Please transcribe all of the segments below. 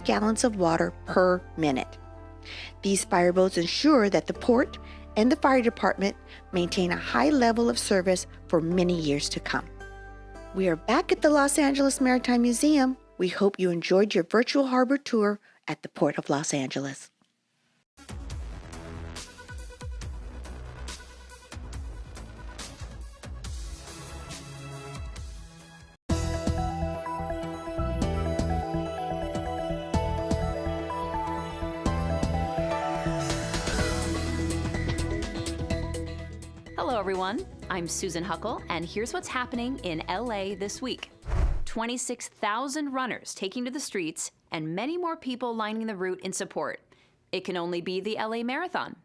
gallons of water per minute. These fireboats ensure that the port and the fire department maintain a high level of service for many years to come. We are back at the Los Angeles Maritime Museum. We hope you enjoyed your virtual harbor tour at the Port of Los Angeles. Hello everyone, I'm Susan Huckle, and here's what's happening in LA this week. 26,000 runners taking to the streets and many more people lining the route in support. It can only be the LA Marathon.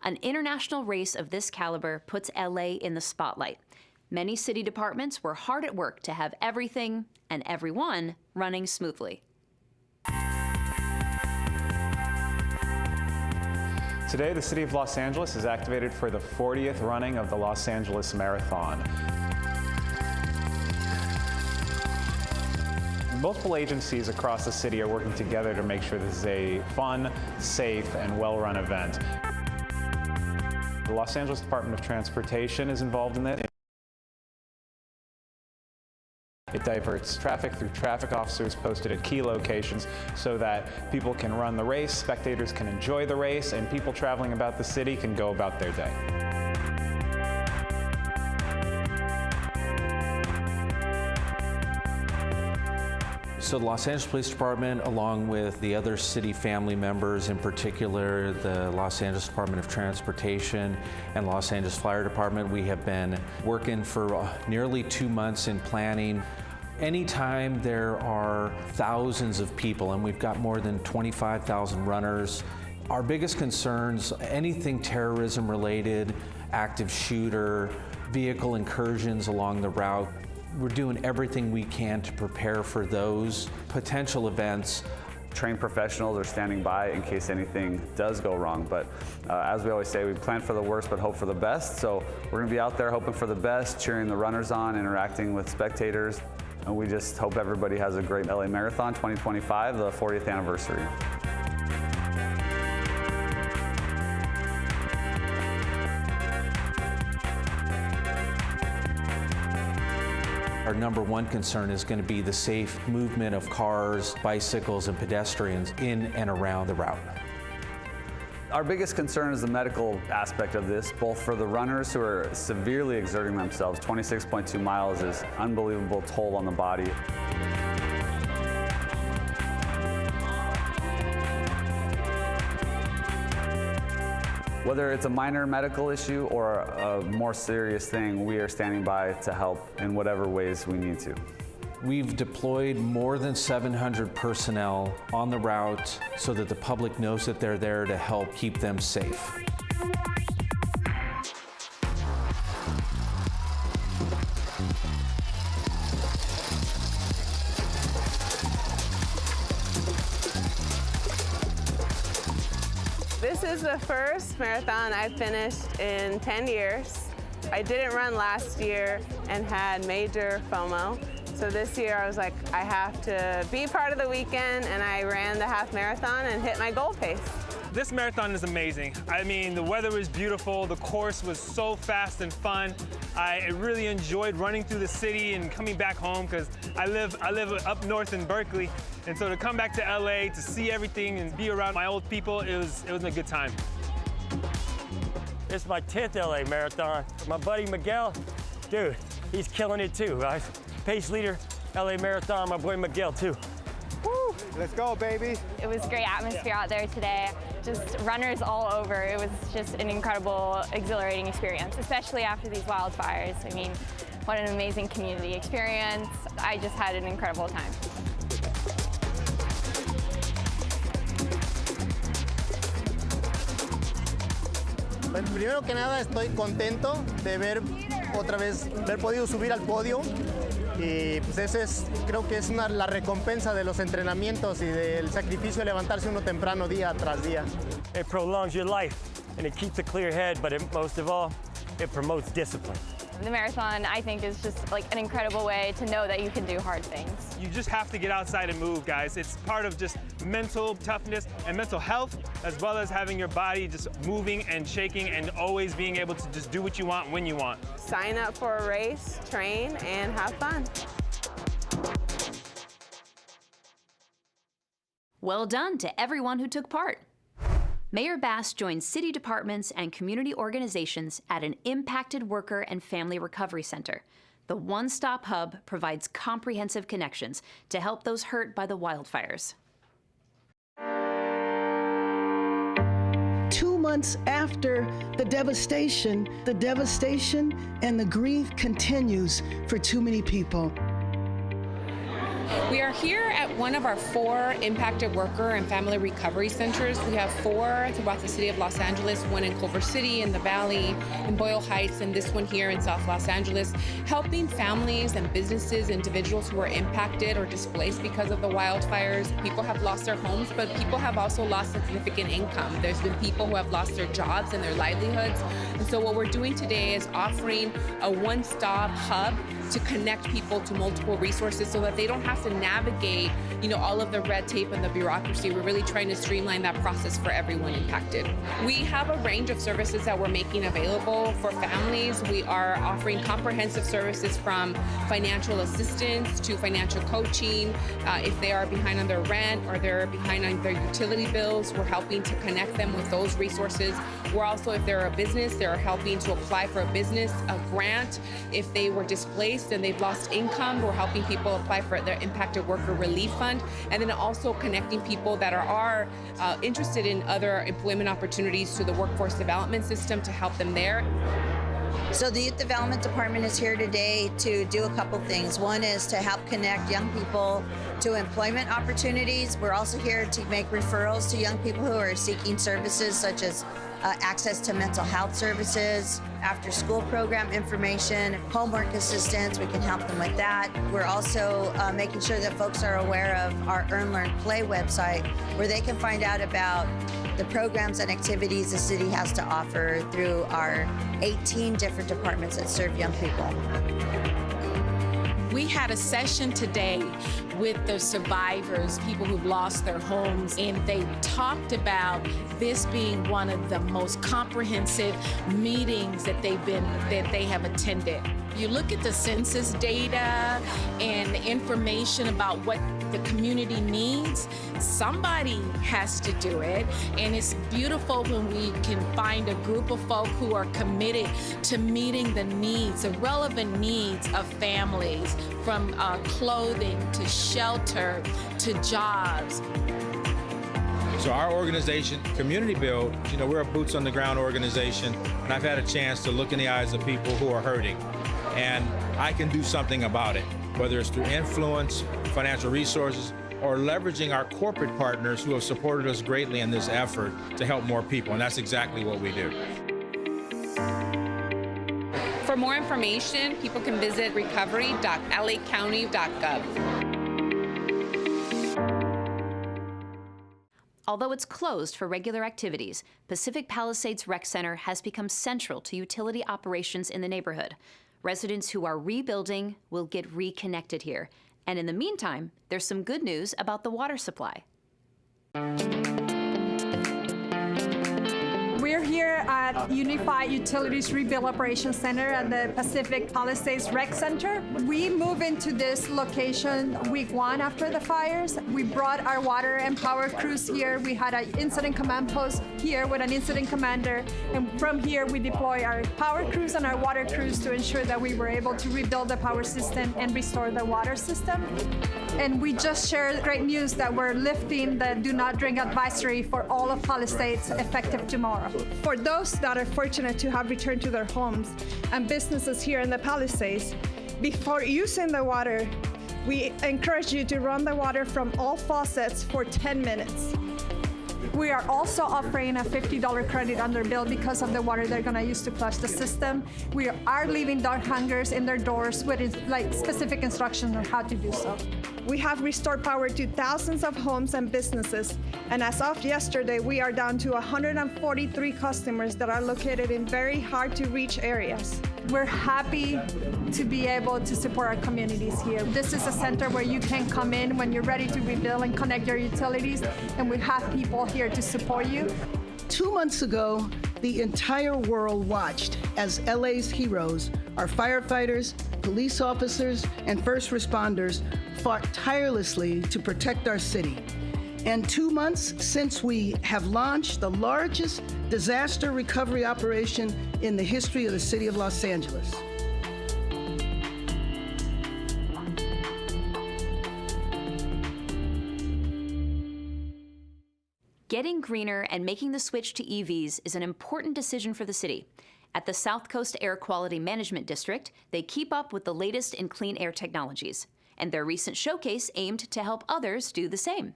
An international race of this caliber puts LA in the spotlight. Many city departments were hard at work to have everything and everyone running smoothly. Today, the City of Los Angeles is activated for the 40th running of the Los Angeles Marathon. Multiple agencies across the city are working together to make sure this is a fun, safe, and well-run event. The Los Angeles Department of Transportation is involved in it. It diverts traffic through traffic officers posted at key locations so that people can run the race, spectators can enjoy the race, and people traveling about the city can go about their day. So the Los Angeles Police Department, along with the other city family members, in particular the Los Angeles Department of Transportation and Los Angeles Fire Department, we have been working for nearly 2 months in planning. Anytime there are thousands of people, and we've got more than 25,000 runners, our biggest concerns, anything terrorism related, active shooter, vehicle incursions along the route, we're doing everything we can to prepare for those potential events. Trained professionals are standing by in case anything does go wrong. But as we always say, we plan for the worst but hope for the best. So we're going to be out there hoping for the best, cheering the runners on, interacting with spectators. And we just hope everybody has a great LA Marathon 2025, the 40th anniversary. Our number one concern is going to be the safe movement of cars, bicycles, and pedestrians in and around the route. Our biggest concern is the medical aspect of this, both for the runners who are severely exerting themselves. 26.2 miles is unbelievable toll on the body. Whether it's a minor medical issue or a more serious thing, we are standing by to help in whatever ways we need to. We've deployed more than 700 personnel on the route so that the public knows that they're there to help keep them safe. This is the first marathon I've finished in 10 years. I didn't run last year and had major FOMO. So this year I was like, I have to be part of the weekend, and I ran the half marathon and hit my goal pace. This marathon is amazing. I mean, the weather was beautiful, the course was so fast and fun. I really enjoyed running through the city and coming back home because I live up north in Berkeley. And so to come back to LA, to see everything and be around my old people, it was a good time. This is my 10th LA marathon. My buddy Miguel, dude, he's killing it too, right? Pace leader, LA Marathon, my boy Miguel too. Woo! Let's go, baby. It was great atmosphere out there today. Just runners all over. It was just an incredible, exhilarating experience, especially after these wildfires. I mean, what an amazing community experience. I just had an incredible time. Primero que nada, estoy contento de haber podido subir al podio, y pues ese es, creo que es la recompensa de los entrenamientos y del sacrificio de levantarse uno temprano día tras día. It prolongs your life and it keeps a clear head, but most of all, it promotes discipline. The marathon, I think, is just like an incredible way to know that you can do hard things. You just have to get outside and move, guys. It's part of just mental toughness and mental health, as well as having your body just moving and shaking and always being able to just do what you want when you want. Sign up for a race, train, and have fun. Well done to everyone who took part. Mayor Bass joined city departments and community organizations at an impacted worker and family recovery center. The one-stop hub provides comprehensive connections to help those hurt by the wildfires. 2 months after the devastation and the grief continues for too many people. We are here at one of our 4 impacted worker and family recovery centers. We have 4 throughout the city of Los Angeles, one in Culver City, in the Valley, in Boyle Heights, and this one here in South Los Angeles, helping families and businesses, individuals who are impacted or displaced because of the wildfires. People have lost their homes, but people have also lost significant income. There's been people who have lost their jobs and their livelihoods. And so what we're doing today is offering a one-stop hub to connect people to multiple resources so that they don't have to navigate, all of the red tape and the bureaucracy. We're really trying to streamline that process for everyone impacted. We have a range of services that we're making available for families. We are offering comprehensive services from financial assistance to financial coaching. If they are behind on their rent or they're behind on their utility bills, we're helping to connect them with those resources. We're also, if they're a business, they're helping to apply for a grant. If they were displaced and they've lost income, we're helping people apply for their impacted worker relief fund, and then also connecting people that are interested in other employment opportunities to the workforce development system to help them there. So the Youth Development Department is here today to do a couple things. One is to help connect young people to employment opportunities. We're also here to make referrals to young people who are seeking services such as access to mental health services, after-school program information, homework assistance. We can help them with that. We're also making sure that folks are aware of our Earn, Learn, Play website, where they can find out about the programs and activities the city has to offer through our 18 different departments that serve young people. We had a session today with the survivors, people who've lost their homes, and they talked about this being one of the most comprehensive meetings that they have attended. You look at the census data and the information about what the community needs, somebody has to do it, and it's beautiful when we can find a group of folk who are committed to meeting the needs, the relevant needs of families, from clothing to shelter to jobs. So our organization, Community Build, we're a boots on the ground organization, and I've had a chance to look in the eyes of people who are hurting, and I can do something about it, whether it's through influence, financial resources, or leveraging our corporate partners who have supported us greatly in this effort to help more people, and that's exactly what we do. For more information, people can visit recovery.lacounty.gov. Although it's closed for regular activities, Pacific Palisades Rec Center has become central to utility operations in the neighborhood. Residents who are rebuilding will get reconnected here. And in the meantime, there's some good news about the water supply. We're here at Unified Utilities Rebuild Operations Center at the Pacific Palisades Rec Center. We moved into this location week 1 after the fires. We brought our water and power crews here. We had an incident command post here with an incident commander. And from here, we deploy our power crews and our water crews to ensure that we were able to rebuild the power system and restore the water system. And we just shared great news that we're lifting the do not drink advisory for all of Palisades effective tomorrow. For those that are fortunate to have returned to their homes and businesses here in the Palisades, before using the water, we encourage you to run the water from all faucets for 10 minutes. We are also offering a $50 credit on their bill because of the water they're going to use to flush the system. We are leaving dog hangers in their doors with specific instructions on how to do so. We have restored power to thousands of homes and businesses, and as of yesterday, we are down to 143 customers that are located in very hard-to-reach areas. We're happy to be able to support our communities here. This is a center where you can come in when you're ready to rebuild and connect your utilities, and we have people here to support you. 2 months ago, the entire world watched as LA's heroes, our firefighters, police officers, and first responders fought tirelessly to protect our city. And 2 months since we have launched the largest disaster recovery operation in the history of the city of Los Angeles. Getting greener and making the switch to EVs is an important decision for the city. At the South Coast Air Quality Management District, they keep up with the latest in clean air technologies, and their recent showcase aimed to help others do the same.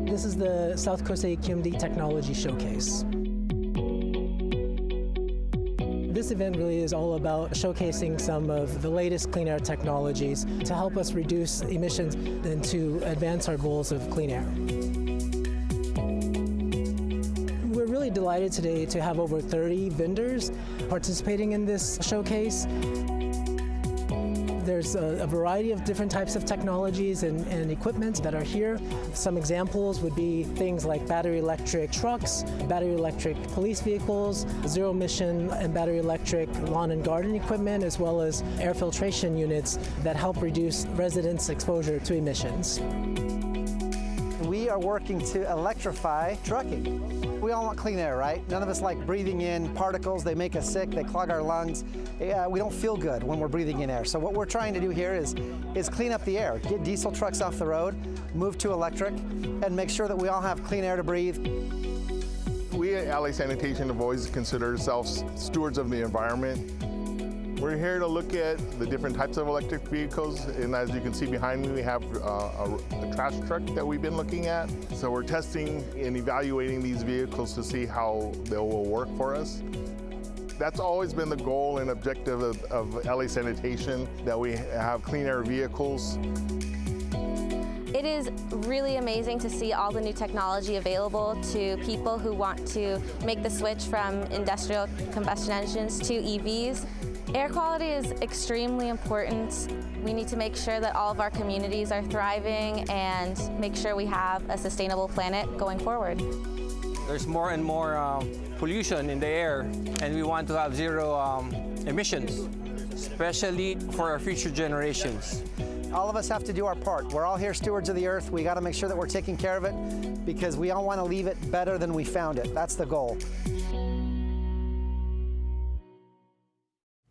This is the South Coast AQMD Technology Showcase. This event really is all about showcasing some of the latest clean air technologies to help us reduce emissions and to advance our goals of clean air. We're really delighted today to have over 30 vendors participating in this showcase. There's a variety of different types of technologies and equipment that are here. Some examples would be things like battery electric trucks, battery electric police vehicles, zero emission and battery electric lawn and garden equipment, as well as air filtration units that help reduce residents' exposure to emissions. We are working to electrify trucking. We all want clean air, right? None of us like breathing in particles. They make us sick, they clog our lungs. We don't feel good when we're breathing in air. So what we're trying to do here is clean up the air, get diesel trucks off the road, move to electric, and make sure that we all have clean air to breathe. We at LA Sanitation have always considered ourselves stewards of the environment. We're here to look at the different types of electric vehicles, and as you can see behind me, we have a trash truck that we've been looking at. So we're testing and evaluating these vehicles to see how they will work for us. That's always been the goal and objective of LA Sanitation, that we have clean air vehicles. It is really amazing to see all the new technology available to people who want to make the switch from industrial combustion engines to EVs. Air quality is extremely important. We need to make sure that all of our communities are thriving and make sure we have a sustainable planet going forward. There's more and more pollution in the air, and we want to have zero emissions, especially for our future generations. All of us have to do our part. We're all here stewards of the earth. We got to make sure that we're taking care of it because we all want to leave it better than we found it. That's the goal.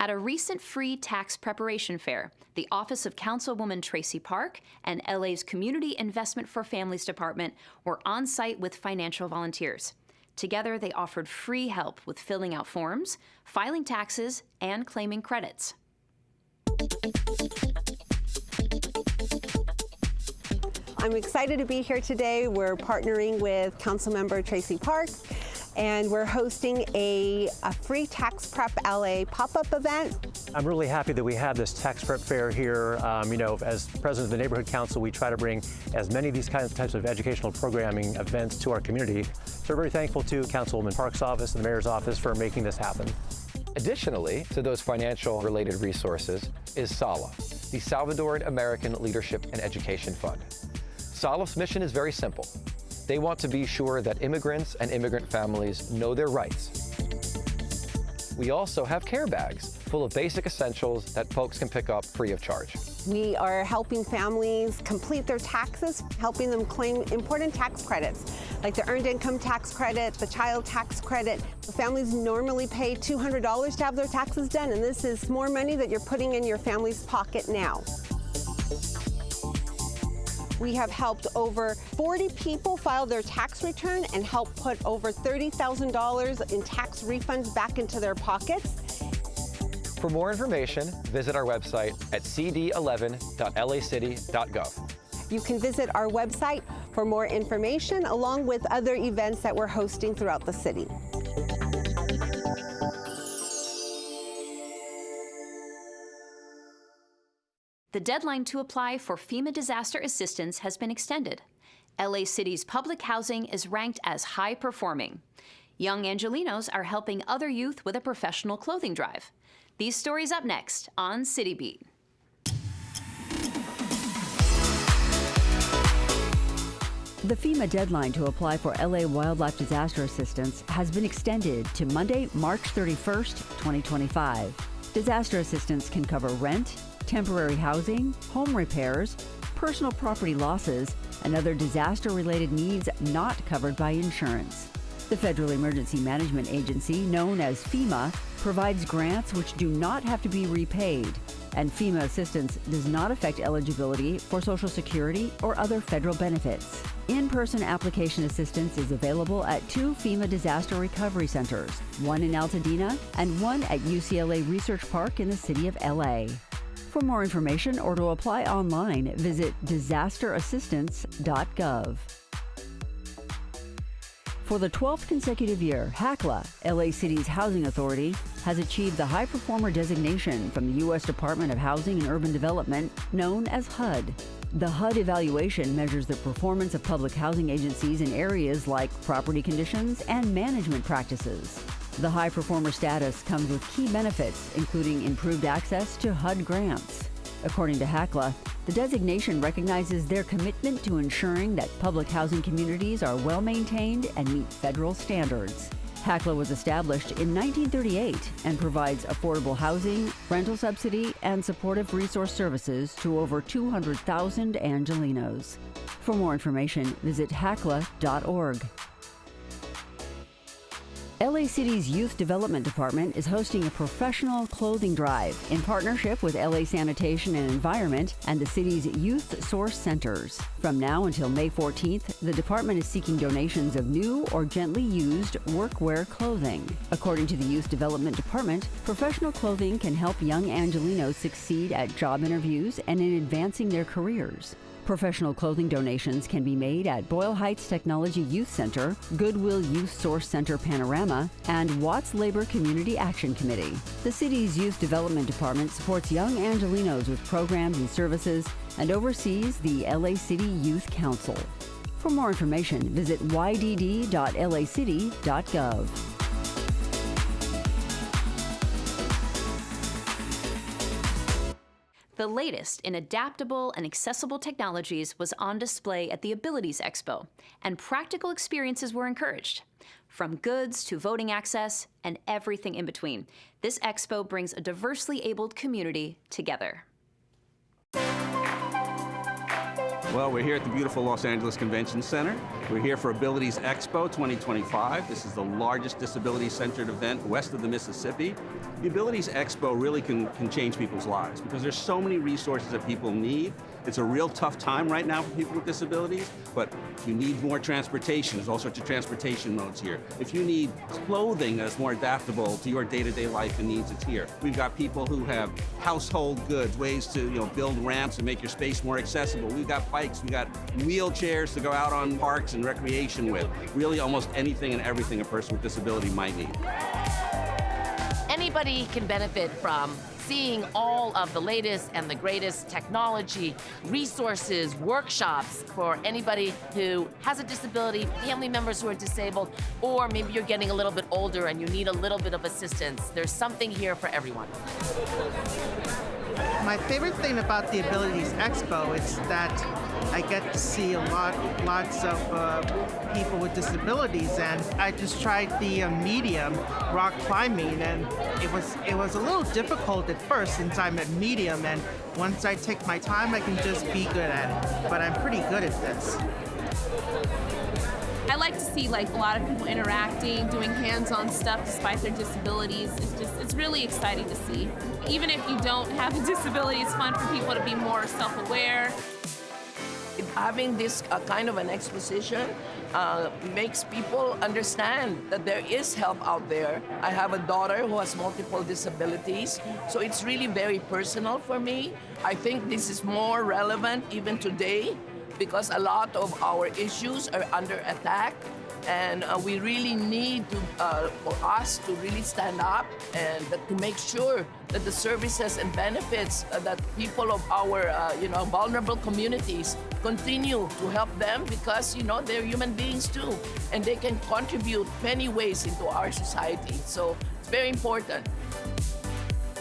At a recent free tax preparation fair, the Office of Councilwoman Tracy Park and LA's Community Investment for Families Department were on site with financial volunteers. Together, they offered free help with filling out forms, filing taxes, and claiming credits. I'm excited to be here today. We're partnering with Councilmember Tracy Park, and we're hosting a free Tax Prep LA pop-up event. I'm really happy that we have this tax prep fair here. As president of the Neighborhood Council, we try to bring as many of these types of educational programming events to our community. So we're very thankful to Councilwoman Park's office and the mayor's office for making this happen. Additionally to those financial related resources is SALA, the Salvadoran American Leadership and Education Fund. SALA's mission is very simple. They want to be sure that immigrants and immigrant families know their rights. We also have care bags full of basic essentials that folks can pick up free of charge. We are helping families complete their taxes, helping them claim important tax credits, like the Earned Income Tax Credit, the Child Tax Credit. The families normally pay $200 to have their taxes done, and this is more money that you're putting in your family's pocket now. We have helped over 40 people file their tax return and helped put over $30,000 in tax refunds back into their pockets. For more information, visit our website at cd11.lacity.gov. You can visit our website for more information, along with other events that we're hosting throughout the city. The The deadline to apply for FEMA disaster assistance has been extended. LA City's public housing is ranked as high performing. Young Angelinos are helping other youth with a professional clothing drive. These stories up next on City Beat. The FEMA deadline to apply for LA wildlife disaster assistance has been extended to Monday, March 31st, 2025. Disaster assistance can cover rent, temporary housing, home repairs, personal property losses, and other disaster-related needs not covered by insurance. The Federal Emergency Management Agency, known as FEMA, provides grants which do not have to be repaid, and FEMA assistance does not affect eligibility for Social Security or other federal benefits. In-person application assistance is available at 2 FEMA disaster recovery centers, one in Altadena and one at UCLA Research Park in the city of LA. For more information or to apply online, visit disasterassistance.gov. For the 12th consecutive year, HACLA, LA City's housing authority, has achieved the High Performer designation from the U.S. Department of Housing and Urban Development, known as HUD. The HUD evaluation measures the performance of public housing agencies in areas like property conditions and management practices. The high performer status comes with key benefits, including improved access to HUD grants. According to HACLA, the designation recognizes their commitment to ensuring that public housing communities are well maintained and meet federal standards. HACLA was established in 1938 and provides affordable housing, rental subsidy, and supportive resource services to over 200,000 Angelinos. For more information, visit hacla.org. LA City's Youth Development Department is hosting a professional clothing drive in partnership with LA Sanitation and Environment and the city's Youth Source Centers. From now until May 14th, the department is seeking donations of new or gently used workwear clothing. According to the Youth Development Department, professional clothing can help young Angelinos succeed at job interviews and in advancing their careers. Professional clothing donations can be made at Boyle Heights Technology Youth Center, Goodwill Youth Source Center Panorama, and Watts Labor Community Action Committee. The city's Youth Development Department supports young Angelinos with programs and services and oversees the LA City Youth Council. For more information, visit ydd.lacity.gov. The latest in adaptable and accessible technologies was on display at the Abilities Expo, and practical experiences were encouraged. From goods to voting access and everything in between, this expo brings a diversely abled community together. Well, we're here at the beautiful Los Angeles Convention Center. We're here for Abilities Expo 2025. This is the largest disability-centered event west of the Mississippi. The Abilities Expo really can change people's lives because there's so many resources that people need. It's a real tough time right now for people with disabilities, but if you need more transportation, there's all sorts of transportation modes here. If you need clothing that's more adaptable to your day-to-day life and needs, it's here. We've got people who have household goods, ways to build ramps and make your space more accessible. We've got bikes, we've got wheelchairs to go out on parks and recreation with. Really almost anything and everything a person with disability might need. Anybody can benefit from seeing all of the latest and the greatest technology, resources, workshops for anybody who has a disability, family members who are disabled, or maybe you're getting a little bit older and you need a little bit of assistance. There's something here for everyone. My favorite thing about the Abilities Expo is that I get to see lots of people with disabilities, and I just tried the medium rock climbing, and it was a little difficult at first since I'm at medium, and once I take my time, I can just be good at it. But I'm pretty good at this. I like to see a lot of people interacting, doing hands-on stuff despite their disabilities. It's really exciting to see. Even if you don't have a disability, it's fun for people to be more self-aware. Having this kind of an exposition makes people understand that there is help out there. I have a daughter who has multiple disabilities, so it's really very personal for me. I think this is more relevant even today because a lot of our issues are under attack. And we really need to, for us to really stand up and to make sure that the services and benefits that people of our, vulnerable communities continue to help them because, they're human beings too, and they can contribute many ways into our society. So it's very important.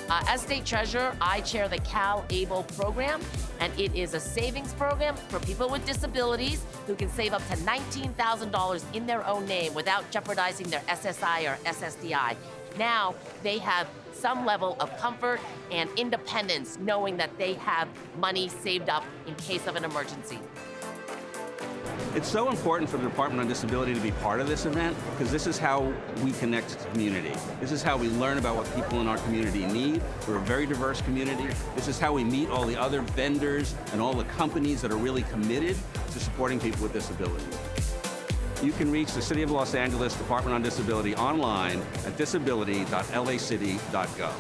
As state treasurer, I chair the Cal Able program, and it is a savings program for people with disabilities who can save up to $19,000 in their own name without jeopardizing their SSI or SSDI. Now they have some level of comfort and independence knowing that they have money saved up in case of an emergency. It's so important for the Department on Disability to be part of this event because this is how we connect to the community. This is how we learn about what people in our community need. We're a very diverse community. This is how we meet all the other vendors and all the companies that are really committed to supporting people with disabilities. You can reach the City of Los Angeles Department on Disability online at disability.lacity.gov.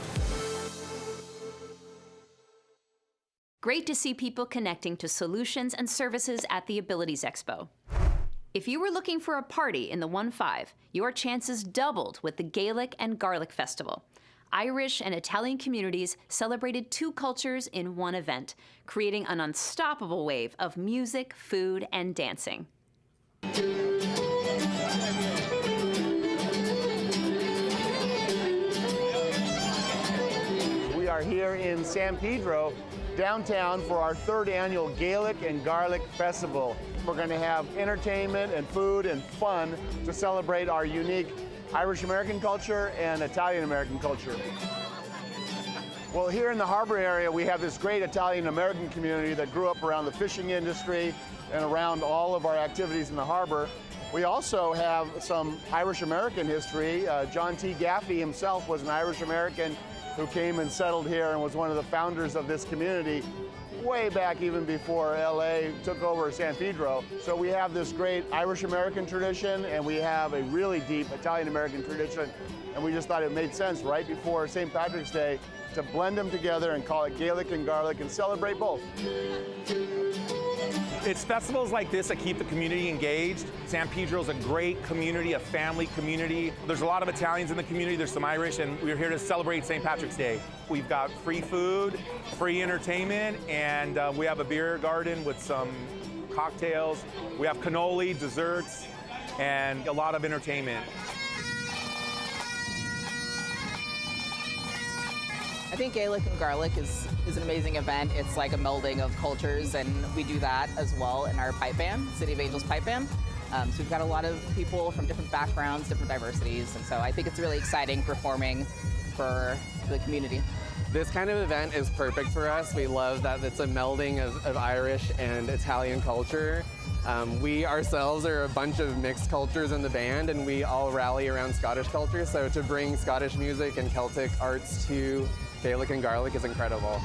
Great to see people connecting to solutions and services at the Abilities Expo. If you were looking for a party in the 1-5, your chances doubled with the Gaelic and Garlic Festival. Irish and Italian communities celebrated two cultures in one event, creating an unstoppable wave of music, food, and dancing. We are here in San Pedro, downtown, for our third annual Gaelic and Garlic Festival. We're going to have entertainment and food and fun to celebrate our unique Irish American culture and Italian American culture. Well, here in the harbor area, we have this great Italian American community that grew up around the fishing industry and around all of our activities in the harbor. We also have some Irish American history. John T. Gaffey himself was an Irish American who came and settled here and was one of the founders of this community way back even before LA took over San Pedro. So we have this great Irish American tradition and we have a really deep Italian American tradition, and we just thought it made sense right before St. Patrick's Day to blend them together and call it Gaelic and Garlic and celebrate both. It's festivals like this that keep the community engaged. San Pedro's a great community, a family community. There's a lot of Italians in the community, there's some Irish, and we're here to celebrate St. Patrick's Day. We've got free food, free entertainment, and we have a beer garden with some cocktails. We have cannoli, desserts, and a lot of entertainment. I think Gaelic and Garlic is an amazing event. It's like a melding of cultures, and we do that as well in our pipe band, City of Angels pipe band. So we've got a lot of people from different backgrounds, different diversities, and so I think it's really exciting performing for the community. This kind of event is perfect for us. We love that it's a melding of Irish and Italian culture. We ourselves are a bunch of mixed cultures in the band, and we all rally around Scottish culture, so to bring Scottish music and Celtic arts to Gaelic and Garlic is incredible.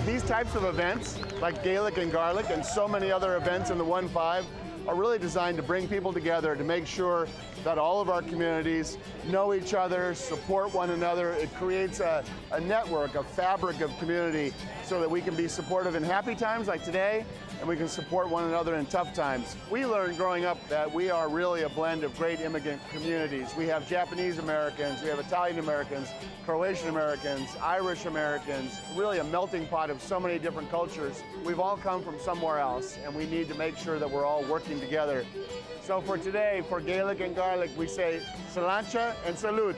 These types of events, like Gaelic and Garlic and so many other events in the 1-5, are really designed to bring people together to make sure that all of our communities know each other, support one another. It creates a network, a fabric of community so that we can be supportive in happy times like today, and we can support one another in tough times. We learned growing up that we are really a blend of great immigrant communities. We have Japanese Americans, we have Italian Americans, Croatian Americans, Irish Americans, really a melting pot of so many different cultures. We've all come from somewhere else, and we need to make sure that we're all working together. So for today, for Gaelic and Garlic, we say Salancha and Salute.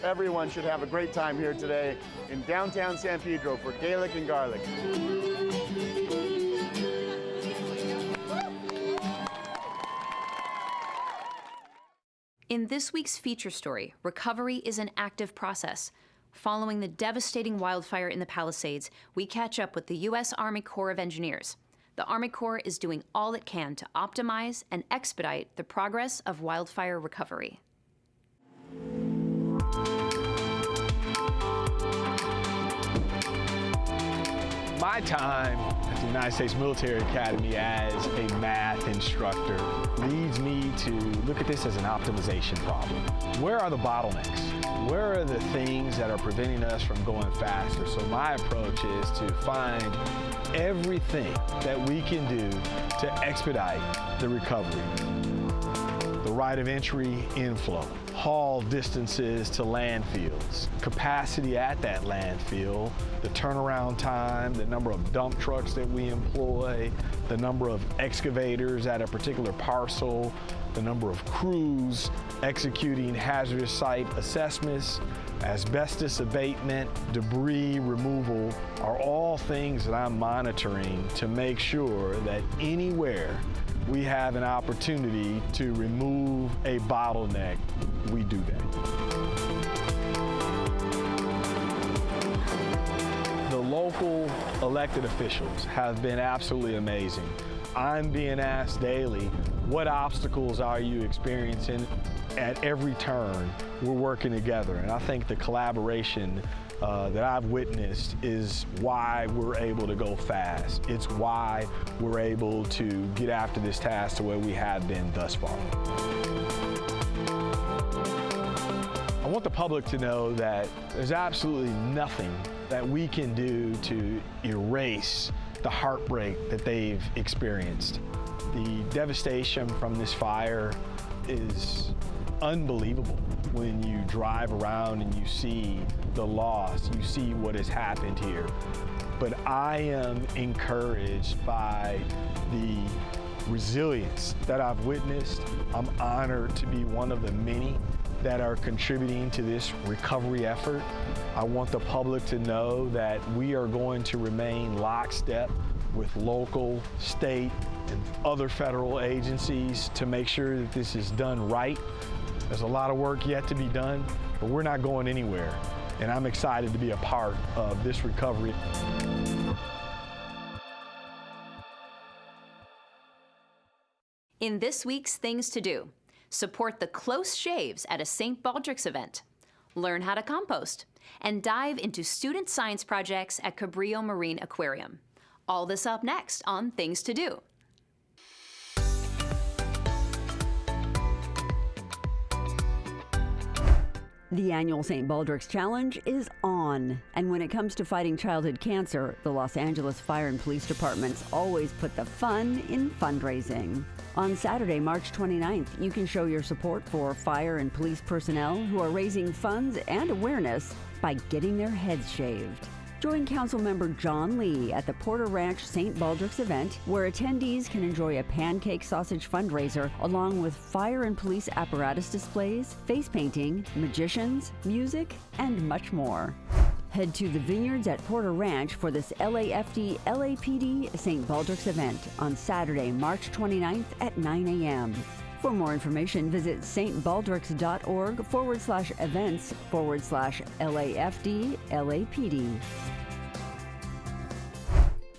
Everyone should have a great time here today in downtown San Pedro for Gaelic and Garlic. In this week's feature story, recovery is an active process. Following the devastating wildfire in the Palisades, we catch up with the U.S. Army Corps of Engineers. The Army Corps is doing all it can to optimize and expedite the progress of wildfire recovery. My time at the United States Military Academy as a math instructor leads me to look at this as an optimization problem. Where are the bottlenecks? Where are the things that are preventing us from going faster? So my approach is to find everything that we can do to expedite the recovery. The right of entry inflow, haul distances to landfills, capacity at that landfill, the turnaround time, the number of dump trucks that we employ, the number of excavators at a particular parcel, the number of crews executing hazardous site assessments, asbestos abatement, debris removal are all things that I'm monitoring to make sure that anywhere we have an opportunity to remove a bottleneck, we do that. The local elected officials have been absolutely amazing. I'm being asked daily, what obstacles are you experiencing? At every turn, we're working together, and I think the collaboration that I've witnessed is why we're able to go fast. It's why we're able to get after this task the way we have been thus far. I want the public to know that there's absolutely nothing that we can do to erase the heartbreak that they've experienced. The devastation from this fire is unbelievable. When you drive around and you see the loss, you see what has happened here. But I am encouraged by the resilience that I've witnessed. I'm honored to be one of the many that are contributing to this recovery effort. I want the public to know that we are going to remain lockstep with local, state, and other federal agencies to make sure that this is done right. There's a lot of work yet to be done, but we're not going anywhere. And I'm excited to be a part of this recovery. In this week's Things to Do, support the close shaves at a St. Baldrick's event, learn how to compost, and dive into student science projects at Cabrillo Marine Aquarium. All this up next on Things to Do. The annual St. Baldrick's Challenge is on. And when it comes to fighting childhood cancer, the Los Angeles Fire and Police Departments always put the fun in fundraising. On Saturday, March 29th, you can show your support for fire and police personnel who are raising funds and awareness by getting their heads shaved. Join Councilmember John Lee at the Porter Ranch St. Baldrick's event, where attendees can enjoy a pancake sausage fundraiser along with fire and police apparatus displays, face painting, magicians, music, and much more. Head to the Vineyards at Porter Ranch for this LAFD LAPD St. Baldrick's event on Saturday, March 29th at 9 a.m. For more information, visit stbaldricks.org/events/LAFD LAPD.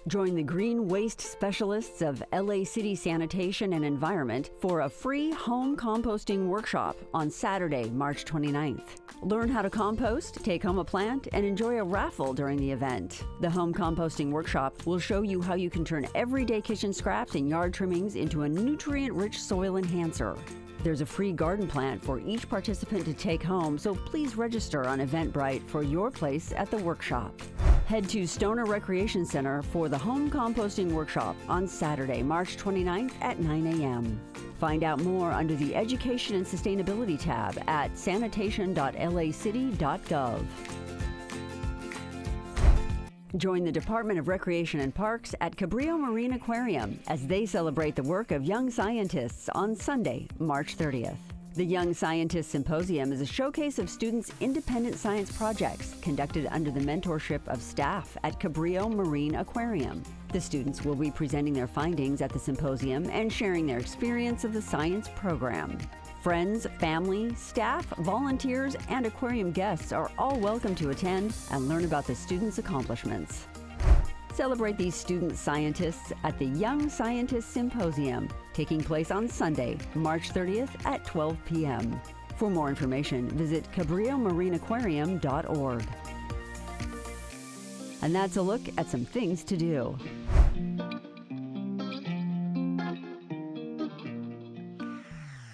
Join the Green Waste Specialists of LA City Sanitation and Environment for a free home composting workshop on Saturday, March 29th. Learn how to compost, take home a plant, and enjoy a raffle during the event. The home composting workshop will show you how you can turn everyday kitchen scraps and yard trimmings into a nutrient-rich soil enhancer. There's a free garden plant for each participant to take home, so please register on Eventbrite for your place at the workshop. Head to Stoner Recreation Center for the home composting workshop on Saturday, March 29th at 9 a.m. Find out more under the Education and Sustainability tab at sanitation.lacity.gov. Join the Department of Recreation and Parks at Cabrillo Marine Aquarium as they celebrate the work of young scientists on Sunday, March 30th. The Young Scientist Symposium is a showcase of students' independent science projects conducted under the mentorship of staff at Cabrillo Marine Aquarium. The students will be presenting their findings at the symposium and sharing their experience of the science program. Friends, family, staff, volunteers, and aquarium guests are all welcome to attend and learn about the students' accomplishments. Celebrate these student scientists at the Young Scientist Symposium, taking place on Sunday, March 30th at 12 p.m. For more information, visit CabrilloMarineAquarium.org. And that's a look at some things to do.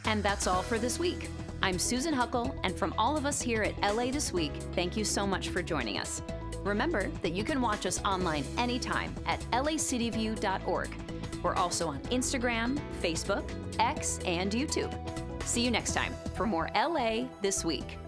And that's all for this week. I'm Susan Huckle, and from all of us here at LA This Week, thank you so much for joining us. Remember that you can watch us online anytime at lacityview.org. We're also on Instagram, Facebook, X, and YouTube. See you next time for more LA This Week.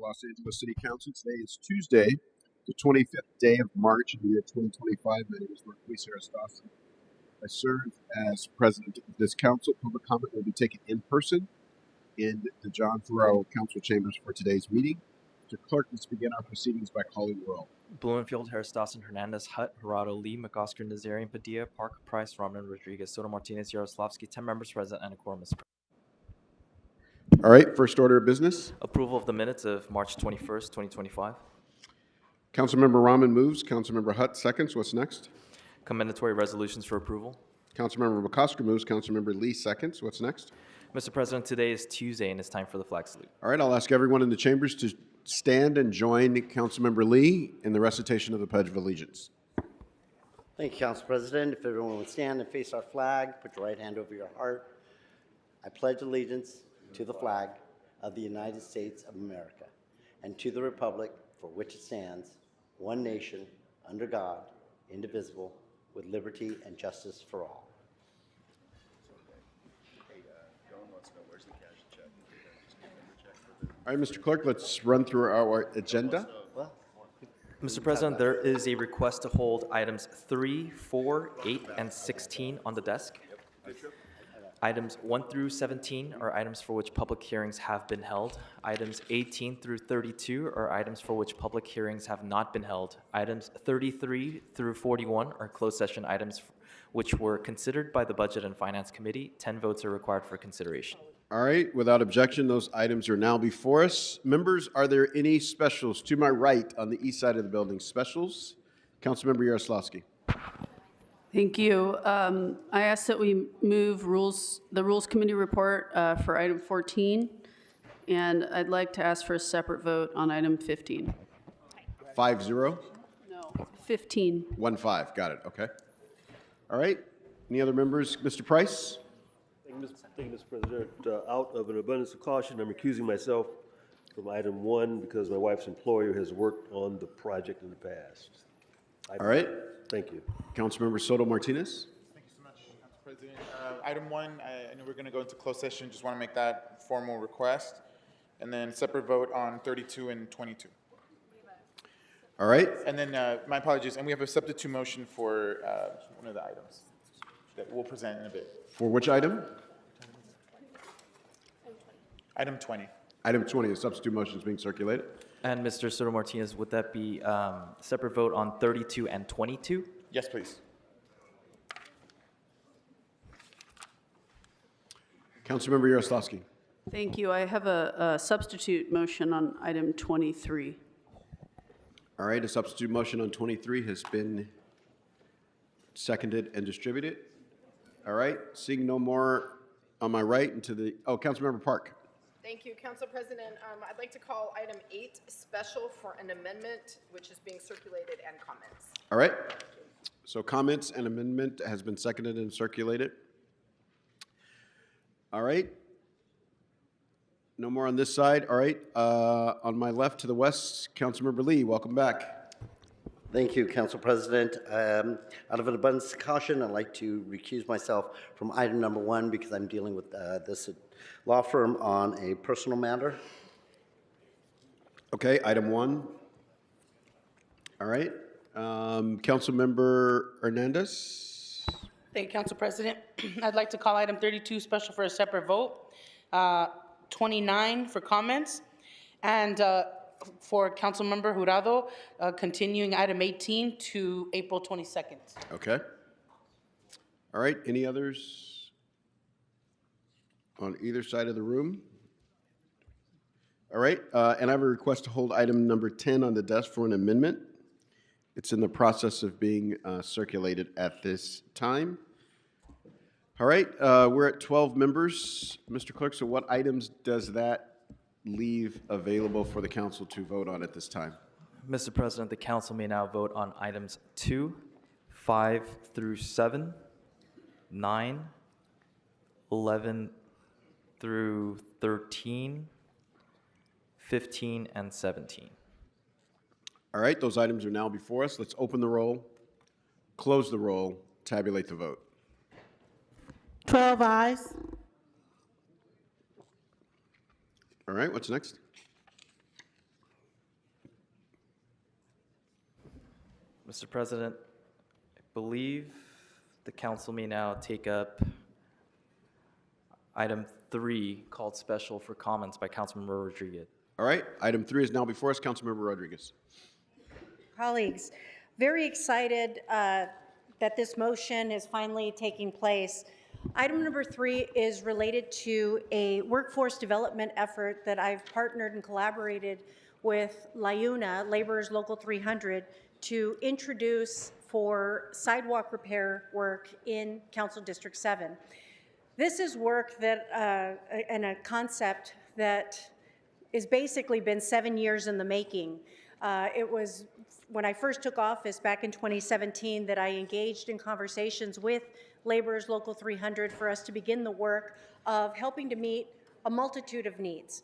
Los Angeles City Council. Today is Tuesday, the 25th day of March in the year 2025. My name is Mark Luis Aristotle. I serve as president of this council. Public comment will be taken in person in the John Thoreau Council chambers for today's meeting. Mr. Clerk, let's begin our proceedings by calling the roll. Blumenfield, Harris Dawson, Hernandez, Hutt, Jurado, Lee, McOsker, Nazarian, Padilla, Park, Price, Romnan, Rodriguez, Soto Martinez, Yaroslavsky, 10 members present and a quorum is present. All right, first order of business. Approval of the minutes of March 21st, 2025. Councilmember Rahman moves. Councilmember Hutt seconds. What's next? Commendatory resolutions for approval. Councilmember McOsker moves. Councilmember Lee seconds. What's next? Mr. President, today is Tuesday and it's time for the flag salute. All right, I'll ask everyone in the chambers to stand and join Councilmember Lee in the recitation of the Pledge of Allegiance. Thank you, Council President. If everyone would stand and face our flag, put your right hand over your heart. I pledge allegiance to the flag of the United States of America and to the republic for which it stands, one nation, under God, indivisible, with liberty and justice for all. All right, Mr. Clerk, let's run through our agenda. Mr. President, there is a request to hold items 3, 4, 8, and 16 on the desk. Items 1 through 17 are items for which public hearings have been held. Items 18 through 32 are items for which public hearings have not been held. Items 33 through 41 are closed session items which were considered by the Budget and Finance Committee. 10 votes are required for consideration. All right, without objection, those items are now before us. Members, are there any specials to my right on the east side of the building? Specials? Councilmember Yaroslavsky. Thank you. I ask that we move the Rules Committee report for item 14, and I'd like to ask for a separate vote on item 15. 5-0? No, 15. 1-5, got it, okay. All right, any other members? Mr. Price? Thank you, Mr. President. Out of an abundance of caution, I'm recusing myself from item 1 because my wife's employer has worked on the project in the past. All right. Thank you. Councilmember Soto Martinez. Thank you so much, Council President. Item 1, I know we're going to go into closed session. Just want to make that formal request. And then separate vote on 32 and 22. All right. And then my apologies. And we have a substitute motion for one of the items that we'll present in a bit. For which item? Item 20. Item 20, a substitute motion is being circulated. And Mr. Soto Martinez, would that be separate vote on 32 and 22? Yes, please. Councilmember Yaroslavsky. Thank you. I have a substitute motion on item 23. All right, a substitute motion on 23 has been seconded and distributed. All right, seeing no more on my right into the, Councilmember Park. Thank you, Council President. I'd like to call item 8 special for an amendment, which is being circulated, and comments. All right, so comments and amendment has been seconded and circulated. All right, no more on this side. All right, on my left to the west, Councilmember Lee, welcome back. Thank you, Council President. Out of an abundance of caution, I'd like to recuse myself from item number 1 because I'm dealing with this law firm on a personal matter. Okay, item 1. All right, Councilmember Hernandez. Thank you, Council President. I'd like to call item 32 special for a separate vote, 29 for comments, and for Councilmember Jurado, continuing item 18 to April 22nd. Okay. All right, any others on either side of the room? All right, and I have a request to hold item number 10 on the desk for an amendment. It's in the process of being circulated at this time. All right, we're at 12 members. Mr. Clerk, so what items does that leave available for the council to vote on at this time? Mr. President, the council may now vote on items 2, 5 through 7, 9, 11 through 13, 15, and 17. All right, those items are now before us. Let's open the roll, close the roll, tabulate the vote. 12 ayes. All right, what's next? Mr. President, I believe the council may now take up item 3, called special for comments by Councilmember Rodriguez. All right, item 3 is now before us. Councilmember Rodriguez. Colleagues, very excited that this motion is finally taking place. Item number 3 is related to a workforce development effort that I've partnered and collaborated with LIUNA, Laborers Local 300, to introduce for sidewalk repair work in Council District 7. This is work that, and a concept that has basically been 7 years in the making. It was when I first took office back in 2017 that I engaged in conversations with Laborers Local 300 for us to begin the work of helping to meet a multitude of needs,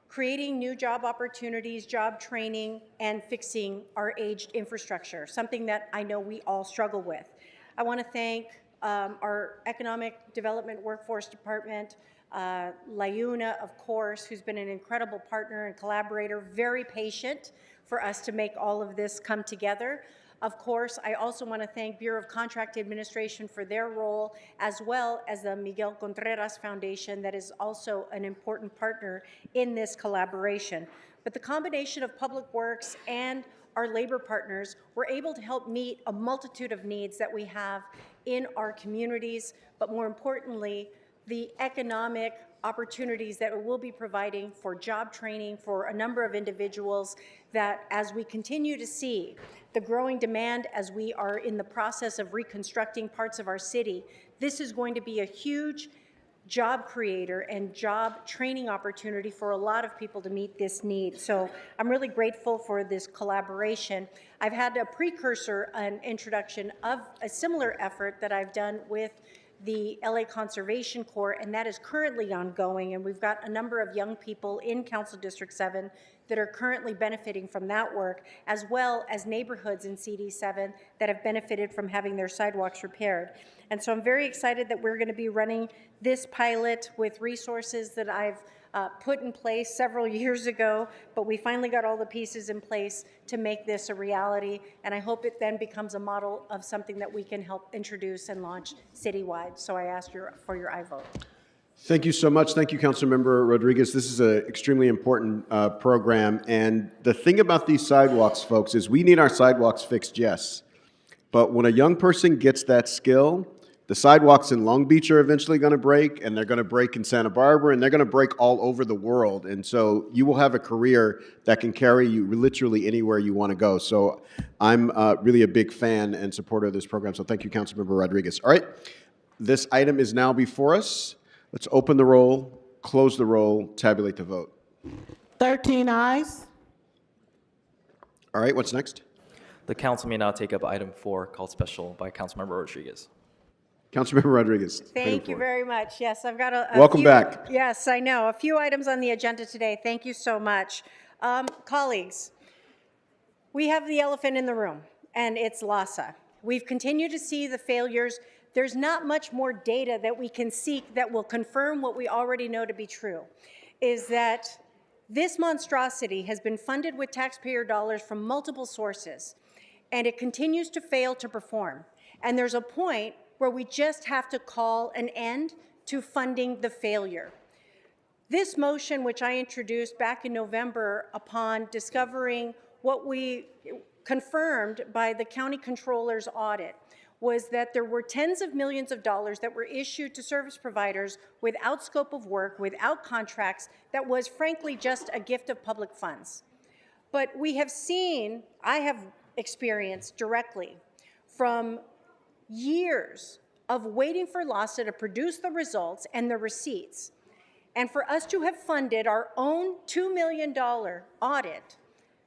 creating new job opportunities, job training, and fixing our aged infrastructure, something that I know we all struggle with. I want to thank our Economic Development Workforce Department, LIUNA, of course, who's been an incredible partner and collaborator, very patient for us to make all of this come together. Of course, I also want to thank Bureau of Contract Administration for their role, as well as the Miguel Contreras Foundation that is also an important partner in this collaboration. But the combination of Public Works and our labor partners were able to help meet a multitude of needs that we have in our communities, but more importantly, the economic opportunities that we'll be providing for job training for a number of individuals that, as we continue to see the growing demand as we are in the process of reconstructing parts of our city, this is going to be a huge job creator and job training opportunity for a lot of people to meet this need. So I'm really grateful for this collaboration. I've had a precursor, an introduction of a similar effort that I've done with the LA Conservation Corps, and that is currently ongoing, and we've got a number of young people in Council District 7 that are currently benefiting from that work, as well as neighborhoods in CD7 that have benefited from having their sidewalks repaired. And so I'm very excited that we're going to be running this pilot with resources that I've put in place several years ago, but we finally got all the pieces in place to make this a reality, and I hope it then becomes a model of something that we can help introduce and launch citywide. So I ask for your aye vote. Thank you so much. Thank you, Councilmember Rodriguez. This is an extremely important program, and the thing about these sidewalks, folks, is we need our sidewalks fixed, yes, but when a young person gets that skill, the sidewalks in Long Beach are eventually going to break, and they're going to break in Santa Barbara, and they're going to break all over the world. And so you will have a career that can carry you literally anywhere you want to go. So I'm really a big fan and supporter of this program. So thank you, Councilmember Rodriguez. All right, this item is now before us. Let's open the roll, close the roll, tabulate the vote. 13 ayes. All right, what's next? The council may now take up item 4, called special by Councilmember Rodriguez. Councilmember Rodriguez. Thank you very much. Yes, I've got a Welcome few, back. Yes, I know. A few items on the agenda today. Thank you so much. Colleagues, we have the elephant in the room, and it's LAHSA. We've continued to see the failures. There's not much more data that we can seek that will confirm what we already know to be true, is that this monstrosity has been funded with taxpayer dollars from multiple sources, and it continues to fail to perform. And there's a point where we just have to call an end to funding the failure. This motion, which I introduced back in November upon discovering what we confirmed by the county controller's audit, was that there were tens of millions of dollars that were issued to service providers without scope of work, without contracts, that was frankly just a gift of public funds. But we have seen, I have experienced directly from years of waiting for LAHSA to produce the results and the receipts, and for us to have funded our own $2 million audit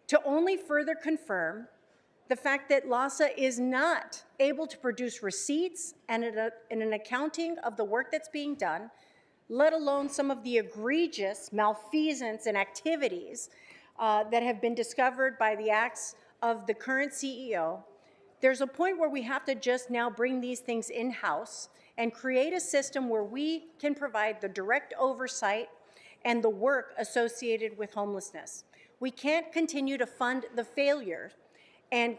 to only further confirm the fact that LAHSA is not able to produce receipts and an accounting of the work that's being done, let alone some of the egregious malfeasance and activities that have been discovered by the acts of the current CEO. There's a point where we have to just now bring these things in-house and create a system where we can provide the direct oversight and the work associated with homelessness. We can't continue to fund the failure and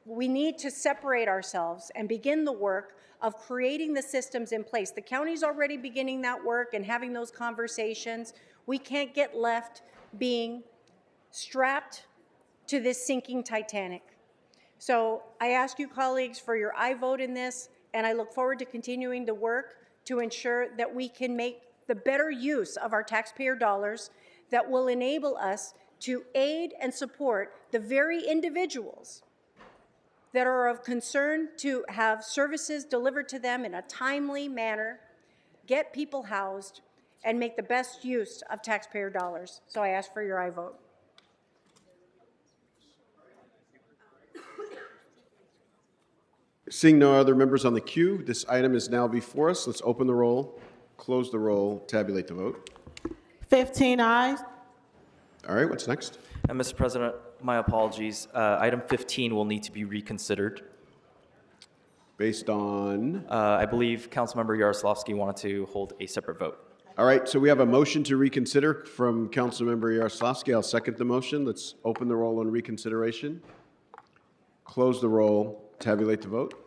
we need to separate ourselves and begin the work of creating the systems in place. The county's already beginning that work and having those conversations. We can't get left being strapped to this sinking Titanic. So I ask you, colleagues, for your aye vote in this, and I look forward to continuing to work to ensure that we can make the better use of our taxpayer dollars that will enable us to aid and support the very individuals that are of concern to have services delivered to them in a timely manner, get people housed, and make the best use of taxpayer dollars. So I ask for your aye vote. Seeing no other members on the queue, this item is now before us. Let's open the roll, close the roll, tabulate the vote. 15 ayes. All right, what's next? Mr. President, my apologies. Item 15 will need to be reconsidered. Based on? I believe Councilmember Yaroslavsky wanted to hold a separate vote. All right, so we have a motion to reconsider from Councilmember Yaroslavsky. I'll second the motion. Let's open the roll on reconsideration. Close the roll, tabulate the vote.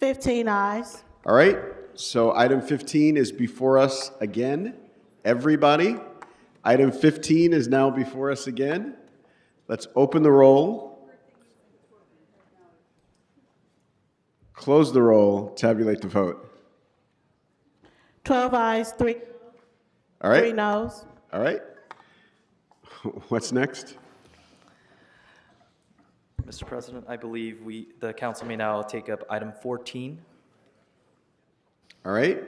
$15 ayes. All right, so item 15 is before us again. Everybody, item 15 is now before us again. Let's open the roll, close the roll, tabulate the vote. 12 ayes, 3 All right. 3 noes. All right. What's next? Mr. President, I believe the council may now take up item 14. All right.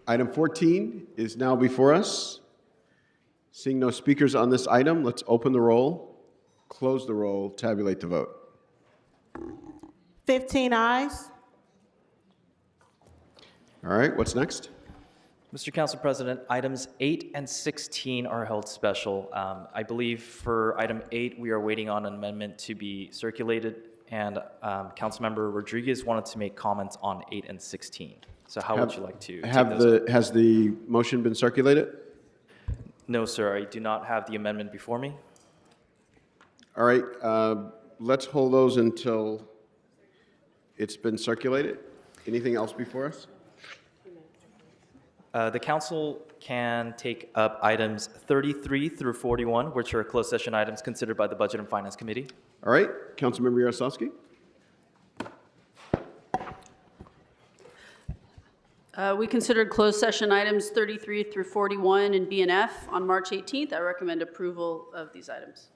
Item 14 is now before us. Seeing no speakers on this item, let's open the roll, close the roll, tabulate the vote. 15 ayes. All right. What's next? Mr. Council President, items 8 and 16 are held special. I believe for item 8, we are waiting on an amendment to be circulated, and Councilmember Rodriguez wanted to make comments on 8 and 16. So how would you like to take those? Has the motion been circulated? No, sir, I do not have the amendment before me. All right. Let's hold those until it's been circulated. Anything else before us? The council can take up items 33 through 41, which are closed session items considered by the Budget and Finance Committee. All right. Councilmember Yaroslavsky. We considered closed session items 33 through 41 in BNF on March 18th. I recommend approval of these items.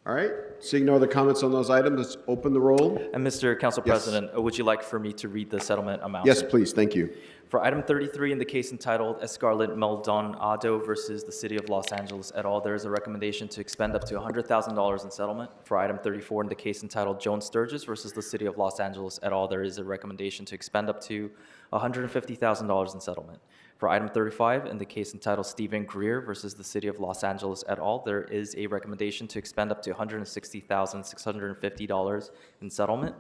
All right. Seeing no other comments on those items, let's open the roll. And Mr. Council Yes. President, would you like for me to read the settlement amount? Yes, please. Thank you. For item 33 in the case entitled Escarlate Maldonado versus the City of Los Angeles et al., there is a recommendation to expend up to $100,000 in settlement. For item 34 in the case entitled Joan Sturgis versus the City of Los Angeles et al., there is a recommendation to expend up to $150,000 in settlement. For item 35 in the case entitled Stephen Greer versus the City of Los Angeles et al., there is a recommendation to expend up to $160,650 in settlement.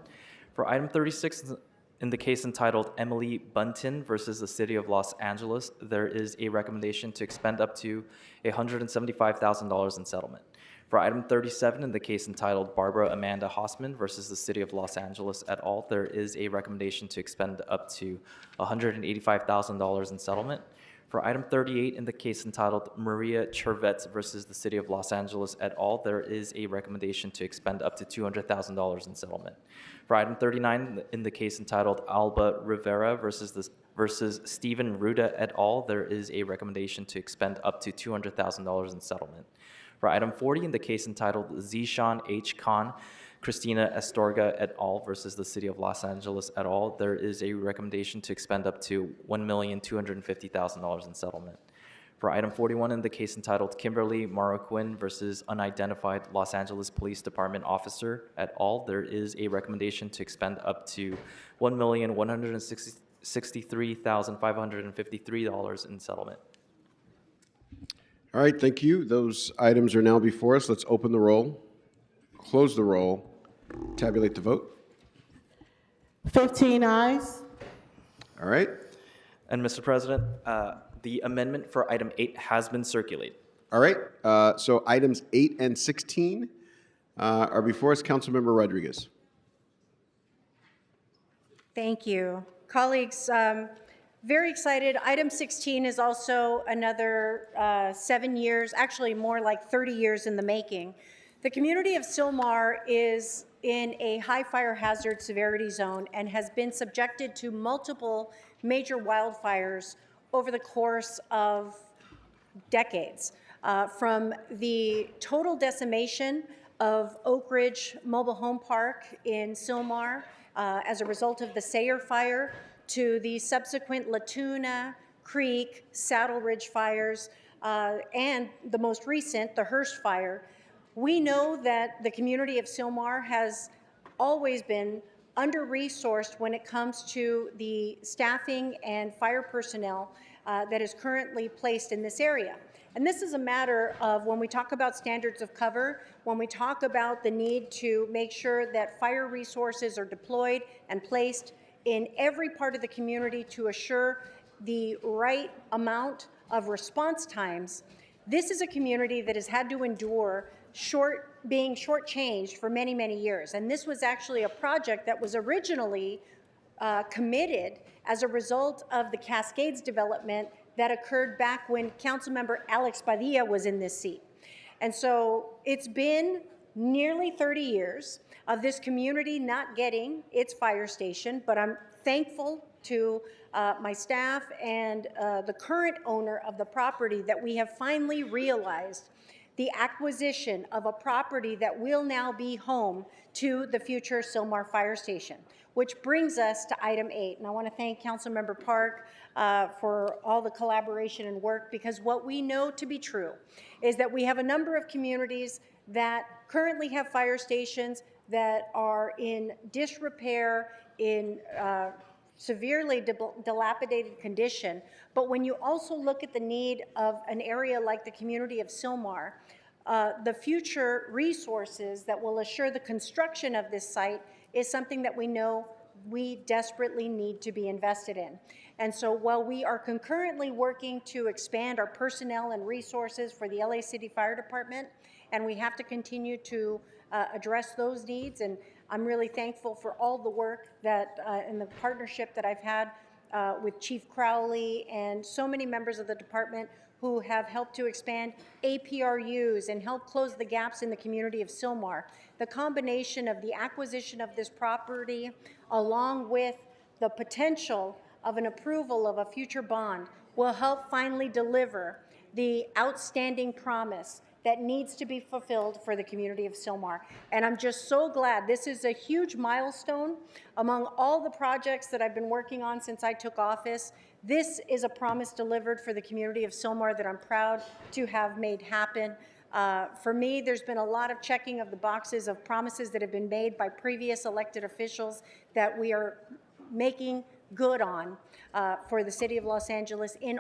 For item 36 in the case entitled Emily Bunton versus the City of Los Angeles, there is a recommendation to expend up to $175,000 in settlement. For item 37 in the case entitled Barbara Amanda Hossman versus the City of Los Angeles et al., there is a recommendation to expend up to $185,000 in settlement. For item 38 in the case entitled Maria Chervetz versus the City of Los Angeles et al., there is a recommendation to expend up to $200,000 in settlement. For item 39 in the case entitled Alba Rivera versus Stephen Ruda et al., there is a recommendation to expend up to $200,000 in settlement. For item 40 in the case entitled Zishan H. Khan, Christina Astorga et al. Versus the City of Los Angeles et al., there is a recommendation to expend up to $1,250,000 in settlement. For item 41 in the case entitled Kimberly Marroquin versus Unidentified Los Angeles Police Department Officer et al., there is a recommendation to expend up to $1,163,553 in settlement. All right, thank you. Those items are now before us. Let's open the roll, close the roll, tabulate the vote. 15 ayes. All right. And Mr. President, The amendment for item 8 has been circulated. All right, so items 8 and 16 are before us. Councilmember Rodriguez. Thank you. Colleagues, very excited. Item 16 is also another 7 years, actually more like 30 years in the making. The community of Sylmar is in a high fire hazard severity zone and has been subjected to multiple major wildfires over the course of decades. From the total decimation of Oak Ridge Mobile Home Park in Sylmar as a result of the Sayer fire, to the subsequent Latuna Creek, Saddle Ridge fires, and the most recent, the Hearst fire, we know that the community of Sylmar has always been under-resourced when it comes to the staffing and fire personnel that is currently placed in this area. And this is a matter of when we talk about standards of cover, when we talk about the need to make sure that fire resources are deployed and placed in every part of the community to assure the right amount of response times. This is a community that has had to endure being shortchanged for many, many years. And this was actually a project that was originally committed as a result of the Cascades development that occurred back when Councilmember Alex Padilla was in this seat. And so it's been nearly 30 years of this community not getting its fire station, but I'm thankful to my staff and the current owner of the property that we have finally realized the acquisition of a property that will now be home to the future Sylmar Fire Station, which brings us to item 8. And I want to thank Councilmember Park for all the collaboration and work, because what we know to be true is that we have a number of communities that currently have fire stations that are in disrepair, in severely dilapidated condition. But when you also look at the need of an area like the community of Sylmar, the future resources that will assure the construction of this site is something that we know we desperately need to be invested in. And so while we are concurrently working to expand our personnel and resources for the LA City Fire Department, and we have to continue to address those needs, and I'm really thankful for all the work that and the partnership that I've had with Chief Crowley and so many members of the department who have helped to expand APRUs and help close the gaps in the community of Sylmar. The combination of the acquisition of this property along with the potential of an approval of a future bond will help finally deliver the outstanding promise that needs to be fulfilled for the community of Sylmar. And I'm just so glad. This is a huge milestone among all the projects that I've been working on since I took office. This is a promise delivered for the community of Sylmar that I'm proud to have made happen. For me, there's been a lot of checking of the boxes of promises that have been made by previous elected officials that we are making good on for the city of Los Angeles in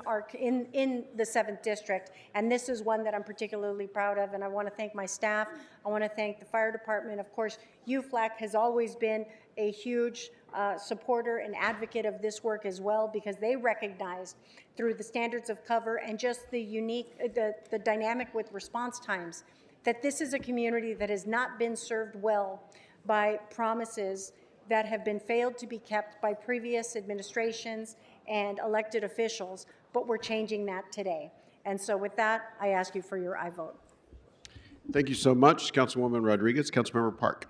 the 7th District. And this is one that I'm particularly proud of, and I want to thank my staff. I want to thank the fire department. Of course, UFLAC has always been a huge supporter and advocate of this work as well, because they recognized through the standards of cover and just the unique, the dynamic with response times, that this is a community that has not been served well by promises that have been failed to be kept by previous administrations and elected officials, but we're changing that today. And so with that, I ask you for your aye vote. Thank you so much, Councilwoman Rodriguez. Councilmember Park.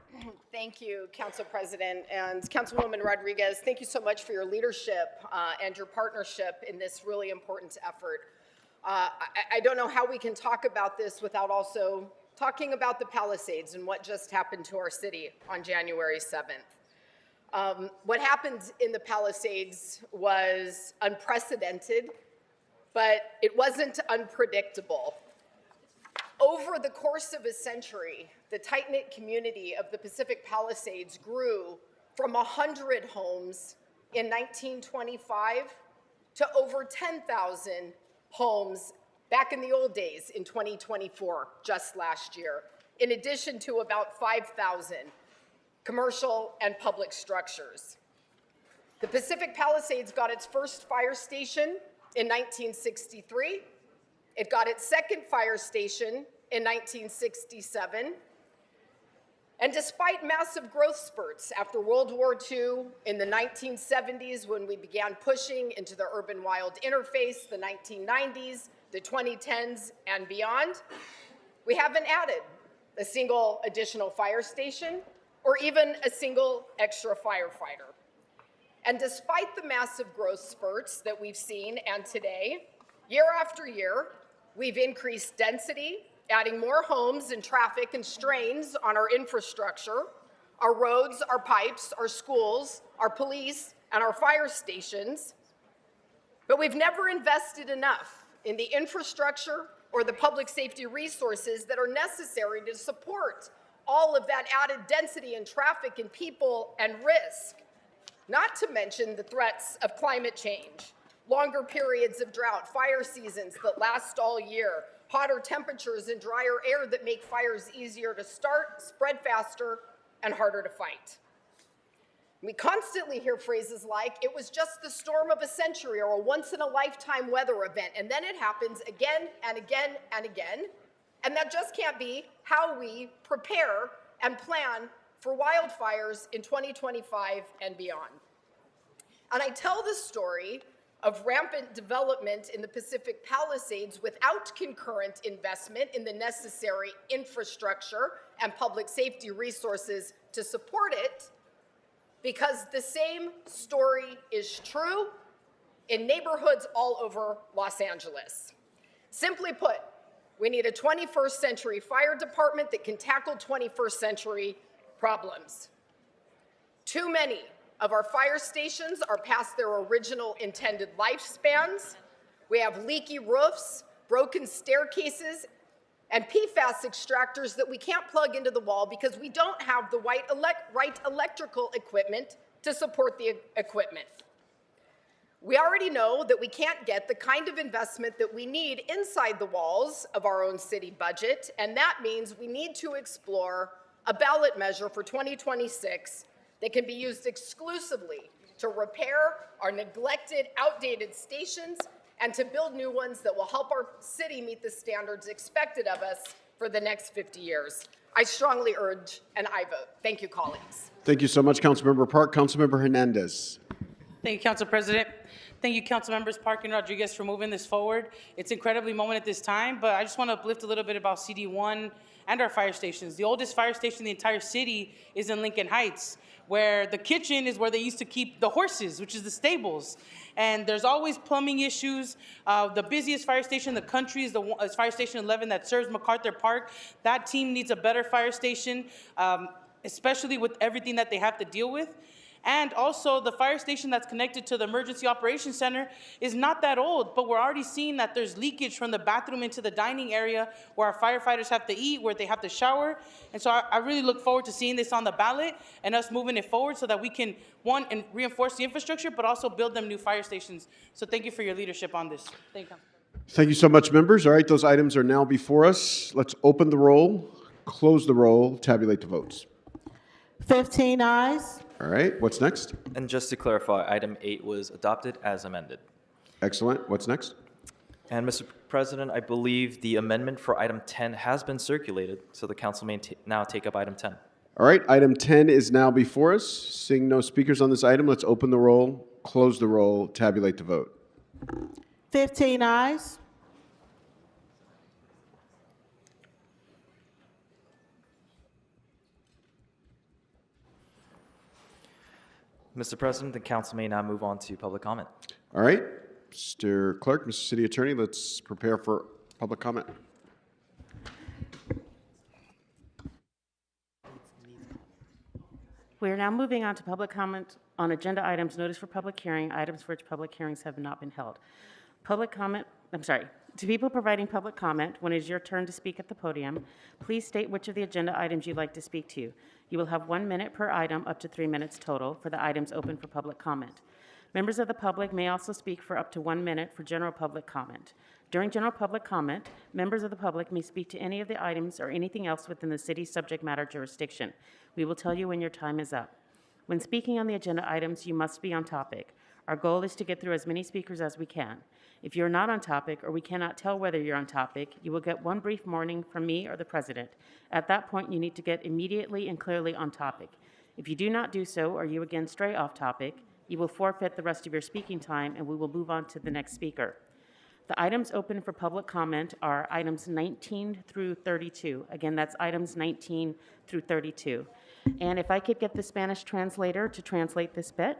Thank you, Council President. And Councilwoman Rodriguez, thank you so much for your leadership and your partnership in this really important effort. I don't know how we can talk about this without also talking about the Palisades and what just happened to our city on January 7th. What happened in the Palisades was unprecedented, but it wasn't unpredictable. Over the course of a century, the tight-knit community of the Pacific Palisades grew from 100 homes in 1925 to over 10,000 homes back in the old days in 2024, just last year, in addition to about 5,000 commercial and public structures. The Pacific Palisades got its first fire station in 1963. It got its second fire station in 1967. And despite massive growth spurts after World War II, in the 1970s when we began pushing into the urban-wild interface, the 1990s, the 2010s, and beyond, we haven't added a single additional fire station or even a single extra firefighter. And despite the massive growth spurts that we've seen and today, year after year, we've increased density, adding more homes and traffic and strains on our infrastructure, our roads, our pipes, our schools, our police, and our fire stations. But we've never invested enough in the infrastructure or the public safety resources that are necessary to support all of that added density and traffic and people and risk, not to mention the threats of climate change, longer periods of drought, fire seasons that last all year, hotter temperatures and drier air that make fires easier to start, spread faster, and harder to fight. We constantly hear phrases like, it was just the storm of a century or a once-in-a-lifetime weather event, and then it happens again and again and again. And that just can't be how we prepare and plan for wildfires in 2025 and beyond. And I tell the story of rampant development in the Pacific Palisades without concurrent investment in the necessary infrastructure and public safety resources to support it, because the same story is true in neighborhoods all over Los Angeles. Simply put, we need a 21st century fire department that can tackle 21st century problems. Too many of our fire stations are past their original intended lifespans. We have leaky roofs, broken staircases, and PFAS extractors that we can't plug into the wall because we don't have the right electrical equipment to support the equipment. We already know that we can't get the kind of investment that we need inside the walls of our own city budget, and that means we need to explore a ballot measure for 2026 that can be used exclusively to repair our neglected, outdated stations and to build new ones that will help our city meet the standards expected of us for the next 50 years. I strongly urge an aye vote. Thank you, colleagues. Thank you so much, Councilmember Park. Councilmember Hernandez. Thank you, Council President. Thank you, Council Members Park and Rodriguez, for moving this forward. It's incredibly moment at this time, but I just want to uplift a little bit about CD1 and our fire stations. The oldest fire station in the entire city is in Lincoln Heights, where the kitchen is where they used to keep the horses, which is the stables. And there's always plumbing issues. The busiest fire station in the country is Fire Station 11 that serves MacArthur Park. That team needs a better fire station, especially with everything that they have to deal with. And also, the fire station that's connected to the Emergency Operations Center is not that old, but we're already seeing that there's leakage from the bathroom into the dining area where our firefighters have to eat, where they have to shower. And so I really look forward to seeing this on the ballot and us moving it forward so that we can, one, and reinforce the infrastructure, but also build them new fire stations. So thank you for your leadership on this. Thank you. Thank you so much, members. All right, those items are now before us. Let's open the roll, close the roll, tabulate the votes. 15 ayes. All right, what's next? And just to clarify, item 8 was adopted as amended. Excellent. What's next? And Mr. President, I believe the amendment for item 10 has been circulated, so the council may now take up item 10. All right, item 10 is now before us. Seeing no speakers on this item, let's open the roll, close the roll, tabulate the vote. 15 ayes. Mr. President, the council may now move on to public comment. All right, Mr. Clerk, Mr. City Attorney, let's prepare for public comment. We are now moving on to public comment on agenda items, notice for public hearing, items for which public hearings have not been held. Public comment, to people providing public comment, when it is your turn to speak at the podium, please state which of the agenda items you'd like to speak to. You will have 1 minute per item, up to 3 minutes total, for the items open for public comment. Members of the public may also speak for up to 1 minute for general public comment. During general public comment, members of the public may speak to any of the items or anything else within the city's subject matter jurisdiction. We will tell you when your time is up. When speaking on the agenda items, you must be on topic. Our goal is to get through as many speakers as we can. If you're not on topic or we cannot tell whether you're on topic, you will get one brief warning from me or the president. At that point, you need to get immediately and clearly on topic. If you do not do so or you again stray off topic, you will forfeit the rest of your speaking time and we will move on to the next speaker. The items open for public comment are items 19 through 32. Again, that's items 19 through 32. And if I could get the Spanish translator to translate this bit.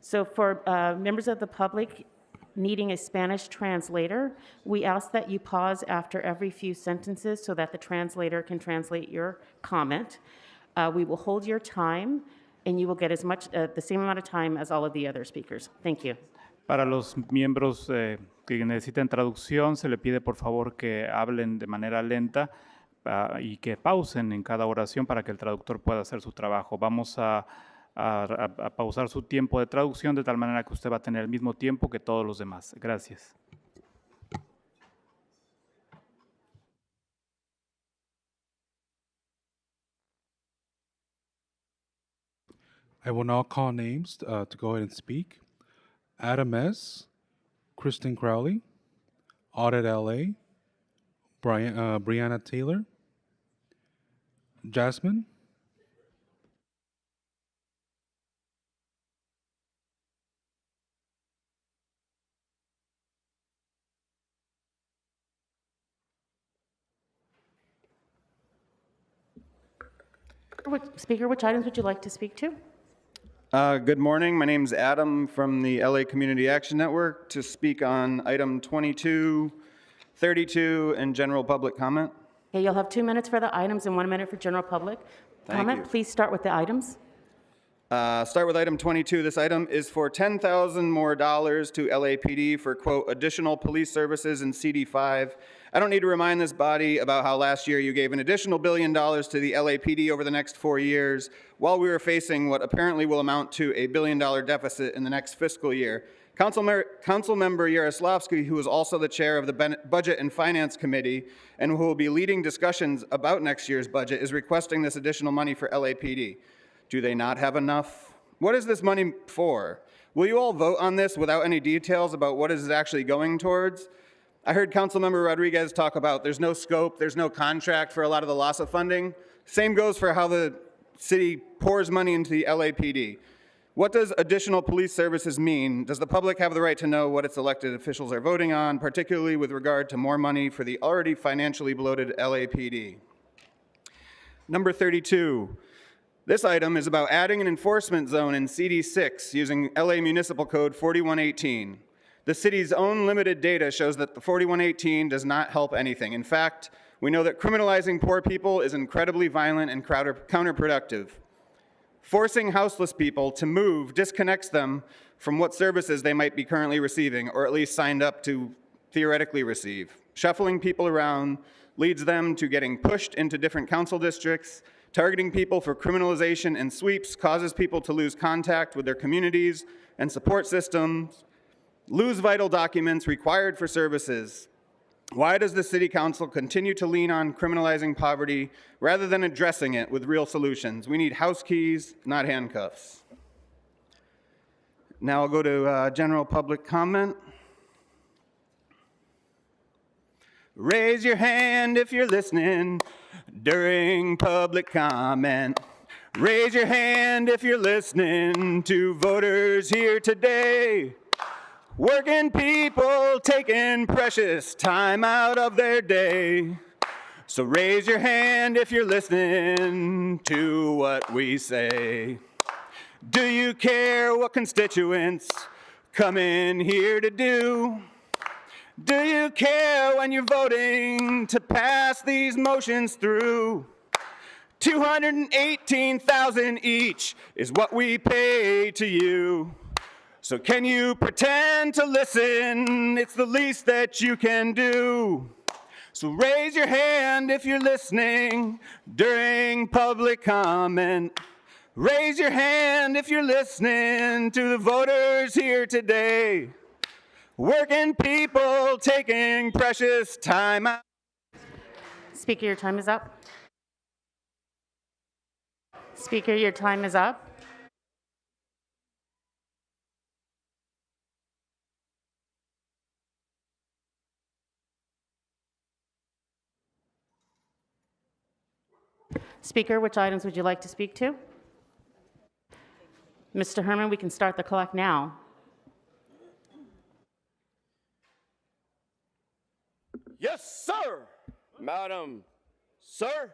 So for members of the public needing a Spanish translator, we ask that you pause after every few sentences so that the translator can translate your comment. We will hold your time and you will get as much, the same amount of time as all of the other speakers. Thank you. Para los miembros que necesiten traducción, se le pide por favor que hablen de manera lenta y que pausen en cada oración para que el traductor pueda hacer su trabajo. Vamos a pausar su tiempo de traducción de tal manera que usted va a tener el mismo tiempo que todos los demás. Gracias. I will now call names to go ahead and speak. Adam S., Kristen Crowley, Audit L.A., Brianna Taylor, Jasmine, Speaker, which items would you like to speak to? Good morning. My name's Adam from the LA Community Action Network to speak on item 22, 32, and general public comment. Okay, you'll have 2 minutes for the items and 1 minute for general public comment. you. Please start with the items. Start with item 22. This item is for $10,000 more to LAPD for, quote, additional police services in CD5. I don't need to remind this body about how last year you gave an additional $1 billion to the LAPD over the next 4 years while we were facing what apparently will amount to a $1 billion deficit in the next fiscal year. Councilmember Yaroslavsky, who is also the chair of the Budget and Finance Committee and who will be leading discussions about next year's budget, is requesting this additional money for LAPD. Do they not have enough? What is this money for? Will you all vote on this without any details about what it is actually going towards? I heard Councilmember Rodriguez talk about there's no scope, there's no contract for a lot of the loss of funding. Same goes for how the city pours money into the LAPD. What does additional police services mean? Does the public have the right to know what its elected officials are voting on, particularly with regard to more money for the already financially bloated LAPD? Number 32. This item is about adding an enforcement zone in CD6 using LA Municipal Code 4118. The city's own limited data shows that the 4118 does not help anything. In fact, we know that criminalizing poor people is incredibly violent and counterproductive. Forcing houseless people to move disconnects them from what services they might be currently receiving, or at least signed up to theoretically receive. Shuffling people around leads them to getting pushed into different council districts. Targeting people for criminalization and sweeps causes people to lose contact with their communities and support systems, lose vital documents required for services. Why does the City Council continue to lean on criminalizing poverty rather than addressing it with real solutions? We need house keys, not handcuffs. Now I'll go to general public comment. Raise your hand if you're listening during public comment. Raise your hand if you're listening to voters here today. Working people taking precious time out of their day. So raise your hand if you're listening to what we say. Do you care what constituents come in here to do? Do you care when you're voting to pass these motions through? $218,000 each is what we pay to you. So can you pretend to listen? It's the least that you can do. So raise your hand if you're listening during public comment. Raise your hand if you're listening to the voters here today. Working people taking precious time out. Speaker, your time is up. Speaker, your time is up. Speaker, which items would you like to speak to? Mr. Herman, we can start the clock now. Yes, sir, Madam. Sir,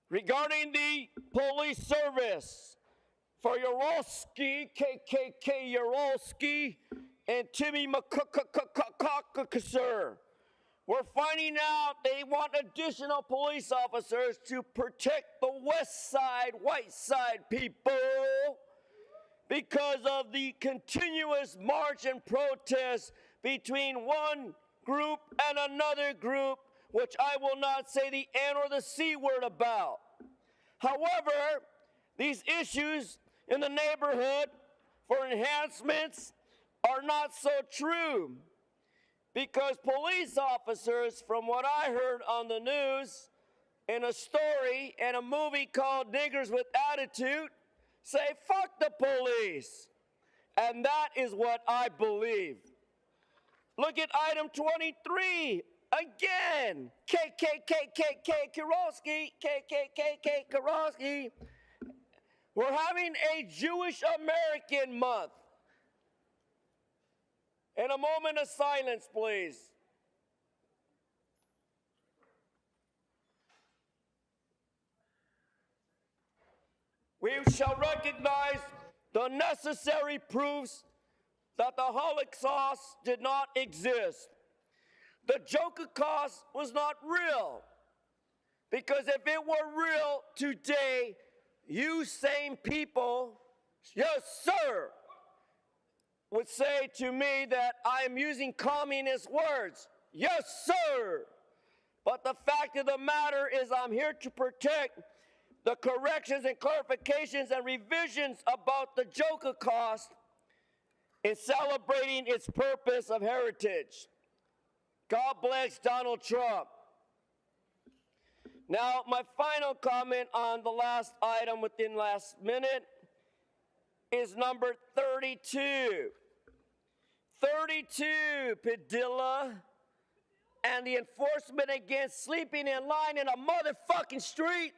regarding the police service for Yarosky, KKK Yarosky, and Timmy McCucker, sir, we're finding out they want additional police officers to protect the West Side, White Side people because of the continuous march and protest between one group and another group, which I will not say the N or the C word about. However, these issues in the neighborhood for enhancements are not so true, because police officers, from what I heard on the news, in a story and a movie called Niggers with Attitude, say, fuck the police. And that is what I believe. Look at item 23. Again, KKKKK Kurowski, KKKK Kurowski. We're having a Jewish American month. And a moment of silence, please. We shall recognize the necessary proofs that the Holocaust did not exist. The Holocaust was not real. Because if it were real today, you same people, yes, sir, would say to me that I am using communist words. Yes, sir. But the fact of the matter is I'm here to protect the corrections and clarifications and revisions about the Holocaust in celebrating its purpose of heritage. God bless Donald Trump. Now, my final comment on the last item within last minute is number 32. 32, Padilla, and the enforcement against sleeping in line in a motherfucking street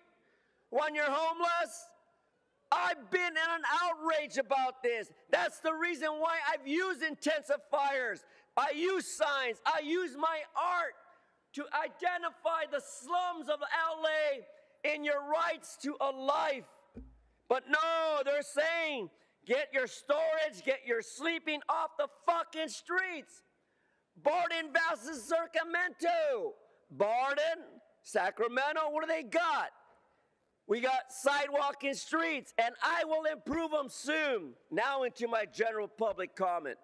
when you're homeless. I've been in an outrage about this. That's the reason why I've used intensifiers. I use signs. I use my art to identify the slums of LA in your rights to a life. But no, they're saying, get your storage, get your sleeping off the fucking streets. Barden versus Sacramento. Barden, Sacramento, what do they got? We got sidewalking streets, and I will improve them soon. Now into my general public comment.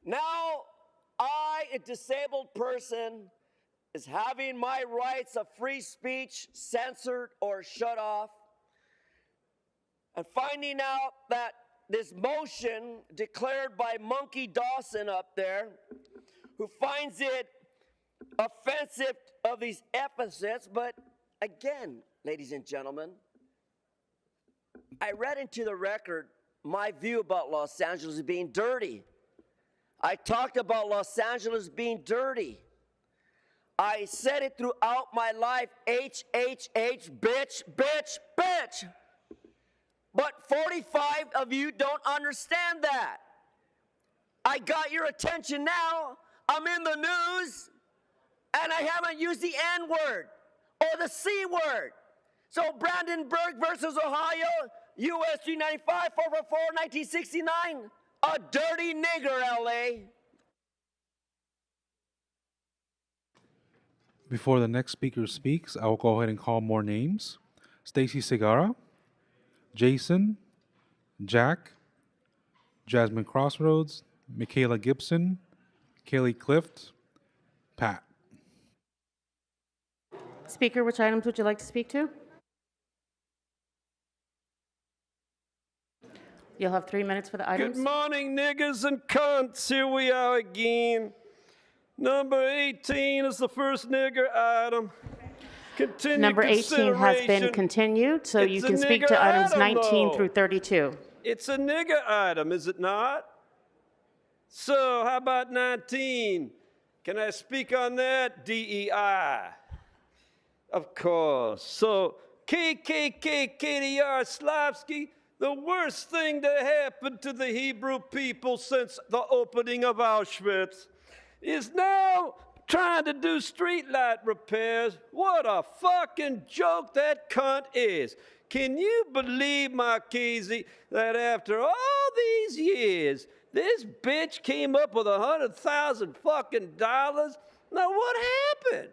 Now, I, a disabled person, is having my rights of free speech censored or shut off, and finding out that this motion declared by Monkey Dawson up there, who finds it offensive of these epithets, but again, ladies and gentlemen, I read into the record my view about Los Angeles being dirty. I talked about Los Angeles being dirty. I said it throughout my life, H, bitch, bitch, bitch. But 45 of you don't understand that. I got your attention now. I'm in the news, and I haven't used the N word or the C word. So Brandenburg versus Ohio, US 395, 444, 1969, a dirty nigger, LA. Before the next speaker speaks, I will go ahead and call more names. Stacy Segarra, Jason, Jack, Jasmine Crossroads, Michaela Gibson, Kaylee Clift, Pat. Speaker, which items would you like to speak to? You'll have 3 minutes for the items. Good morning, niggers and cunts. Here we are again. Number 18 is the first nigger item. Continued Number 18 has been consideration. continued, so you It's a can speak nigger to items item, 19 though. through 32. It's a nigger item, is it not? So, how about 19? Can I speak on that? DEI. Of course. So, KKK Slavsky, the worst thing that happened to the Hebrew people since the opening of Auschwitz is now trying to do streetlight repairs. What a fucking joke that cunt is. Can you believe, Marchese, that after all these years, this bitch came up with $100,000 fucking dollars? Now what happened?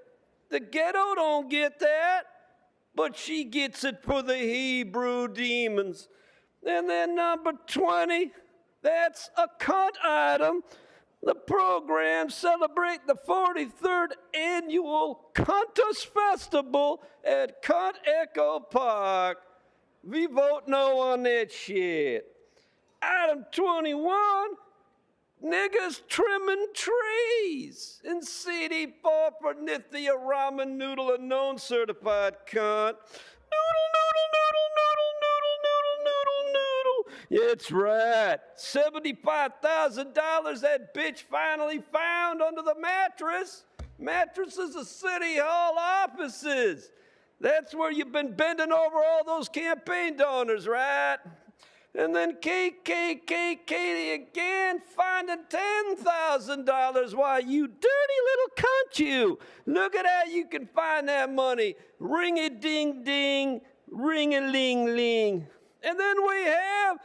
The ghetto don't get that, but she gets it for the Hebrew demons. And then number 20, that's a cunt item. The program celebrate the 43rd annual Cuntus Festival at Cunt Echo Park. We vote no on that shit. Item 21, niggas trimming trees in CD4 for Nithya Ramen Noodle and non-certified cunt. It's right. $75,000 that bitch finally found under the mattress. Mattresses of City Hall offices. That's where you've been bending over all those campaign donors, right? And then Katie again finding $10,000. Why, you dirty little cunt, you. Look at how you can find that money. Ring-a-ding-ding, ring-a-ling-ling. And then we have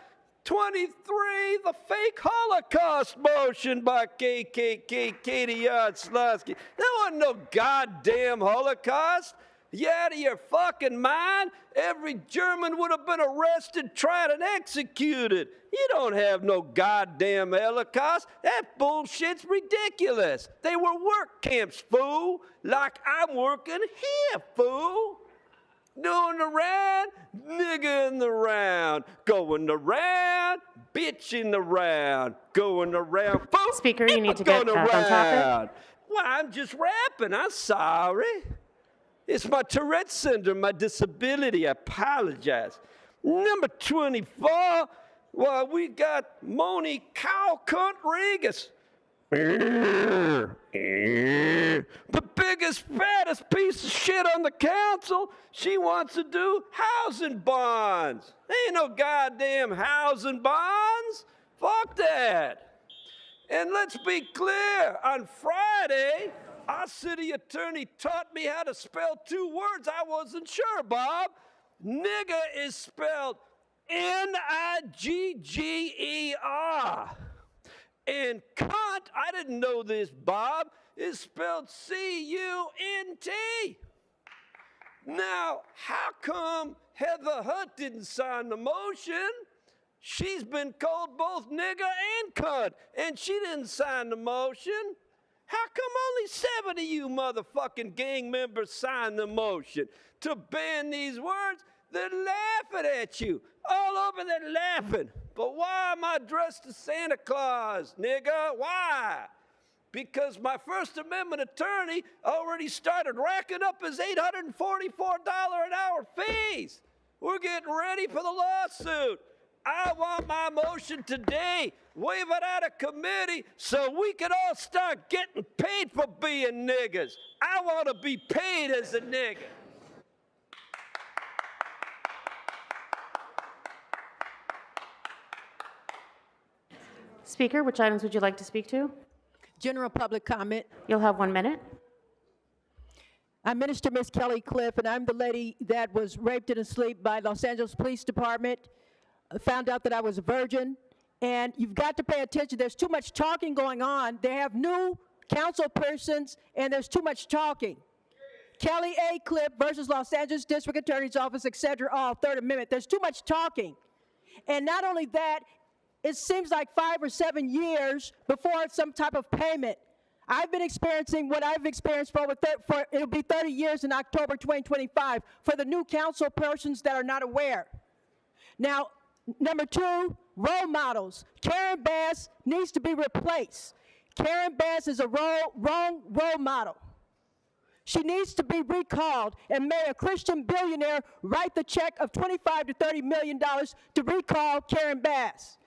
23, the fake Holocaust motion by Katie Yardslavsky. There wasn't no goddamn Holocaust. You out of your fucking mind? Every German would have been arrested, tried, and executed. You don't have no goddamn Holocaust. That bullshit's ridiculous. They were work camps, fool. Like I'm working here, fool. Doing around, nigga in the round. Going around, bitching around. Going around, fool. Speaker, you need to get back on topic. Well, I'm just rapping. I'm sorry. It's my Tourette syndrome, my disability. I apologize. Number 24, well, we got Moni Cow Cunt Regas. The biggest, fattest piece of shit on the council. She wants to do housing bonds. Ain't no goddamn housing bonds. Fuck that. And let's be clear, on Friday, our city attorney taught me how to spell two words I wasn't sure, Bob. Nigger is spelled N-I-G-G-E-R. And cunt, I didn't know this, Bob, is spelled C-U-N-T. Now, how come Heather Hutt didn't sign the motion? She's been called both nigger and cunt, and she didn't sign the motion. How come only 7 of you motherfucking gang members signed the motion to ban these words? They're laughing at you. All over, they're laughing. But why am I dressed as Santa Claus, nigga? Why? Because my First Amendment attorney already started racking up his $844 an hour fees. We're getting ready for the lawsuit. I want my motion today. Wave it out of committee so we can all start getting paid for being niggas. I want to be paid as a nigga. Speaker, which items would you like to speak to? General public comment. You'll have 1 minute. I'm Minister Miss Kelly Cliff, and I'm the lady that was raped in her sleep by Los Angeles Police Department. Found out that I was a virgin. And you've got to pay attention. There's too much talking going on. They have new council persons, and there's too much talking. Kelly A. Cliff versus Los Angeles District Attorney's Office, et cetera, all Third Amendment. There's too much talking. And not only that, it seems like 5 or 7 years before some type of payment. I've been experiencing what I've experienced for it'll be 30 years in October 2025 for the new council persons that are not aware. Now, number 2, role models. Karen Bass needs to be replaced. Karen Bass is a wrong role model. She needs to be recalled, and may a Christian billionaire write the check of $25 to $30 million to recall Karen Bass.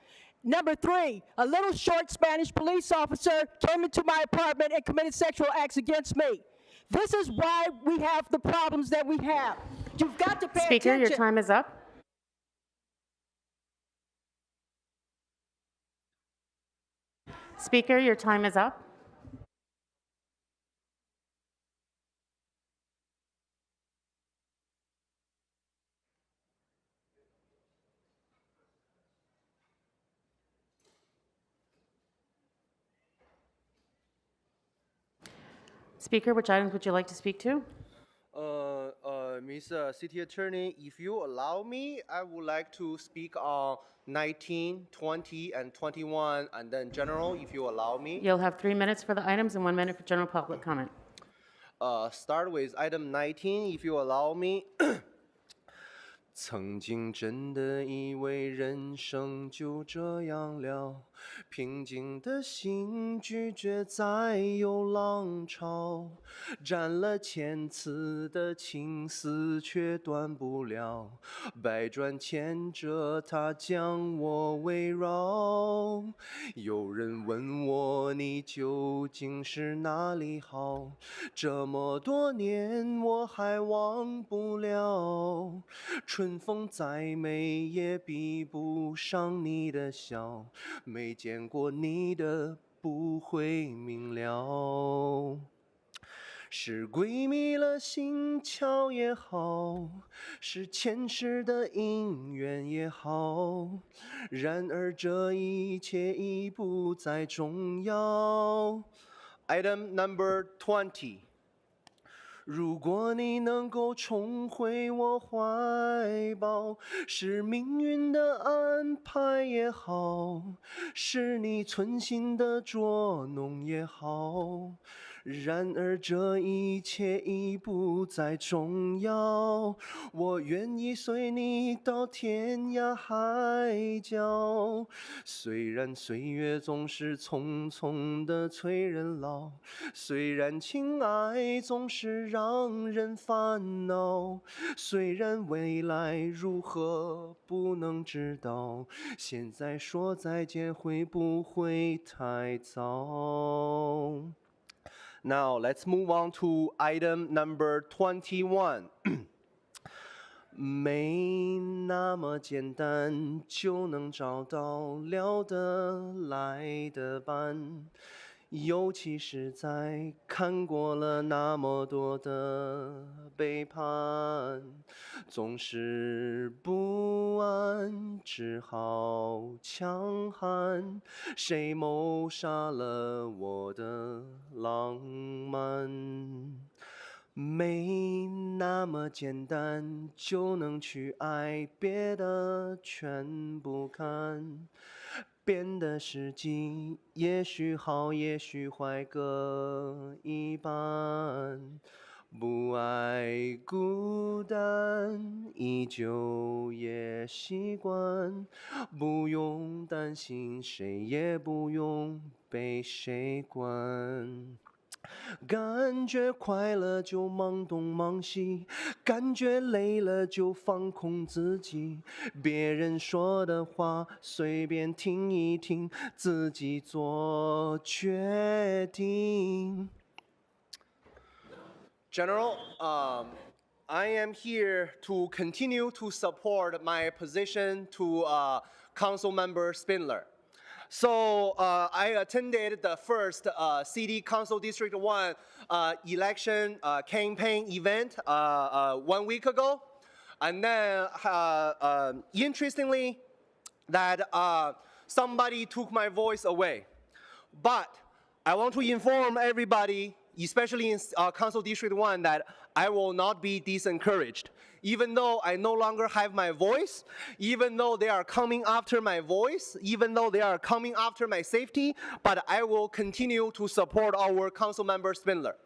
Number 3, a little short Spanish police officer came into my apartment and committed sexual acts against me. This is why we have the problems that we have. You've got to pay Speaker, attention. your time is up. Speaker, your time is up. Speaker, which items would you like to speak to? Ms. City Attorney, if you allow me, I would like to speak on 19, 20, and 21, and then general, if you allow me. You'll have 3 minutes for the items and 1 minute for general public comment. Start with item 19, if you allow me. 曾经真的以为人生就这样了，平静的心拒绝再有浪潮，斩了千次的情丝却断不了，百转千折它将我围绕。有人问我你究竟是哪里好，这么多年我还忘不了。春风再美也比不上你的笑，没见过你的不会明了。是鬼迷了心窍也好，是前世的因缘也好，然而这一切已不再重要。Item number 20。如果你能够重回我怀抱，是命运的安排也好，是你存心的捉弄也好，然而这一切已不再重要。我愿意随你到天涯海角，虽然岁月总是匆匆的催人老，虽然情爱总是让人烦恼，虽然未来如何不能知道，现在说再见会不会太早？ Now let's move on to item number 21. 没那么简单就能找到聊得来的伴，尤其是在看过了那么多的背叛，总是不安，只好强悍。谁谋杀了我的浪漫？没那么简单就能去爱，别的全不看。变的时机也许好，也许坏各一半。不爱孤单，依旧也习惯。不用担心，谁也不用被谁管。感觉快乐就忙东忙西，感觉累了就放空自己。别人说的话随便听一听，自己做决定。General, I am here to continue to support my position to Council Member Spindler. So I attended the first City Council District 1 election campaign event 1 week ago. And then interestingly, that somebody took my voice away. But I want to inform everybody, especially in Council District 1, that I will not be disencouraged. Even though I no longer have my voice, even though they are coming after my voice, even though they are coming after my safety, but I will continue to support our Council Member Spindler.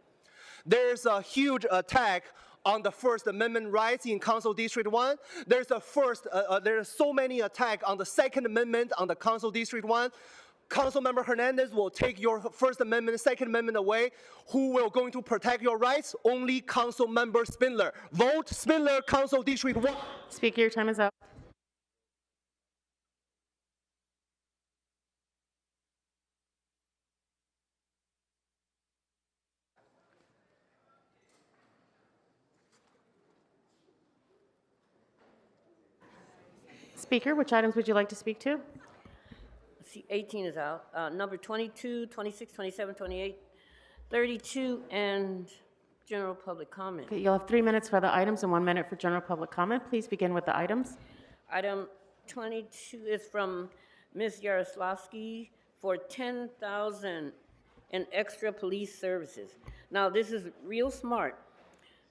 There's a huge attack on the First Amendment rights in Council District 1. There's so many attacks on the Second Amendment on the Council District 1. Councilmember Hernandez will take your First Amendment, Second Amendment away. Who will going to protect your rights? Only Councilmember Spindler. Vote Spindler, Council District 1. Speaker, your time is up. Speaker, which items would you like to speak to? See, 18 is out. Number 22, 26, 27, 28, 32, and general public comment. Okay, you'll have 3 minutes for the items and 1 minute for general public comment. Please begin with the items. Item 22 is from Ms. Yaroslavsky for 10,000 in extra police services. Now, this is real smart.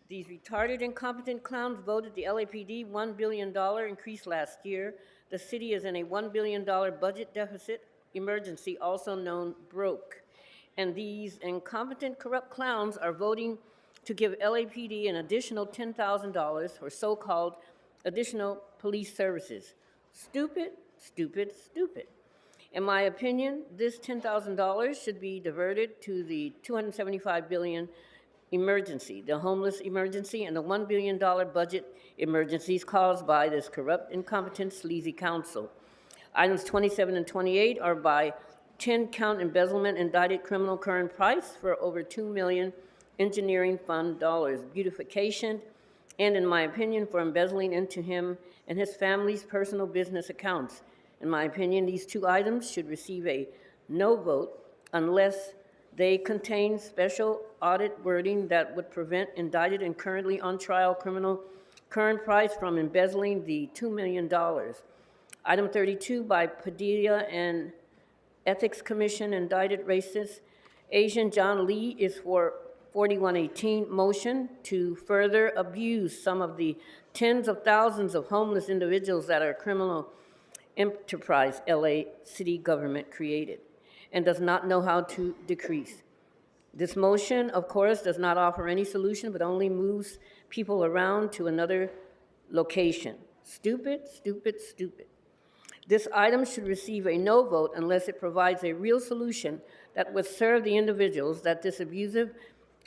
These retarded, incompetent clowns voted the LAPD $1 billion increase last year. The city is in a $1 billion budget deficit emergency, also known broke. And these incompetent, corrupt clowns are voting to give LAPD an additional $10,000 for so-called additional police services. Stupid, stupid, stupid. In my opinion, this $10,000 should be diverted to the $275 billion emergency, the homeless emergency, and the $1 billion budget emergencies caused by this corrupt, incompetent, sleazy council. Items 27 and 28 are by 10-count embezzlement indicted criminal current price for over $2 million engineering fund dollars, beautification, and in my opinion, for embezzling into him and his family's personal business accounts. In my opinion, these two items should receive a no vote unless they contain special audit wording that would prevent indicted and currently on trial criminal current price from embezzling the $2 million. Item 32 by Padilla and Ethics Commission indicted racist Asian John Lee is for 4118 motion to further abuse some of the tens of thousands of homeless individuals that our criminal enterprise LA city government created and does not know how to decrease. This motion, of course, does not offer any solution, but only moves people around to another location. Stupid, stupid, stupid. This item should receive a no vote unless it provides a real solution that would serve the individuals that this abusive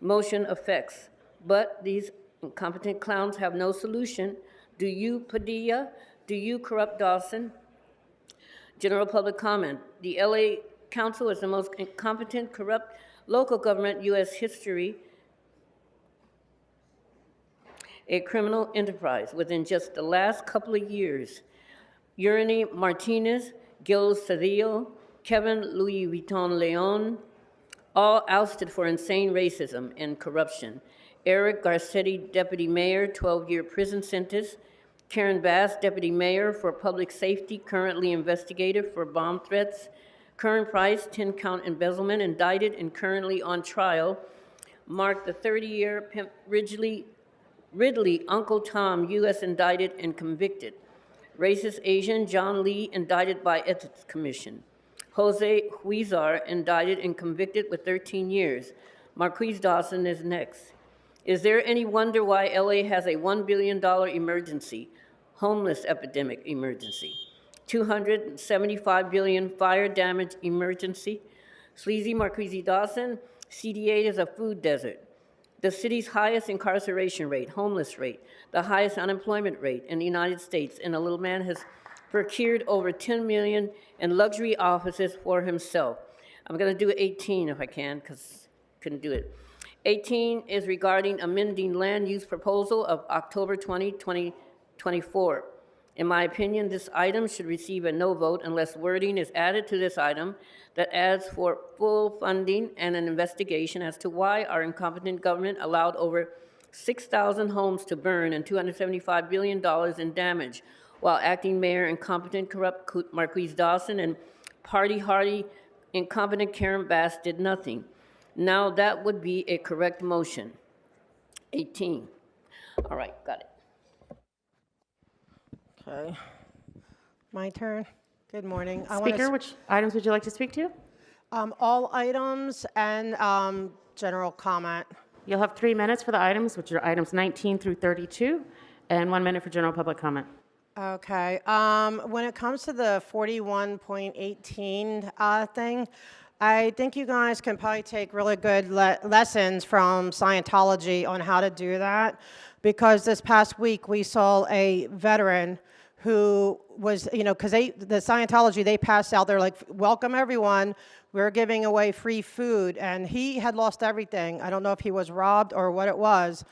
motion affects. But these incompetent clowns have no solution. Do you, Padilla? Do you, Corrupt Dawson? General public comment. The LA Council is the most incompetent, corrupt local government U.S. history, a criminal enterprise. Within just the last couple of years, Urani Martinez, Gil Cedillo, Kevin Louis Vuitton Leon, all ousted for insane racism and corruption. Eric Garcetti, deputy mayor, 12-year prison sentence. Karen Bass, deputy mayor for public safety, currently investigated for bomb threats. Current price, 10-count embezzlement, indicted and currently on trial. Mark, the 30-year Pimp Ridley, Uncle Tom, U.S. indicted and convicted. Racist Asian John Lee, indicted by Ethics Commission. Jose Huizar, indicted and convicted with 13 years. Marquise Dawson is next. Is there any wonder why LA has a $1 billion emergency, homeless epidemic emergency, $275 billion fire damage emergency? Sleazy Marquise Dawson, CD8 is a food desert. The city's highest incarceration rate, homeless rate, the highest unemployment rate in the United States, and a little man has procured over $10 million in luxury offices for himself. I'm going to do 18 if I can, because I couldn't do it. 18 is regarding amending land use proposal of October 20, 2024. In my opinion, this item should receive a no vote unless wording is added to this item that adds for full funding and an investigation as to why our incompetent government allowed over 6,000 homes to burn and $275 billion in damage, while acting mayor incompetent, corrupt Marquise Dawson and party-hardy incompetent Karen Bass did nothing. Now that would be a correct motion. 18. All right, got it. Okay. My turn. Good morning. Speaker, which items would you like to speak to? All items and general comment. You'll have 3 minutes for the items, which are items 19 through 32, and 1 minute for general public comment. Okay. When it comes to the 41.18 thing, I think you guys can probably take really good lessons from Scientology on how to do that, because this past week we saw a veteran who was, because the Scientology, they passed out, they're like, welcome everyone, we're giving away free food, and he had lost everything. I don't know if he was robbed or what it was,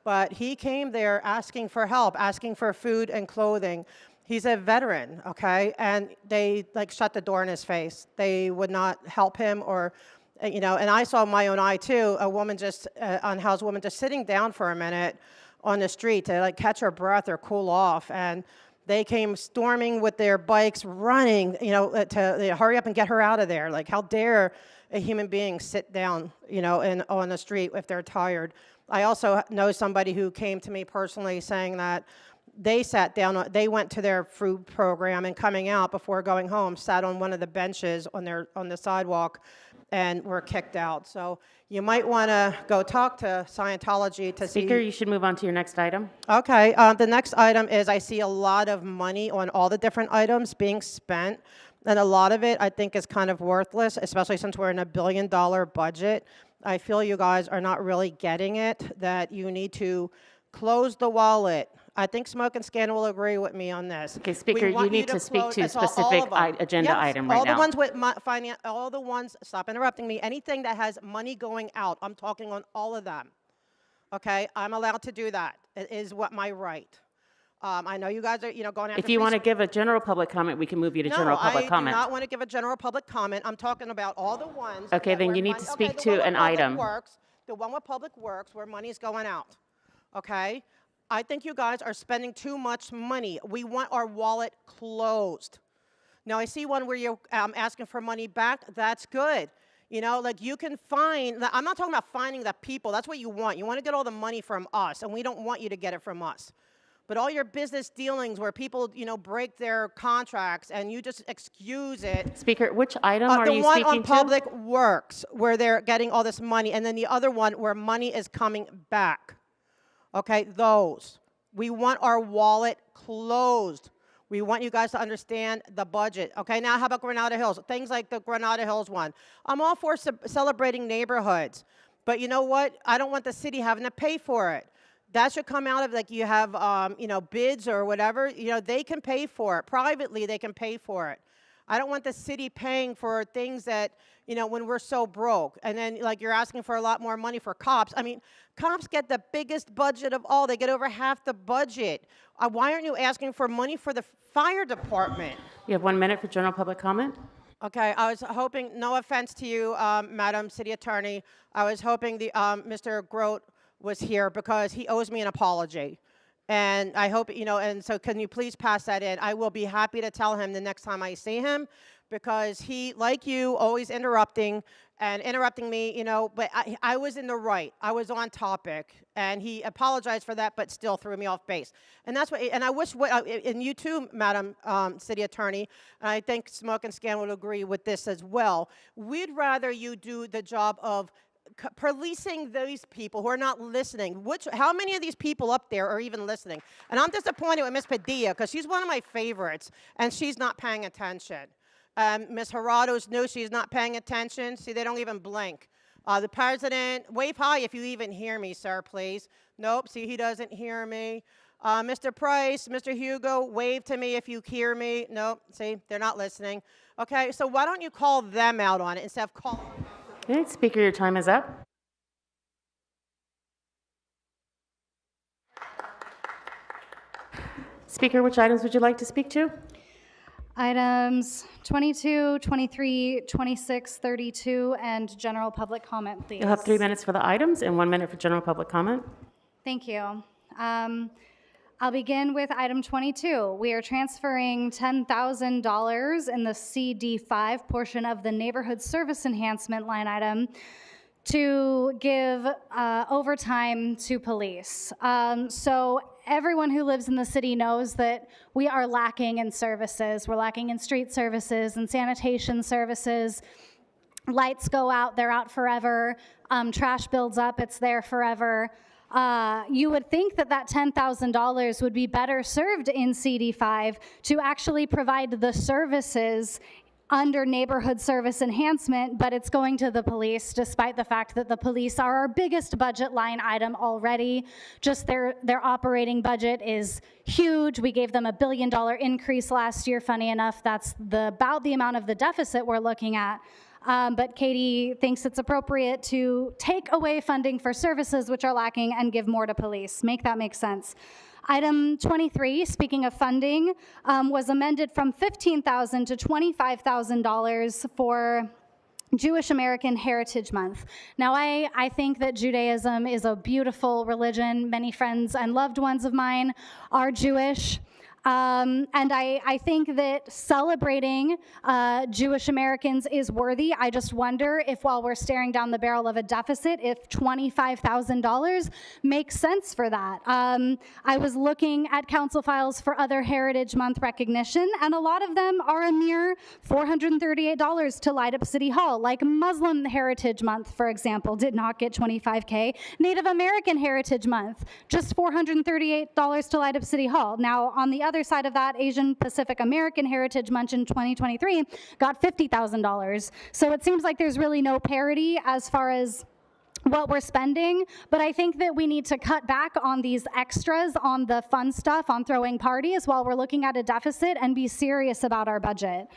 but he came there asking for help, asking for food and clothing. He's a veteran, okay? And they like shut the door in his face. They would not help him or, you know, and I saw my own eye too, a woman just, unhoused woman just sitting down for a minute on the street to like catch her breath or cool off. And they came storming with their bikes, running, you know, to hurry up and get her out of there. Like, how dare a human being sit down, you know, on the street if they're tired. I also know somebody who came to me personally saying that they sat down, they went to their food program and coming out before going home, sat on one of the benches on the sidewalk and were kicked out. So you might want to go talk to Scientology to see. Speaker, you should move on to your next item. Okay, the next item is I see a lot of money on all the different items being spent, and a lot of it I think is kind of worthless, especially since we're in a $1 billion budget. I feel you guys are not really getting it, that you need to close the wallet. I think Smoke and Scan will agree with me on this. Okay, Speaker, you need to speak to a That's all specific of them. agenda Yes, item right all now. the ones with all the ones, stop interrupting me, anything that has money going out, I'm talking on all of them. Okay, I'm allowed to do that. It is what my right. I know you guys are, you know, going after If you want to give a general public comment, we can move you to general public I comment. do not want to give a general public comment. I'm talking about all the ones. Okay, that then where you need money- to speak the to one with an Public item. Works, the one with Public Works where money's going out. Okay? I think you guys are spending too much money. We want our wallet closed. Now, I see one where you're asking for money back. That's good. You know, like you can find, I'm not talking about finding the people. That's what you want. You want to get all the money from us, and we don't want you to get it from us. But all your business dealings where people, you know, break their contracts and you just excuse it. Speaker, which item are you The one speaking on to? Public Works, where they're getting all this money, and then the other one where money is coming back. Okay, those. We want our wallet closed. We want you guys to understand the budget. Okay, now how about Granada Hills? Things like the Granada Hills one. I'm all for celebrating neighborhoods, but you know what? I don't want the city having to pay for it. That should come out of, like, you have, you know, bids or whatever. You know, they can pay for it. Privately, they can pay for it. I don't want the city paying for things that, you know, when we're so broke. And then, like, you're asking for a lot more money for cops. I mean, cops get the biggest budget of all. They get over half the budget. Why aren't you asking for money for the fire department? You have 1 minute for general public comment. Okay, I was hoping, no offense to you, Madam City Attorney, I was hoping the Mr. Grote was here because he owes me an apology. And I hope, you know, and so can you please pass that in? I will be happy to tell him the next time I see him, because he, like you, always interrupting me, you know, but I was in the right. I was on topic, and he apologized for that, but still threw me off base. And that's what, and I wish, and you too, Madam City Attorney, and I think Smoke and Scan would agree with this as well. We'd rather you do the job of policing these people who are not listening. How many of these people up there are even listening? And I'm disappointed with Ms. Padilla, because she's one of my favorites, and she's not paying attention. Ms. Gerardo's new, she's not paying attention. See, they don't even blink. The president, wave hi if you even hear me, sir, please. Nope, see, he doesn't hear me. Mr. Price, Mr. Hugo, wave to me if you hear me. Nope, see, they're not listening. Okay, so why don't you call them out on it instead of calling. Okay, Speaker, your time is up. Speaker, which items would you like to speak to? Items 22, 23, 26, 32, and general public comment, please. You'll have 3 minutes for the items and 1 minute for general public comment. Thank you. I'll begin with item 22. We are transferring $10,000 in the CD5 portion of the neighborhood service enhancement line item to give overtime to police. So everyone who lives in the city knows that we are lacking in services. We're lacking in street services and sanitation services. Lights go out, they're out forever. Trash builds up, it's there forever. You would think that that $10,000 would be better served in CD5 to actually provide the services under neighborhood service enhancement, but it's going to the police, despite the fact that the police are our biggest budget line item already. Just their operating budget is huge. We gave them $1 billion increase last year. Funny enough, that's about the amount of the deficit we're looking at. But Katie thinks it's appropriate to take away funding for services which are lacking and give more to police. Make that make sense. Item 23, speaking of funding, was amended from $15,000 to $25,000 for Jewish American Heritage Month. Now, I think that Judaism is a beautiful religion. Many friends and loved ones of mine are Jewish. And I think that celebrating Jewish Americans is worthy. I just wonder if while we're staring down the barrel of a deficit, if $25,000 makes sense for that. I was looking at council files for other Heritage Month recognition, and a lot of them are a mere $438 to light up City Hall. Like Muslim Heritage Month, for example, did not get $25K. Native American Heritage Month, just $438 to light up City Hall. Now, on the other side of that, Asian Pacific American Heritage Month in 2023 got $50,000. So it seems like there's really no parity as far as what we're spending, but I think that we need to cut back on these extras, on the fun stuff, on throwing parties while we're looking at a deficit, and be serious about our budget.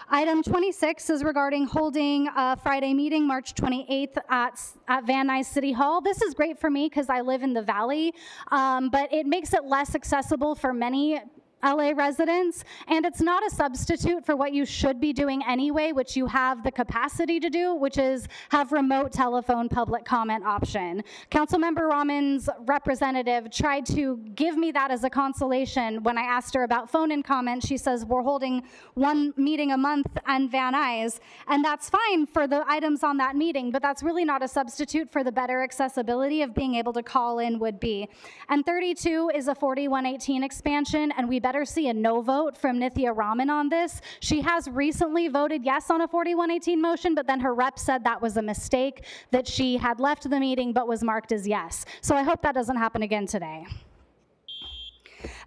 Item 26 is regarding holding a Friday meeting, March 28th at Van Nuys City Hall. This is great for me because I live in the Valley, but it makes it less accessible for many LA residents, and it's not a substitute for what you should be doing anyway, which you have the capacity to do, which is have remote telephone public comment option. Councilmember Rahman's representative tried to give me that as a consolation when I asked her about phone-in comment. She says we're holding one meeting a month on Van Nuys, and that's fine for the items on that meeting, but that's really not a substitute for the better accessibility of being able to call in would be. And 32 is a 4118 expansion, and we better see a no vote from Nithya Raman on this. She has recently voted yes on a 4118 motion, but then her rep said that was a mistake, that she had left the meeting but was marked as yes. So I hope that doesn't happen again today.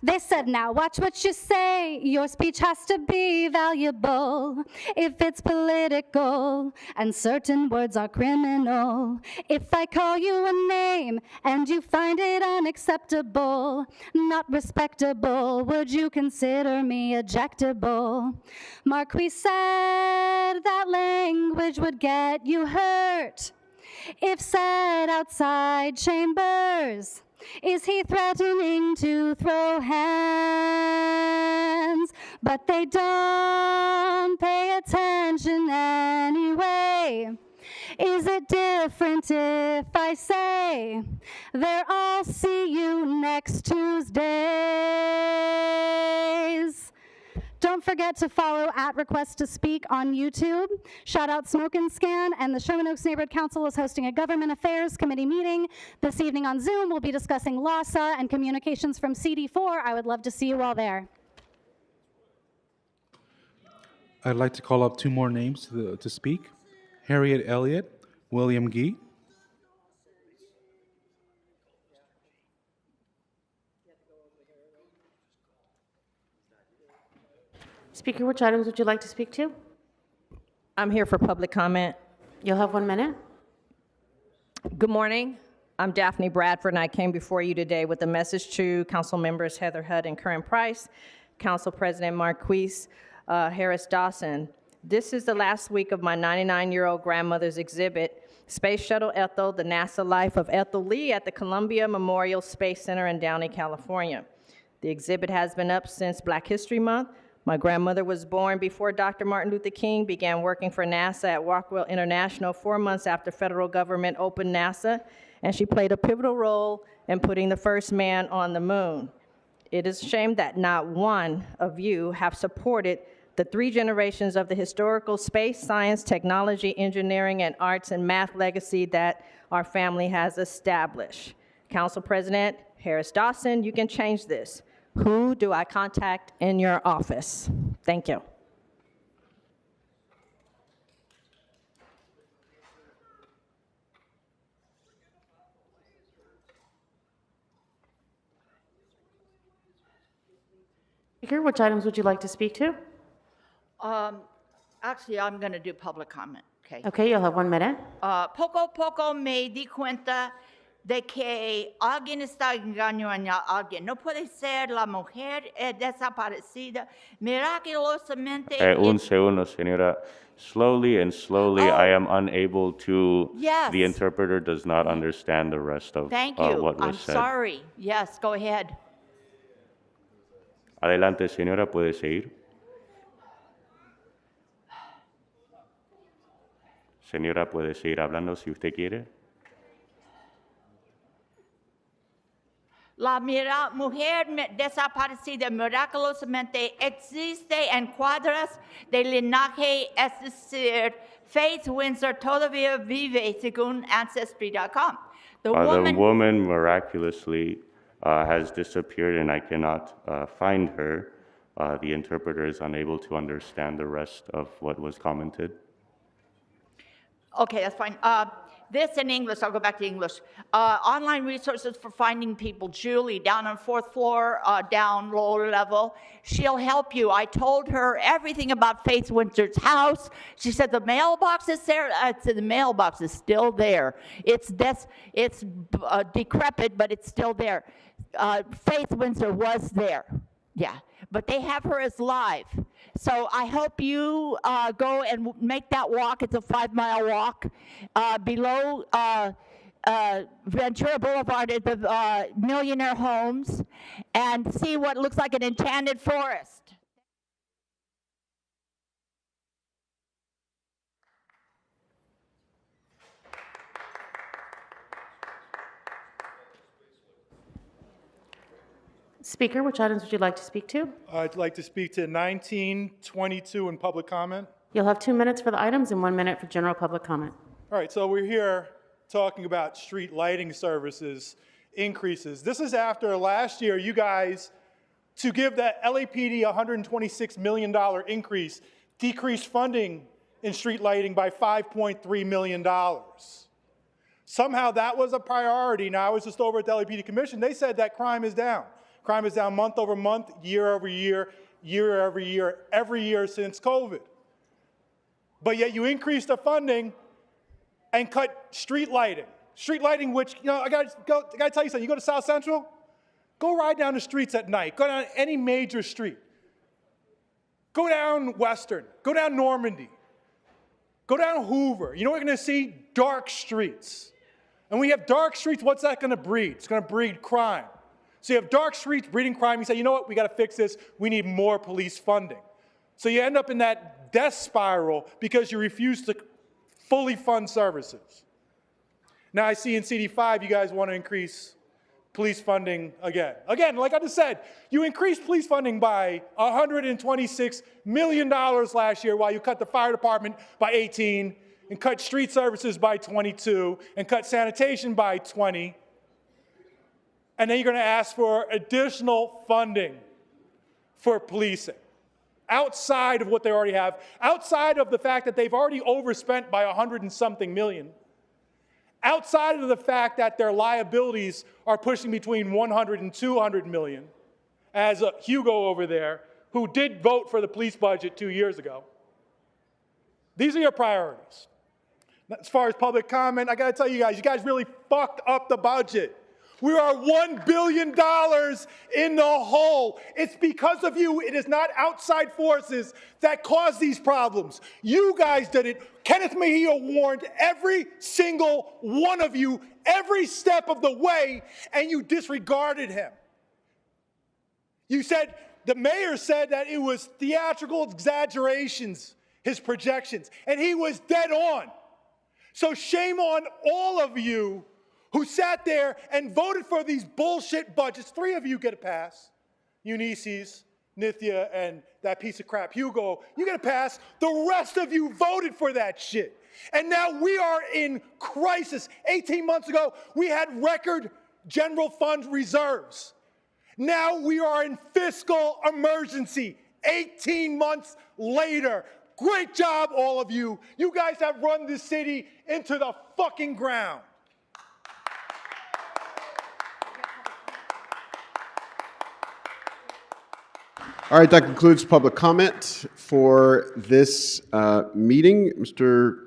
They said, now watch what you say. Your speech has to be valuable if it's political, and certain words are criminal. If I call you a name and you find it unacceptable, not respectable, would you consider me ejectable? Marquis said that language would get you hurt if said outside chambers. Is he threatening to throw hands? But they don't pay attention anyway. Is it different if I say there I'll see you next Tuesdays? Don't forget to follow @Request to Speak on YouTube. Shout out Smoke and Scan, and the Sherman Oaks Neighborhood Council is hosting a Government Affairs Committee meeting this evening on Zoom. We'll be discussing LASA and communications from CD4. I would love to see you all there. I'd like to call up two more names to speak. Harriet Elliott, William Gee. Speaker, which items would you like to speak to? I'm here for public comment. You'll have 1 minute. Good morning. I'm Daphne Bradford, and I came before you today with a message to Council members Heather Hudd and Curran Price, Council President Marquis Harris Dawson. This is the last week of my 99-year-old grandmother's exhibit, Space Shuttle Ethel, the NASA Life of Ethel Lee at the Columbia Memorial Space Center in Downey, California. The exhibit has been up since Black History Month. My grandmother was born before Dr. Martin Luther King began working for NASA at Rockwell International 4 months after federal government opened NASA, and she played a pivotal role in putting the first man on the moon. It is a shame that not one of you have supported the 3 generations of the historical space, science, technology, engineering, and arts and math legacy that our family has established. Council President Harris Dawson, you can change this. Who do I contact in your office? Thank you. Speaker, which items would you like to speak to? Actually, I'm going to do public comment. Okay. Okay, you'll have 1 minute. Poco a poco me di cuenta de que alguien está engañando a alguien. No puede ser la mujer desaparecida miraculosamente. Un segundo, señora. Slowly and slowly, I am unable to. Yes. The interpreter does not understand the rest of Thank you. what was I'm said. sorry. Yes, go ahead. Adelante, señora, puede seguir. Señora, puede seguir hablando si usted quiere. La mujer desaparecida miraculosamente existe en cuadras de linaje, es decir, Faith Windsor todavía vive según Ancestry.com. The The woman miraculously has disappeared and I cannot find her. The interpreter is unable to understand the rest of what was commented. Okay, that's fine. This in English, I'll go back to English. Online resources for finding people. Julie, down on 4th floor, down lower level. She'll help you. I told her everything about Faith Windsor's house. She said the mailbox is there. I said the mailbox is still there. It's decrepit, but it's still there. Faith Windsor was there. Yeah, but they have her as live. So I hope you go and make that walk. It's a 5-mile walk. Below Ventura Boulevard is the Millionaire Homes, and see what looks like an enchanted forest. Speaker, which items would you like to speak to? I'd like to speak to 1922 in public comment. You'll have 2 minutes for the items and 1 minute for general public comment. All right, so we're here talking about street lighting services increases. This is after last year you guys, to give that LAPD $126 million increase, decreased funding in street lighting by $5.3 million. Somehow that was a priority. Now, I was just over at the LAPD Commission. They said that crime is down. Crime is down month over month, year over year, year over year, every year since COVID. But yet you increased the funding and cut street lighting. Street lighting, which, you know, I gotta tell you something. You go to South Central, go ride down the streets at night. Go down any major street. Go down Western. Go down Normandy. Go down Hoover. You know what you're gonna see? Dark streets. And when you have dark streets, what's that gonna breed? It's gonna breed crime. So you have dark streets breeding crime. You say, you know what, we got to fix this. We need more police funding. So you end up in that death spiral because you refuse to fully fund services. Now I see in CD5 you guys want to increase police funding again. Again, like I just said, you increased police funding by $126 million last year while you cut the fire department by 18 and cut street services by 22 and cut sanitation by 20. And then you're going to ask for additional funding for policing, outside of what they already have, outside of the fact that they've already overspent by 100 and something million, outside of the fact that their liabilities are pushing between 100 and 200 million, as Hugo over there, who did vote for the police budget 2 years ago. These are your priorities. As far as public comment, I got to tell you guys really fucked up the budget. We are $1 billion in the hole. It's because of you. It is not outside forces that cause these problems. You guys did it. Kenneth Mejia warned every single one of you every step of the way, and you disregarded him. You said, the mayor said that it was theatrical exaggerations, his projections, and he was dead on. So shame on all of you who sat there and voted for these bullshit budgets. 3 of you get a pass. Eunices, Nithya, and that piece of crap, Hugo, you get a pass. The rest of you voted for that shit. And now we are in crisis. 18 months ago, we had record general fund reserves. Now we are in fiscal emergency. 18 months later. Great job, all of you. You guys have run this city into the fucking ground. All right, that concludes public comment for this meeting. Mr.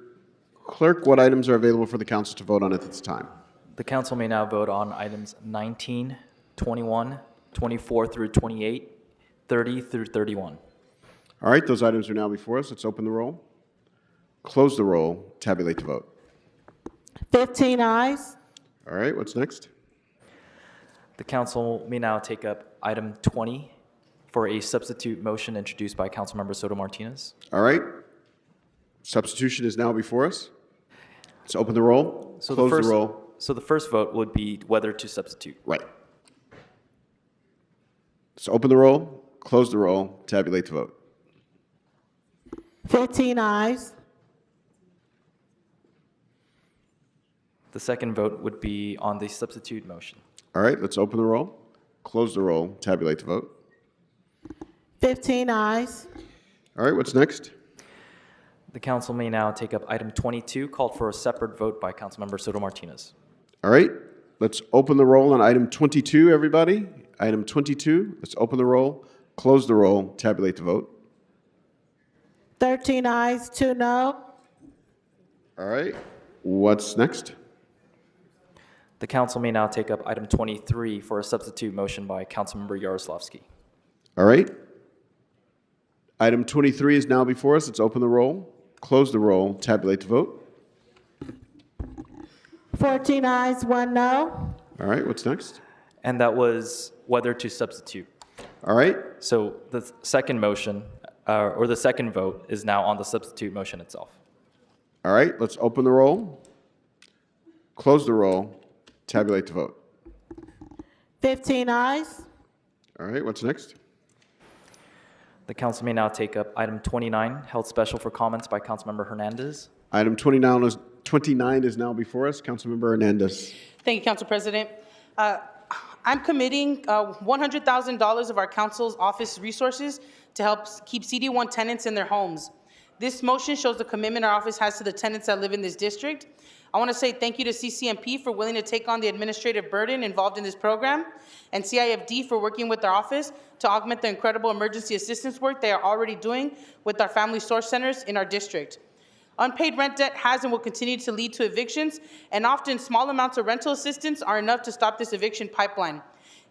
Clerk, what items are available for the council to vote on at this time? The council may now vote on items 19, 21, 24 through 28, 30 through 31. All right, those items are now before us. Let's open the roll, close the roll, tabulate the vote. 15 ayes. All right, what's next? The council may now take up item 20 for a substitute motion introduced by Councilmember Soto Martinez. All right. Substitution is now before us. Let's open the roll, close the roll. So the first vote would be whether to substitute. Right. Let's open the roll, close the roll, tabulate the vote. 15 ayes. The second vote would be on the substitute motion. All right, let's open the roll, close the roll, tabulate the vote. 15 ayes. All right, what's next? The council may now take up item 22, called for a separate vote by Councilmember Soto Martinez. All right, let's open the roll on item 22, everybody. Item 22, let's open the roll, close the roll, tabulate the vote. 13 ayes, 2 no. All right, what's next? The council may now take up item 23 for a substitute motion by Councilmember Yaroslavsky. All right. Item 23 is now before us. Let's open the roll, close the roll, tabulate the vote. 14 ayes, 1 no. All right, what's next? And that was whether to substitute. All right. So the second motion, or the second vote, is now on the substitute motion itself. All right, let's open the roll, close the roll, tabulate the vote. 15 ayes. All right, what's next? The council may now take up item 29, held special for comments by Councilmember Hernandez. Item 29 is now before us. Councilmember Hernandez. Thank you, Council President. I'm committing $100,000 of our council's office resources to help keep CD1 tenants in their homes. This motion shows the commitment our office has to the tenants that live in this district. I want to say thank you to CCMP for willing to take on the administrative burden involved in this program, and CIFD for working with our office to augment the incredible emergency assistance work they are already doing with our family source centers in our district. Unpaid rent debt has and will continue to lead to evictions, and often small amounts of rental assistance are enough to stop this eviction pipeline.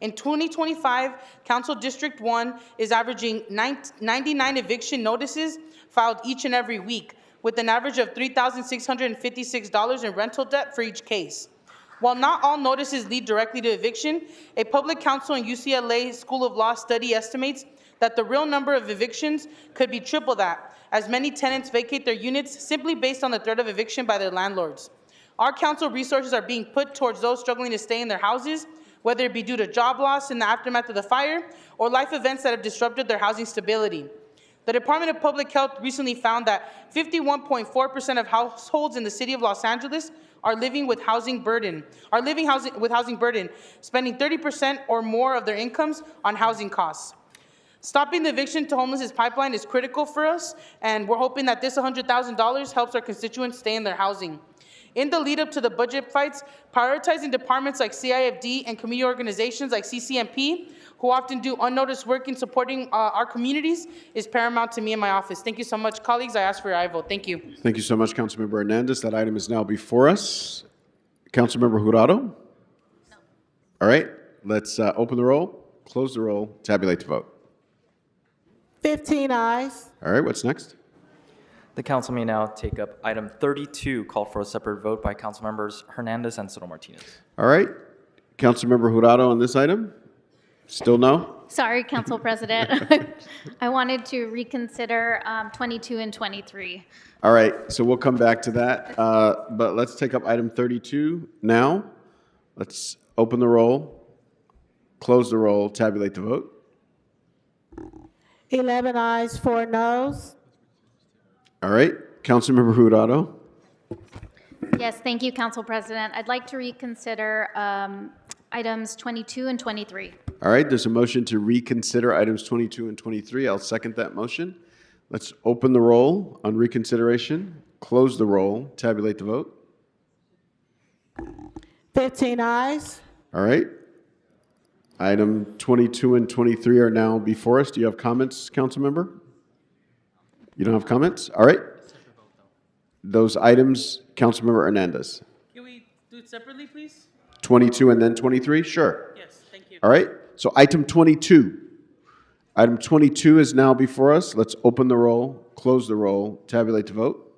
In 2025, Council District 1 is averaging 99 eviction notices filed each and every week, with an average of $3,656 in rental debt for each case. While not all notices lead directly to eviction, a public counsel and UCLA School of Law study estimates that the real number of evictions could be triple that, as many tenants vacate their units simply based on the threat of eviction by their landlords. Our council resources are being put towards those struggling to stay in their houses, whether it be due to job loss in the aftermath of the fire or life events that have disrupted their housing stability. The Department of Public Health recently found that 51.4% of households in the city of Los Angeles are living with housing burden, spending 30% or more of their incomes on housing costs. Stopping the eviction to homelessness pipeline is critical for us, and we're hoping that this $100,000 helps our constituents stay in their housing. In the lead up to the budget fights, prioritizing departments like CIFD and community organizations like CCMP, who often do unnoticed work in supporting our communities, is paramount to me and my office. Thank you so much, colleagues. I ask for your aye vote. Thank you. Thank you so much, Councilmember Hernandez. That item is now before us. Councilmember Jurado? No. All right, let's open the roll, close the roll, tabulate the vote. 15 ayes. All right, what's next? The council may now take up item 32, called for a separate vote by Councilmembers Hernandez and Soto Martinez. All right, Councilmember Jurado on this item? Still no? Sorry, Council President. I wanted to reconsider 22 and 23. All right, so we'll come back to that. But let's take up item 32 now. Let's open the roll, close the roll, tabulate the vote. 11 ayes, 4 noes. All right, Councilmember Jurado. Yes, thank you, Council President. I'd like to reconsider items 22 and 23. All right, there's a motion to reconsider items 22 and 23. I'll second that motion. Let's open the roll on reconsideration, close the roll, tabulate the vote. 15 ayes. All right. Item 22 and 23 are now before us. Do you have comments, council member? You don't have comments? All right. Those items, Councilmember Hernandez. Can we do it separately, please? 22 and then 23? Sure. Yes, thank you. All right. So item 22. Item 22 is now before us. Let's open the roll, close the roll, tabulate the vote.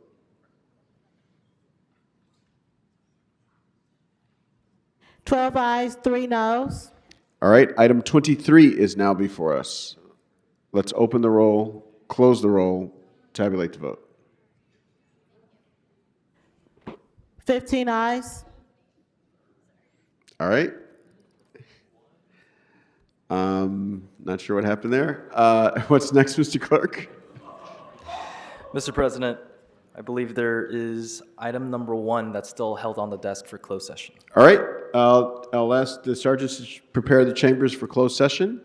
Twelve ayes, 3 noes. All right. Item 23 is now before us. Let's open the roll, close the roll, tabulate the vote. 15 ayes. All right. Not sure what happened there. What's next, Mr. Clerk? Mr. President, I believe there is item number 1 that's still held on the desk for closed session. All right. I'll ask the sergeants to prepare the chambers for closed session.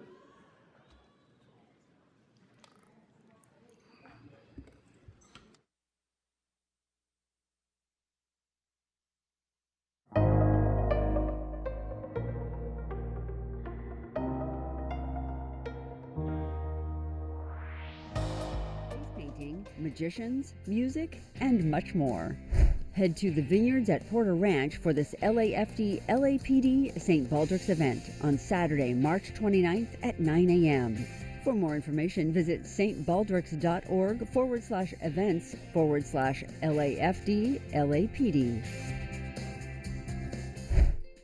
Painting, magicians, music, and much more. Head to the Vineyards at Porter Ranch for this LAFD LAPD St. Baldrick's event on Saturday, March 29th at 9 a.m. For more information, visit stbaldricks.org/events/LAFD LAPD.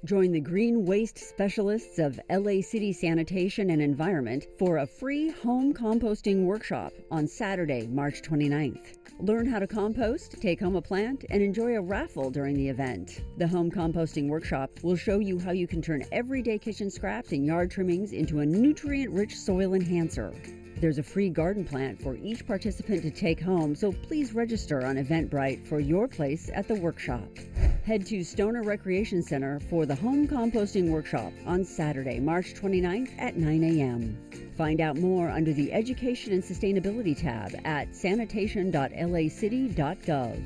Join the Green Waste Specialists of LA City Sanitation and Environment for a free home composting workshop on Saturday, March 29th. Learn how to compost, take home a plant, and enjoy a raffle during the event. The home composting workshop will show you how you can turn everyday kitchen scraps and yard trimmings into a nutrient-rich soil enhancer. There's a free garden plant for each participant to take home, so please register on Eventbrite for your place at the workshop. Head to Stoner Recreation Center for the home composting workshop on Saturday, March 29th at 9 a.m. Find out more under the Education and Sustainability tab at sanitation.lacity.gov.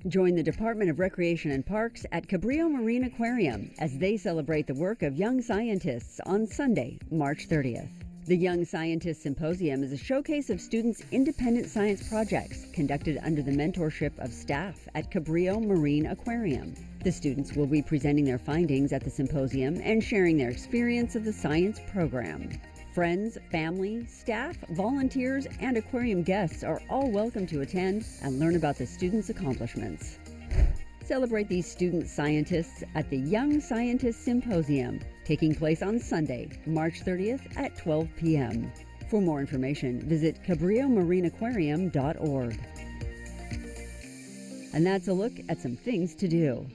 Join the Department of Recreation and Parks at Cabrillo Marine Aquarium as they celebrate the work of young scientists on Sunday, March 30th. The Young Scientist Symposium is a showcase of students' independent science projects conducted under the mentorship of staff at Cabrillo Marine Aquarium. The students will be presenting their findings at the symposium and sharing their experience of the science program. Friends, family, staff, volunteers, and aquarium guests are all welcome to attend and learn about the students' accomplishments. Celebrate these student scientists at the Young Scientist Symposium, taking place on Sunday, March 30th at 12 p.m. For more information, visit cabrillo-marineaquarium.org. And that's a look at some things to do.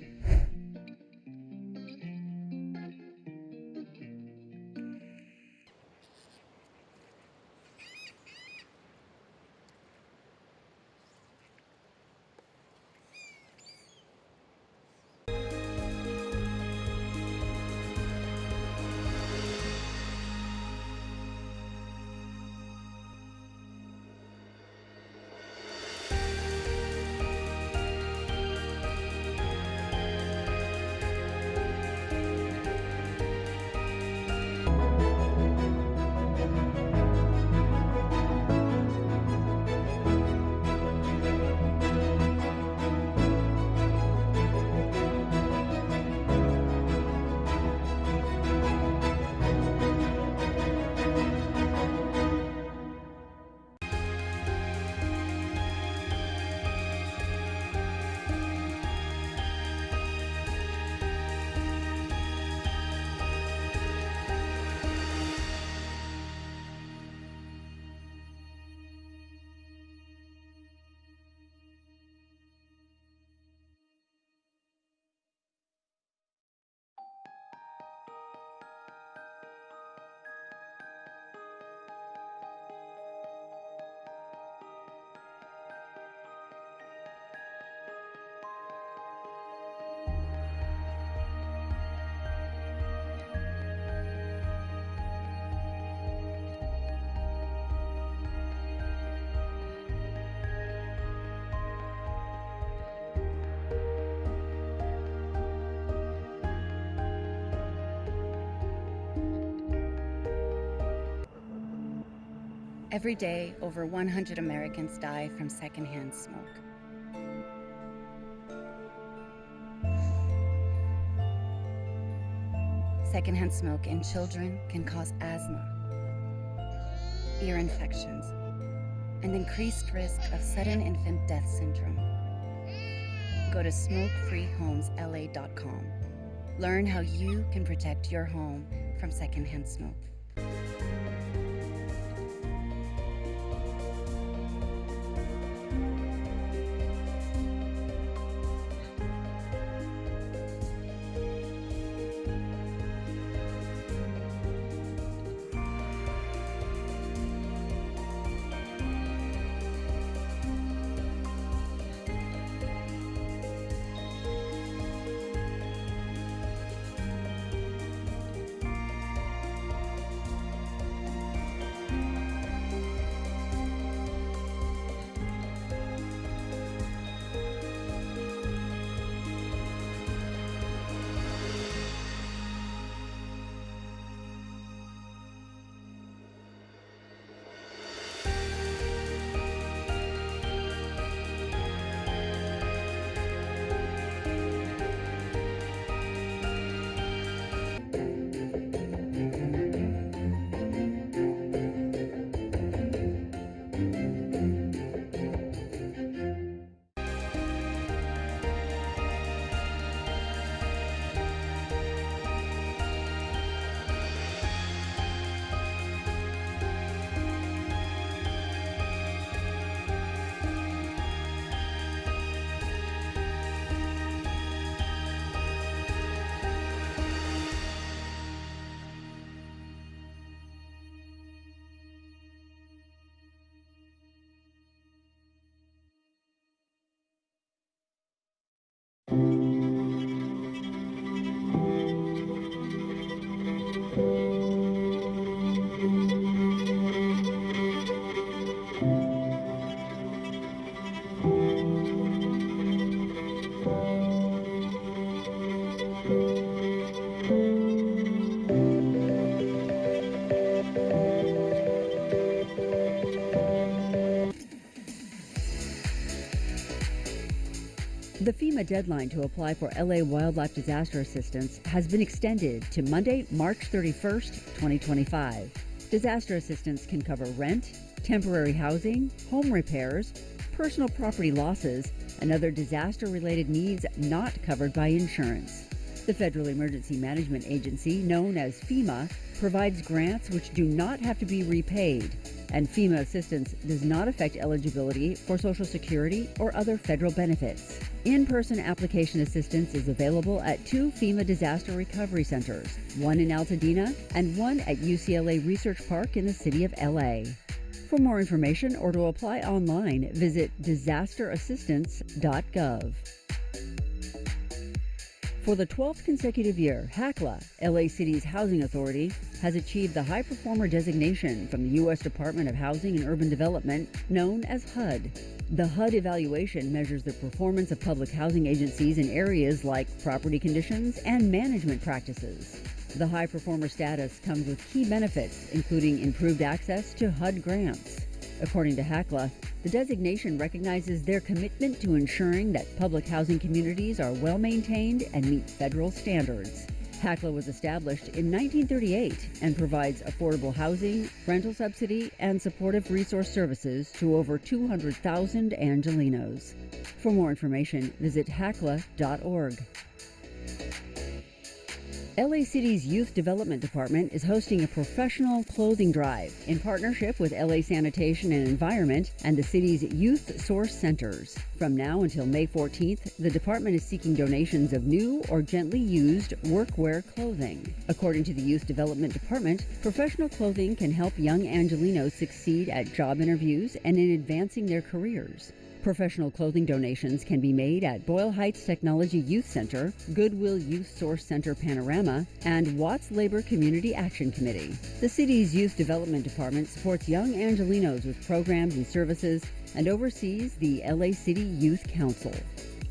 Every day, over 100 Americans die from secondhand smoke. Secondhand smoke in children can cause asthma, ear infections, and increased risk of sudden infant death syndrome. Go to smokefreehomesla.com. Learn how you can protect your home from secondhand smoke. The FEMA deadline to apply for LA wildlife disaster assistance has been extended to Monday, March 31st, 2025. Disaster assistance can cover rent, temporary housing, home repairs, personal property losses, and other disaster-related needs not covered by insurance. The Federal Emergency Management Agency, known as FEMA, provides grants which do not have to be repaid, and FEMA assistance does not affect eligibility for Social Security or other federal benefits. In-person application assistance is available at 2 FEMA disaster recovery centers, one in Altadena and one at UCLA Research Park in the city of LA. For more information or to apply online, visit disasterassistance.gov. For the 12th consecutive year, HACLA, LA City's housing authority, has achieved the High Performer designation from the U.S. Department of Housing and Urban Development, known as HUD. The HUD evaluation measures the performance of public housing agencies in areas like property conditions and management practices. The High Performer status comes with key benefits, including improved access to HUD grants. According to HACLA, the designation recognizes their commitment to ensuring that public housing communities are well maintained and meet federal standards. HACLA was established in 1938 and provides affordable housing, rental subsidy, and supportive resource services to over 200,000 Angelenos. For more information, visit hacla.org. LA City's Youth Development Department is hosting a professional clothing drive in partnership with LA Sanitation and Environment and the city's Youth Source Centers. From now until May 14th, the department is seeking donations of new or gently used workwear clothing. According to the Youth Development Department, professional clothing can help young Angelenos succeed at job interviews and in advancing their careers. Professional clothing donations can be made at Boyle Heights Technology Youth Center, Goodwill Youth Source Center Panorama, and Watts Labor Community Action Committee. The city's Youth Development Department supports young Angelenos with programs and services and oversees the LA City Youth Council.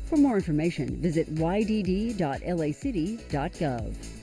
For more information, visit ydd.lacity.gov.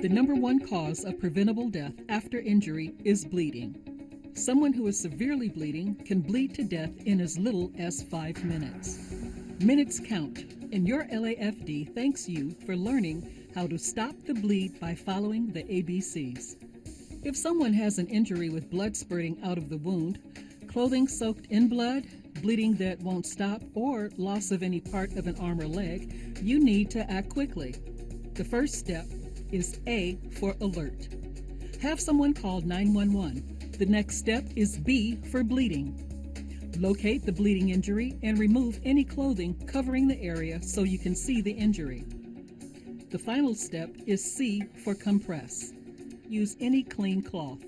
The number one cause of preventable death after injury is bleeding. Someone who is severely bleeding can bleed to death in as little as 5 minutes. Minutes count, and your LAFD thanks you for learning how to stop the bleed by following the ABCs. If someone has an injury with blood spurting out of the wound, clothing soaked in blood, bleeding that won't stop, or loss of any part of an arm or leg, you need to act quickly. The first step is A for alert. Have someone call 911. The next step is B for bleeding. Locate the bleeding injury and remove any clothing covering the area so you can see the injury. The final step is C for compress. Use any clean cloth.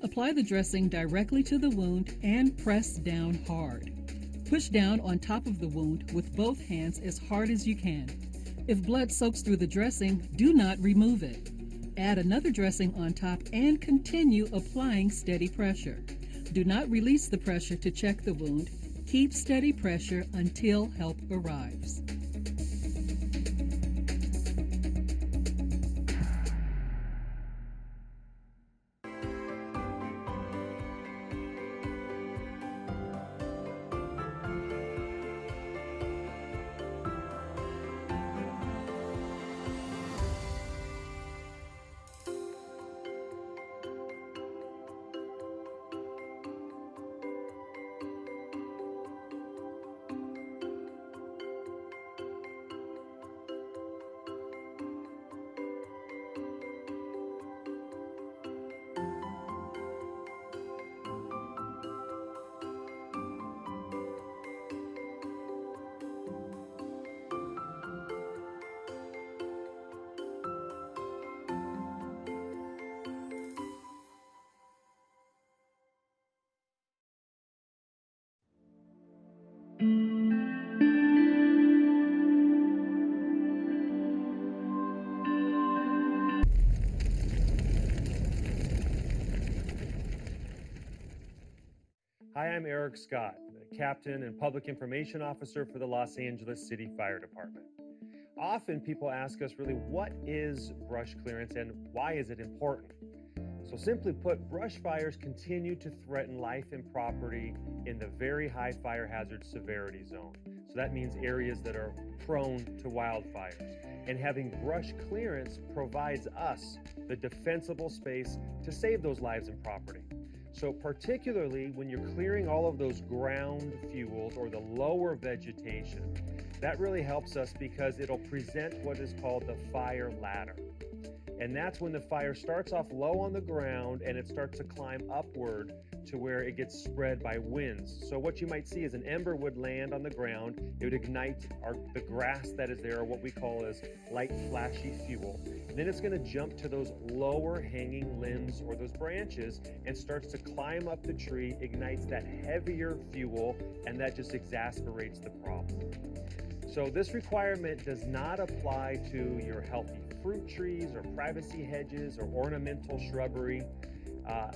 Apply the dressing directly to the wound and press down hard. Push down on top of the wound with both hands as hard as you can. If blood soaks through the dressing, do not remove it. Add another dressing on top and continue applying steady pressure. Do not release the pressure to check the wound. Keep steady pressure until help arrives. Hi, I'm Eric Scott, the Captain and Public Information Officer for the Los Angeles City Fire Department. Often people ask us really, what is brush clearance and why is it important? So simply put, brush fires continue to threaten life and property in the very high fire hazard severity zone. So that means areas that are prone to wildfires. And having brush clearance provides us the defensible space to save those lives and property. So particularly when you're clearing all of those ground fuels or the lower vegetation, that really helps us because it'll present what is called the fire ladder. And that's when the fire starts off low on the ground and it starts to climb upward to where it gets spread by winds. So what you might see is an ember would land on the ground, it would ignite the grass that is there, or what we call as light flashy fuel. And then it's going to jump to those lower hanging limbs or those branches and starts to climb up the tree, ignites that heavier fuel, and that just exasperates the problem. So this requirement does not apply to your healthy fruit trees or privacy hedges or ornamental shrubbery,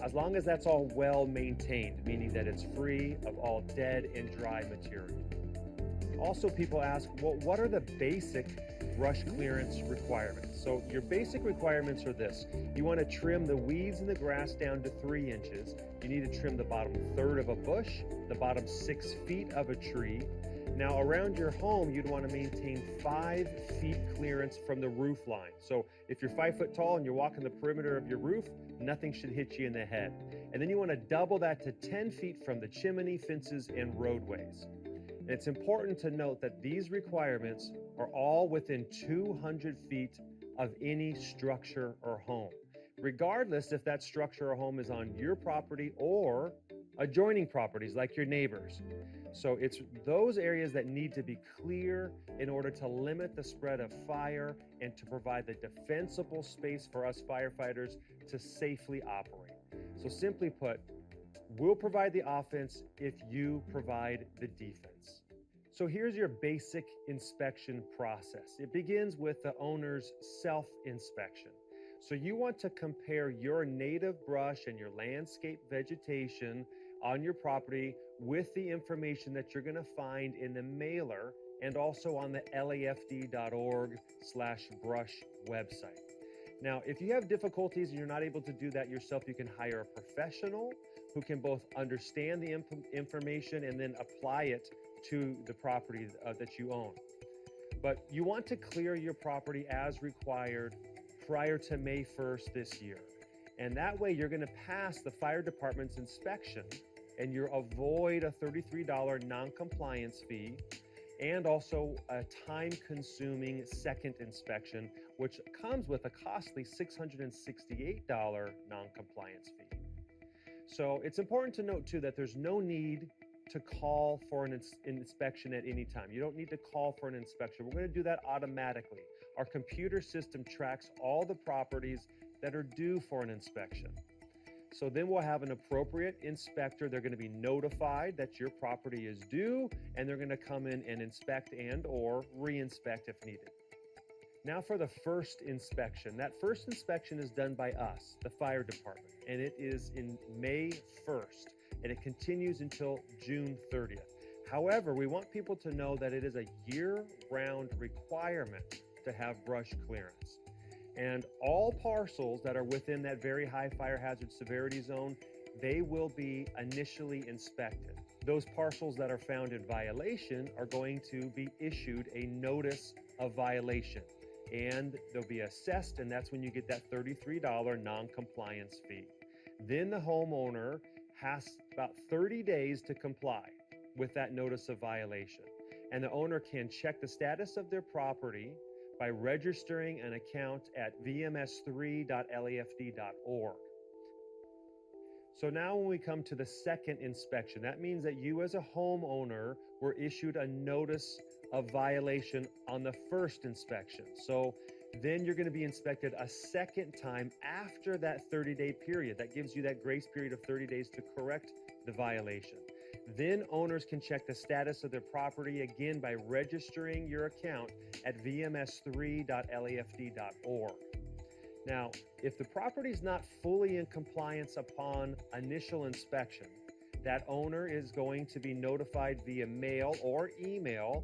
as long as that's all well maintained, meaning that it's free of all dead and dry material. Also, people ask, well, what are the basic brush clearance requirements? So your basic requirements are this. You want to trim the weeds and the grass down to 3 inches. You need to trim the bottom third of a bush, the bottom 6 feet of a tree. Now, around your home, you'd want to maintain 5 feet clearance from the roof line. So if you're 5 foot tall and you're walking the perimeter of your roof, nothing should hit you in the head. And then you want to double that to 10 feet from the chimney, fences, and roadways. And it's important to note that these requirements are all within 200 feet of any structure or home, regardless if that structure or home is on your property or adjoining properties like your neighbors. So it's those areas that need to be clear in order to limit the spread of fire and to provide the defensible space for us firefighters to safely operate. So simply put, we'll provide the offense if you provide the defense. So here's your basic inspection process. It begins with the owner's self-inspection. So you want to compare your native brush and your landscape vegetation on your property with the information that you're going to find in the mailer and also on the lafd.org/brush website. Now, if you have difficulties and you're not able to do that yourself, you can hire a professional who can both understand the information and then apply it to the property that you own. But you want to clear your property as required prior to May 1st this year. And that way you're going to pass the fire department's inspection and you avoid a $33 non-compliance fee and also a time-consuming second inspection, which comes with a costly $668 non-compliance fee. So it's important to note too that there's no need to call for an inspection at any time. You don't need to call for an inspection. We're going to do that automatically. Our computer system tracks all the properties that are due for an inspection. So then we'll have an appropriate inspector. They're going to be notified that your property is due, and they're going to come in and inspect and or re-inspect if needed. Now for the first inspection. That first inspection is done by us, the fire department, and it is in May 1st, and it continues until June 30th. However, we want people to know that it is a year-round requirement to have brush clearance. And all parcels that are within that very high fire hazard severity zone, they will be initially inspected. Those parcels that are found in violation are going to be issued a notice of violation, and they'll be assessed, and that's when you get that $33 non-compliance fee. Then the homeowner has about 30 days to comply with that notice of violation. And the owner can check the status of their property by registering an account at vms3.lafd.org. So now when we come to the second inspection, that means that you as a homeowner were issued a notice of violation on the first inspection. So then you're going to be inspected a second time after that 30-day period. That gives you that grace period of 30 days to correct the violation. Then owners can check the status of their property again by registering your account at vms3.lafd.org. Now, if the property is not fully in compliance upon initial inspection, that owner is going to be notified via mail or email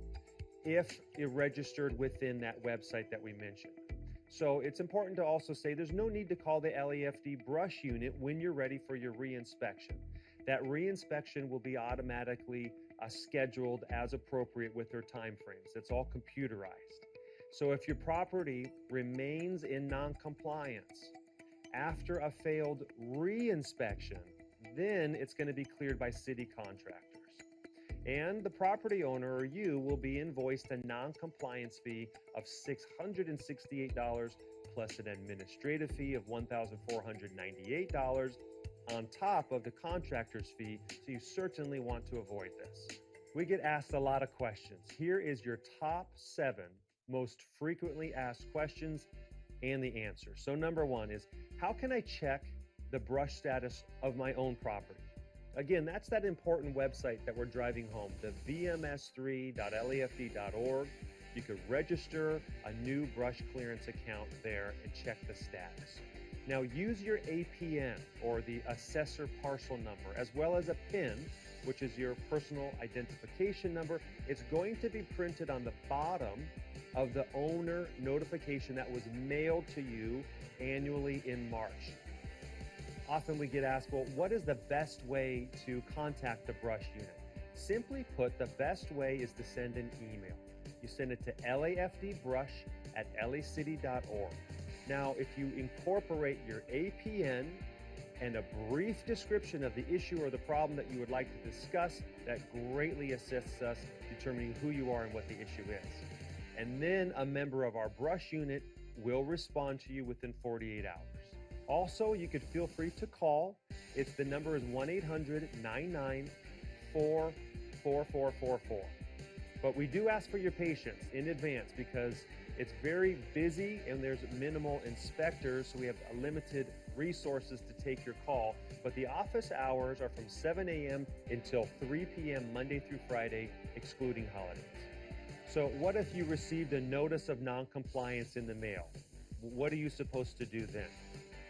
if it registered within that website that we mentioned. So it's important to also say there's no need to call the LAFD brush unit when you're ready for your reinspection. That reinspection will be automatically scheduled as appropriate with their timeframes. It's all computerized. So if your property remains in non-compliance after a failed reinspection, then it's going to be cleared by city contractors. And the property owner or you will be invoiced a non-compliance fee of $668 plus an administrative fee of $1,498 on top of the contractor's fee, so you certainly want to avoid this. We get asked a lot of questions. Here is your top 7 most frequently asked questions and the answers. So number 1 is, how can I check the brush status of my own property? Again, that's that important website that we're driving home, the vms3.lafd.org. You could register a new brush clearance account there and check the status. Now use your APN or the assessor parcel number, as well as a PIN, which is your personal identification number. It's going to be printed on the bottom of the owner notification that was mailed to you annually in March. Often we get asked, well, what is the best way to contact the brush unit? Simply put, the best way is to send an email. You send it to lafdbrush@lacity.org. Now, if you incorporate your APN and a brief description of the issue or the problem that you would like to discuss, that greatly assists us determining who you are and what the issue is. And then a member of our brush unit will respond to you within 48 hours. Also, you could feel free to call. The number is 1-800-994-4444. But we do ask for your patience in advance because it's very busy and there's minimal inspectors, so we have limited resources to take your call. But the office hours are from 7 a.m. until 3 p.m. Monday through Friday, excluding holidays. So what if you received a notice of non-compliance in the mail? What are you supposed to do then?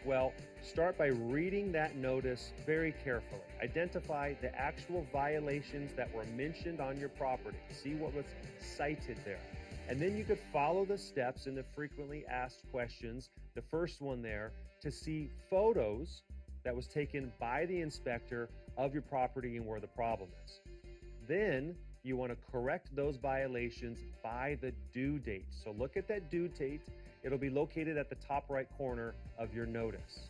Well, start by reading that notice very carefully. Identify the actual violations that were mentioned on your property. See what was cited there. And then you could follow the steps in the frequently asked questions, the first one there, to see photos that was taken by the inspector of your property and where the problem is. Then you want to correct those violations by the due date. So look at that due date. It'll be located at the top right corner of your notice.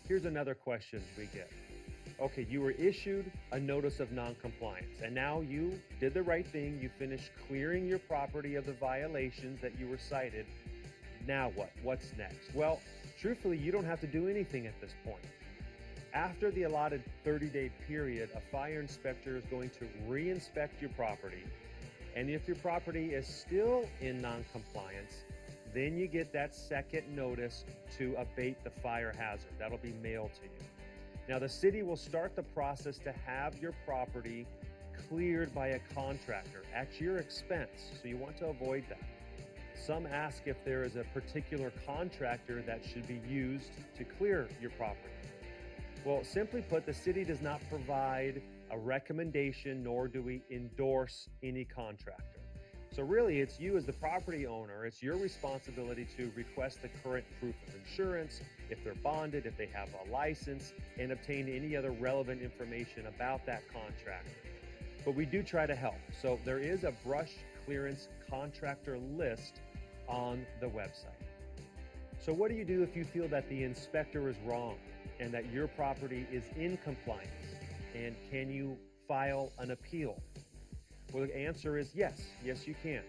Here's another question we get. Okay, you were issued a notice of non-compliance, and now you did the right thing. You finished clearing your property of the violations that you were cited. Now what? What's next? Well, truthfully, you don't have to do anything at this point. After the allotted 30-day period, a fire inspector is going to re-inspect your property, and if your property is still in non-compliance, then you get that second notice to abate the fire hazard. That'll be mailed to you. Now, the city will start the process to have your property cleared by a contractor at your expense, so you want to avoid that. Some ask if there is a particular contractor that should be used to clear your property. Well, simply put, the city does not provide a recommendation, nor do we endorse any contractor. So really, it's you as the property owner, it's your responsibility to request the current proof of insurance, if they're bonded, if they have a license, and obtain any other relevant information about that contractor. But we do try to help. So there is a brush clearance contractor list on the website. So what do you do if you feel that the inspector is wrong and that your property is in compliance? And can you file an appeal? Well, the answer is yes. Yes, you can.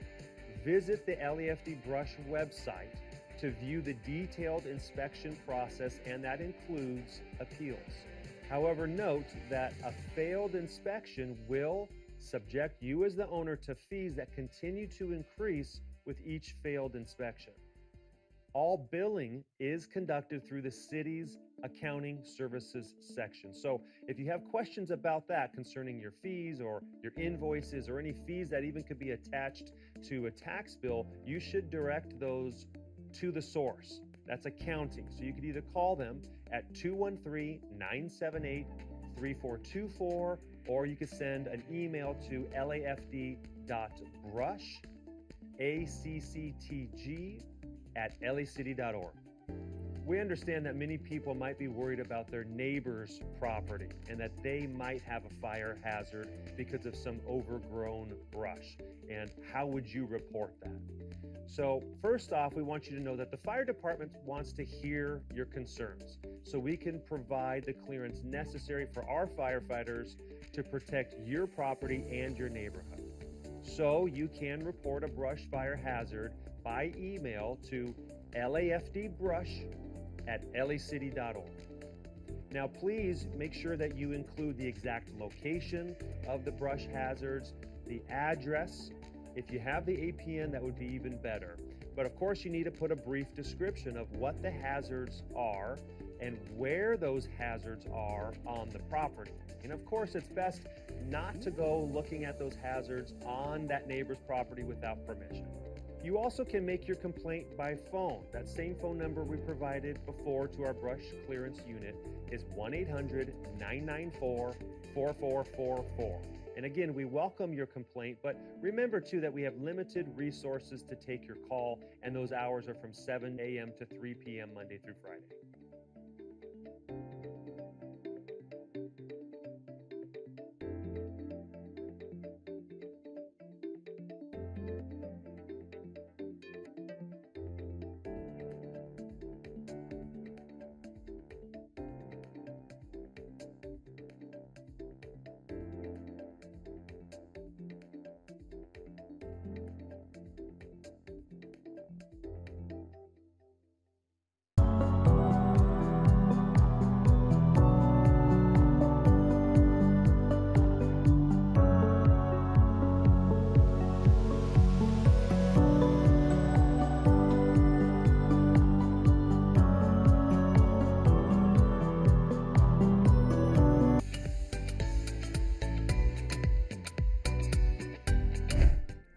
Visit the LAFD Brush website to view the detailed inspection process, and that includes appeals. However, note that a failed inspection will subject you as the owner to fees that continue to increase with each failed inspection. All billing is conducted through the city's accounting services section. So if you have questions about that concerning your fees or your invoices or any fees that even could be attached to a tax bill, you should direct those to the source. That's accounting. So you could either call them at 213-978-3424, or you could send an email to lafd.brush@lacctg@lacity.org. We understand that many people might be worried about their neighbor's property and that they might have a fire hazard because of some overgrown brush. And how would you report that? So first off, we want you to know that the fire department wants to hear your concerns so we can provide the clearance necessary for our firefighters to protect your property and your neighborhood. So you can report a brush fire hazard by email to lafdbrush@lacity.org. Now, please make sure that you include the exact location of the brush hazards, the address. If you have the APN, that would be even better. But of course, you need to put a brief description of what the hazards are and where those hazards are on the property. And of course, it's best not to go looking at those hazards on that neighbor's property without permission. You also can make your complaint by phone. That same phone number we provided before to our brush clearance unit is 1-800-994-4444. And again, we welcome your complaint, but remember too that we have limited resources to take your call, and those hours are from 7 a.m. to 3 p.m. Monday through Friday.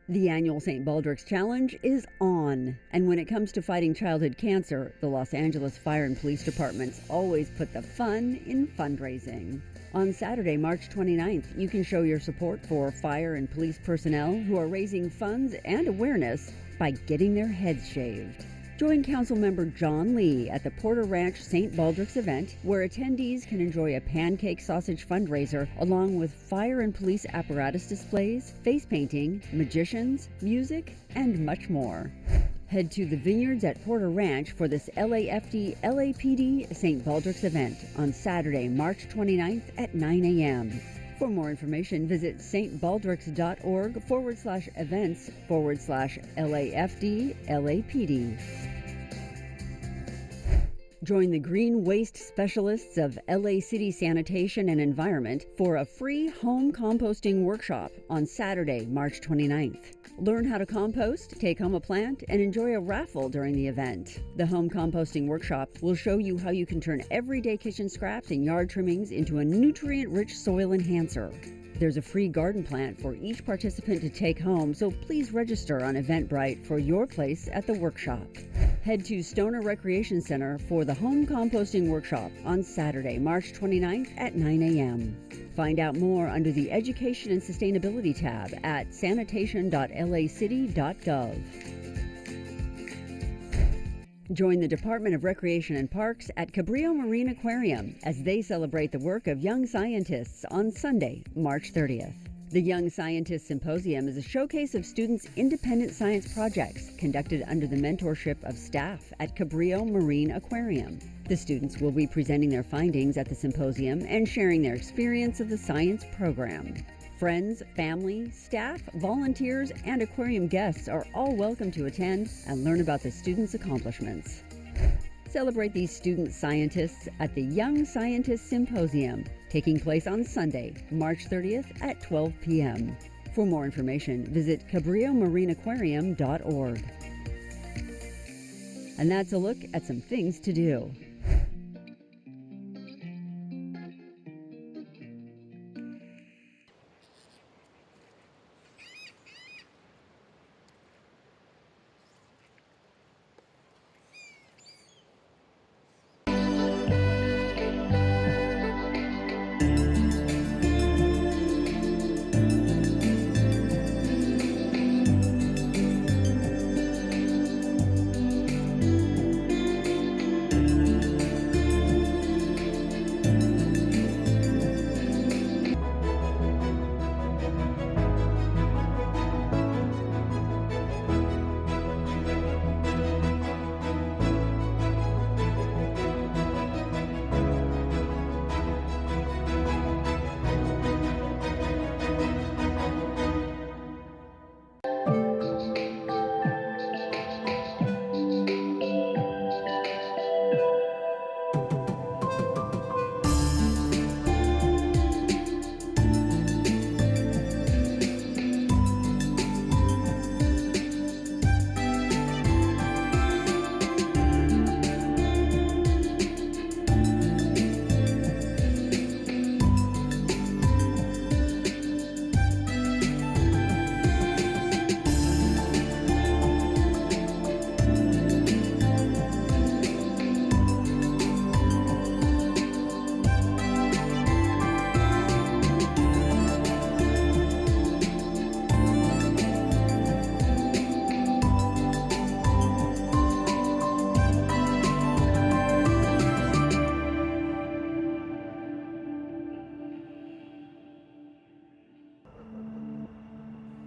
The annual St. Baldrick's Challenge is on. And when it comes to fighting childhood cancer, the Los Angeles Fire and Police Departments always put the fun in fundraising. On Saturday, March 29th, you can show your support for fire and police personnel who are raising funds and awareness by getting their heads shaved. Join Councilmember John Lee at the Porter Ranch St. Baldrick's event, where attendees can enjoy a pancake sausage fundraiser along with fire and police apparatus displays, face painting, magicians, music, and much more. Head to the Vineyards at Porter Ranch for this LAFD LAPD St. Baldrick's event on Saturday, March 29th at 9 a.m. For more information, visit stbaldricks.org/events/LAFD LAPD. Join the Green Waste Specialists of LA City Sanitation and Environment for a free home composting workshop on Saturday, March 29th. Learn how to compost, take home a plant, and enjoy a raffle during the event. The home composting workshop will show you how you can turn everyday kitchen scraps and yard trimmings into a nutrient-rich soil enhancer. There's a free garden plant for each participant to take home, so please register on Eventbrite for your place at the workshop. Head to Stoner Recreation Center for the home composting workshop on Saturday, March 29th at 9 a.m. Find out more under the Education and Sustainability tab at sanitation.lacity.gov. Join the Department of Recreation and Parks at Cabrillo Marine Aquarium as they celebrate the work of young scientists on Sunday, March 30th. The Young Scientist Symposium is a showcase of students' independent science projects conducted under the mentorship of staff at Cabrillo Marine Aquarium. The students will be presenting their findings at the symposium and sharing their experience of the science program. Friends, family, staff, volunteers, and aquarium guests are all welcome to attend and learn about the students' accomplishments. Celebrate these student scientists at the Young Scientist Symposium, taking place on Sunday, March 30th at 12 p.m. For more information, visit cabrilloMarineAquarium.org. And that's a look at some things to do.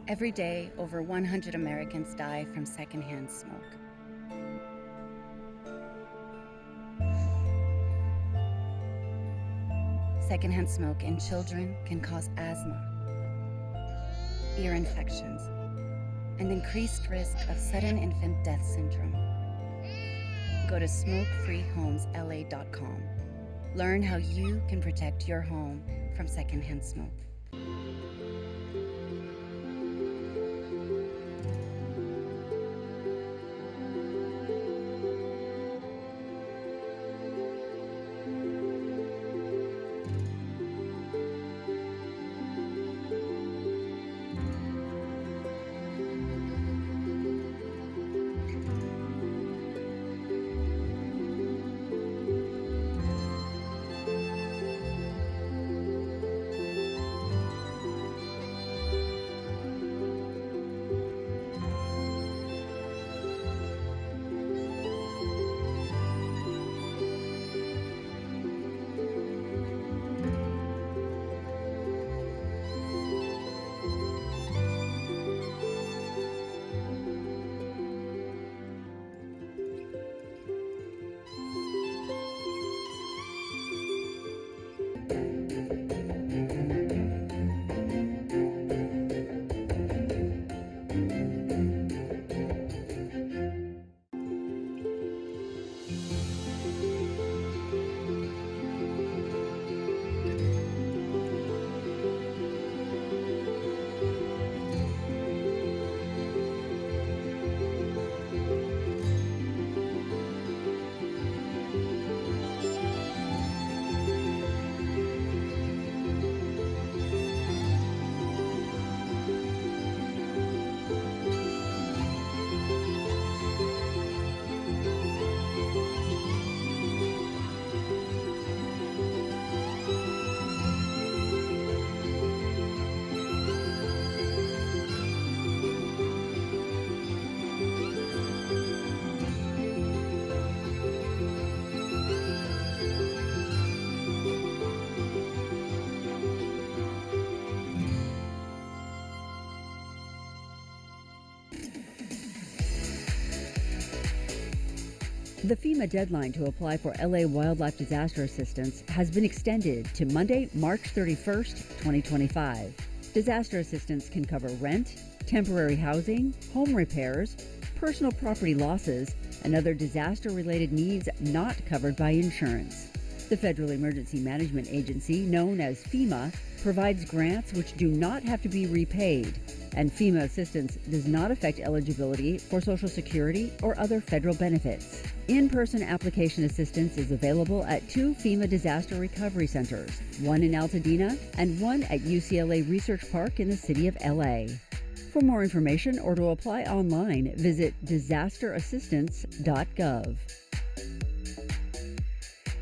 Every day, over 100 Americans die from secondhand smoke. Secondhand smoke in children can cause asthma, ear infections, and increased risk of sudden infant death syndrome. Go to smokefreehomesla.com. Learn how you can protect your home from secondhand smoke. The FEMA deadline to apply for LA wildlife disaster assistance has been extended to Monday, March 31st, 2025. Disaster assistance can cover rent, temporary housing, home repairs, personal property losses, and other disaster-related needs not covered by insurance. The Federal Emergency Management Agency, known as FEMA, provides grants which do not have to be repaid, and FEMA assistance does not affect eligibility for Social Security or other federal benefits. In-person application assistance is available at 2 FEMA disaster recovery centers, one in Altadena and one at UCLA Research Park in the city of LA. For more information or to apply online, visit disasterassistance.gov.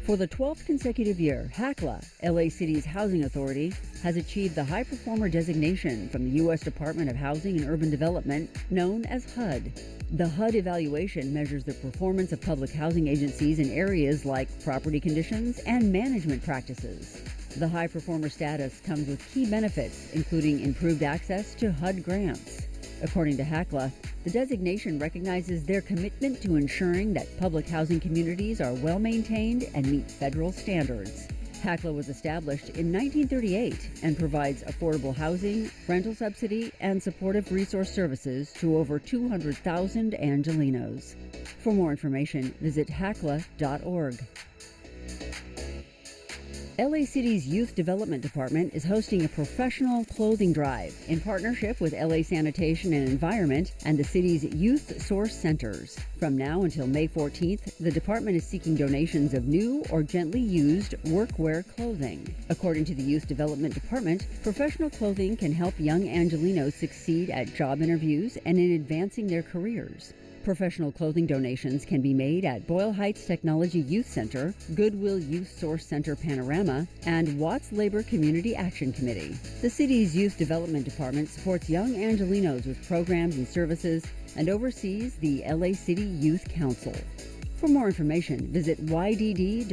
For the 12th consecutive year, HACLA, LA City's housing authority, has achieved the High Performer designation from the U.S. Department of Housing and Urban Development, known as HUD. The HUD evaluation measures the performance of public housing agencies in areas like property conditions and management practices. The High Performer status comes with key benefits, including improved access to HUD grants. According to HACLA, the designation recognizes their commitment to ensuring that public housing communities are well maintained and meet federal standards. HACLA was established in 1938 and provides affordable housing, rental subsidy, and supportive resource services to over 200,000 Angelenos. For more information, visit hacla.org. LA City's Youth Development Department is hosting a professional clothing drive in partnership with LA Sanitation and Environment and the city's Youth Source Centers. From now until May 14th, the department is seeking donations of new or gently used workwear clothing. According to the Youth Development Department, professional clothing can help young Angelenos succeed at job interviews and in advancing their careers. Professional clothing donations can be made at Boyle Heights Technology Youth Center, Goodwill Youth Source Center Panorama, and Watts Labor Community Action Committee. The city's Youth Development Department supports young Angelenos with programs and services and oversees the LA City Youth Council. For more information, visit ydd.lacity.gov.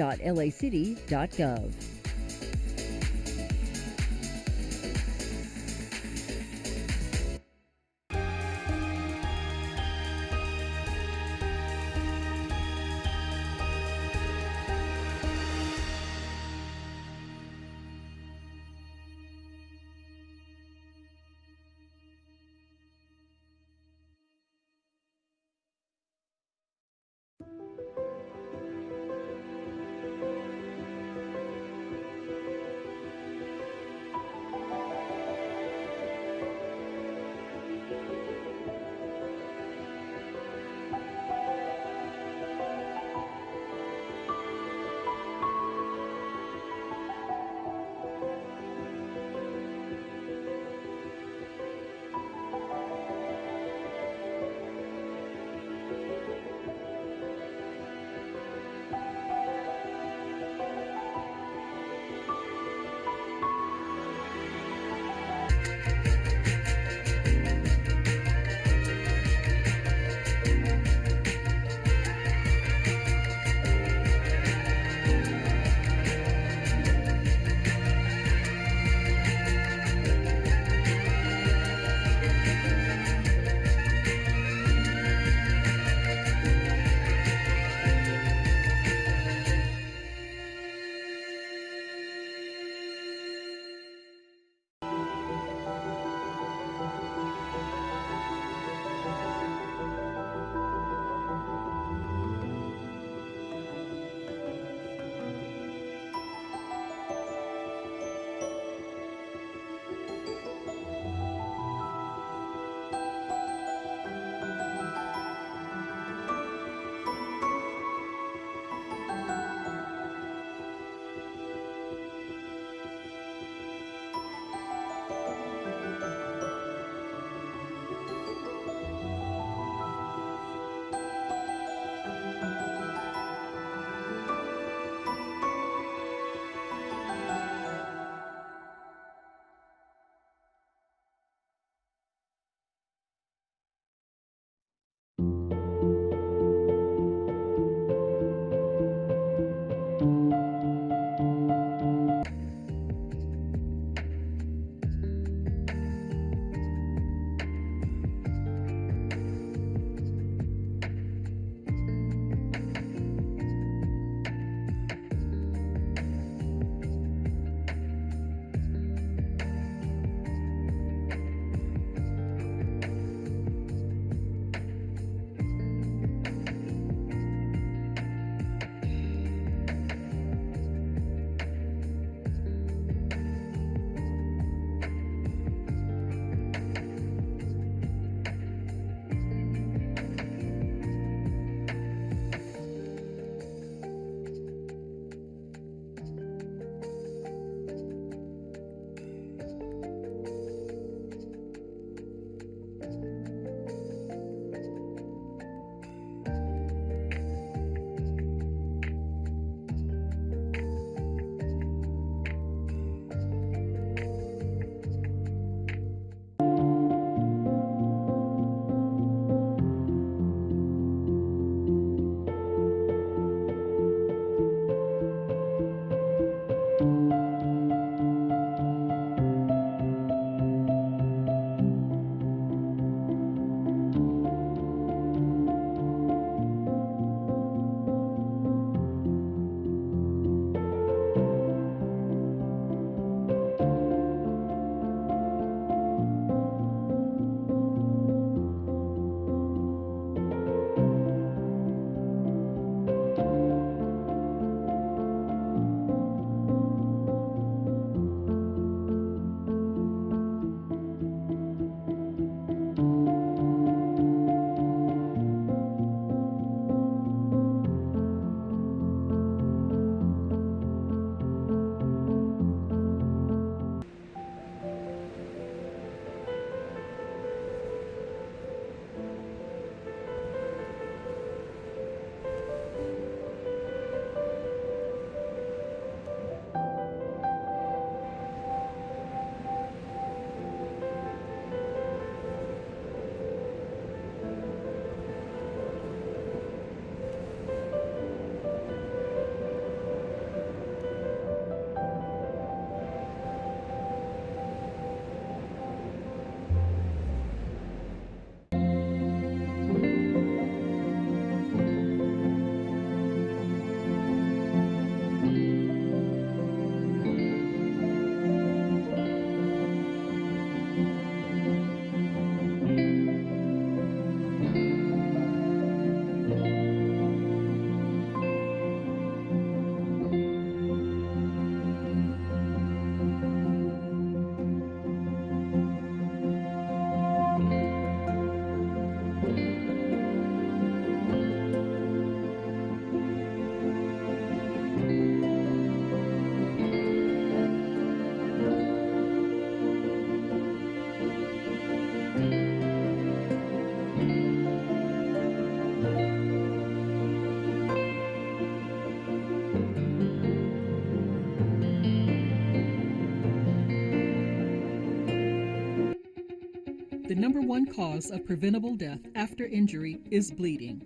The number one cause of preventable death after injury is bleeding.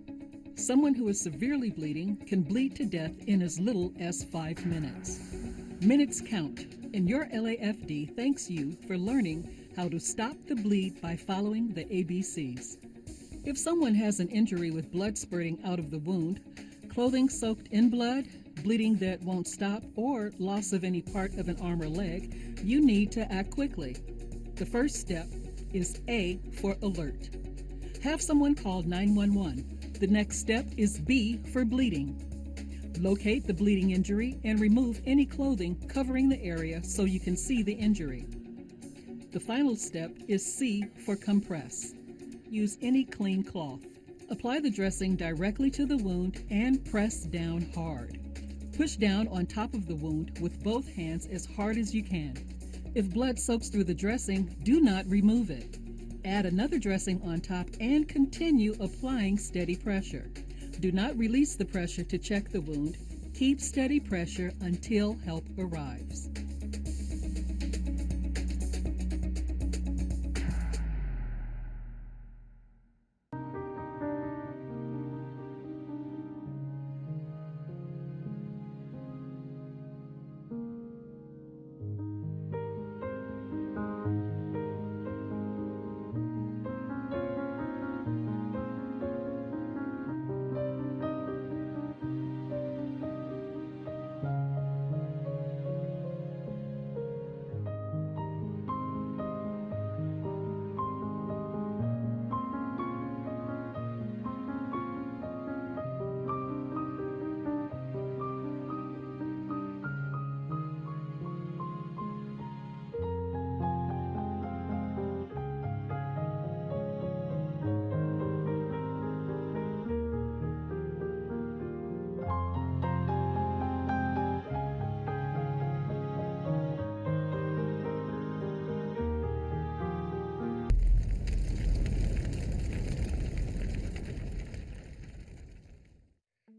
Someone who is severely bleeding can bleed to death in as little as 5 minutes. Minutes count, and your LAFD thanks you for learning how to stop the bleed by following the ABCs. If someone has an injury with blood spurting out of the wound, clothing soaked in blood, bleeding that won't stop, or loss of any part of an arm or leg, you need to act quickly. The first step is A for alert. Have someone call 911. The next step is B for bleeding. Locate the bleeding injury and remove any clothing covering the area so you can see the injury. The final step is C for compress. Use any clean cloth. Apply the dressing directly to the wound and press down hard. Push down on top of the wound with both hands as hard as you can. If blood soaks through the dressing, do not remove it. Add another dressing on top and continue applying steady pressure. Do not release the pressure to check the wound. Keep steady pressure until help arrives.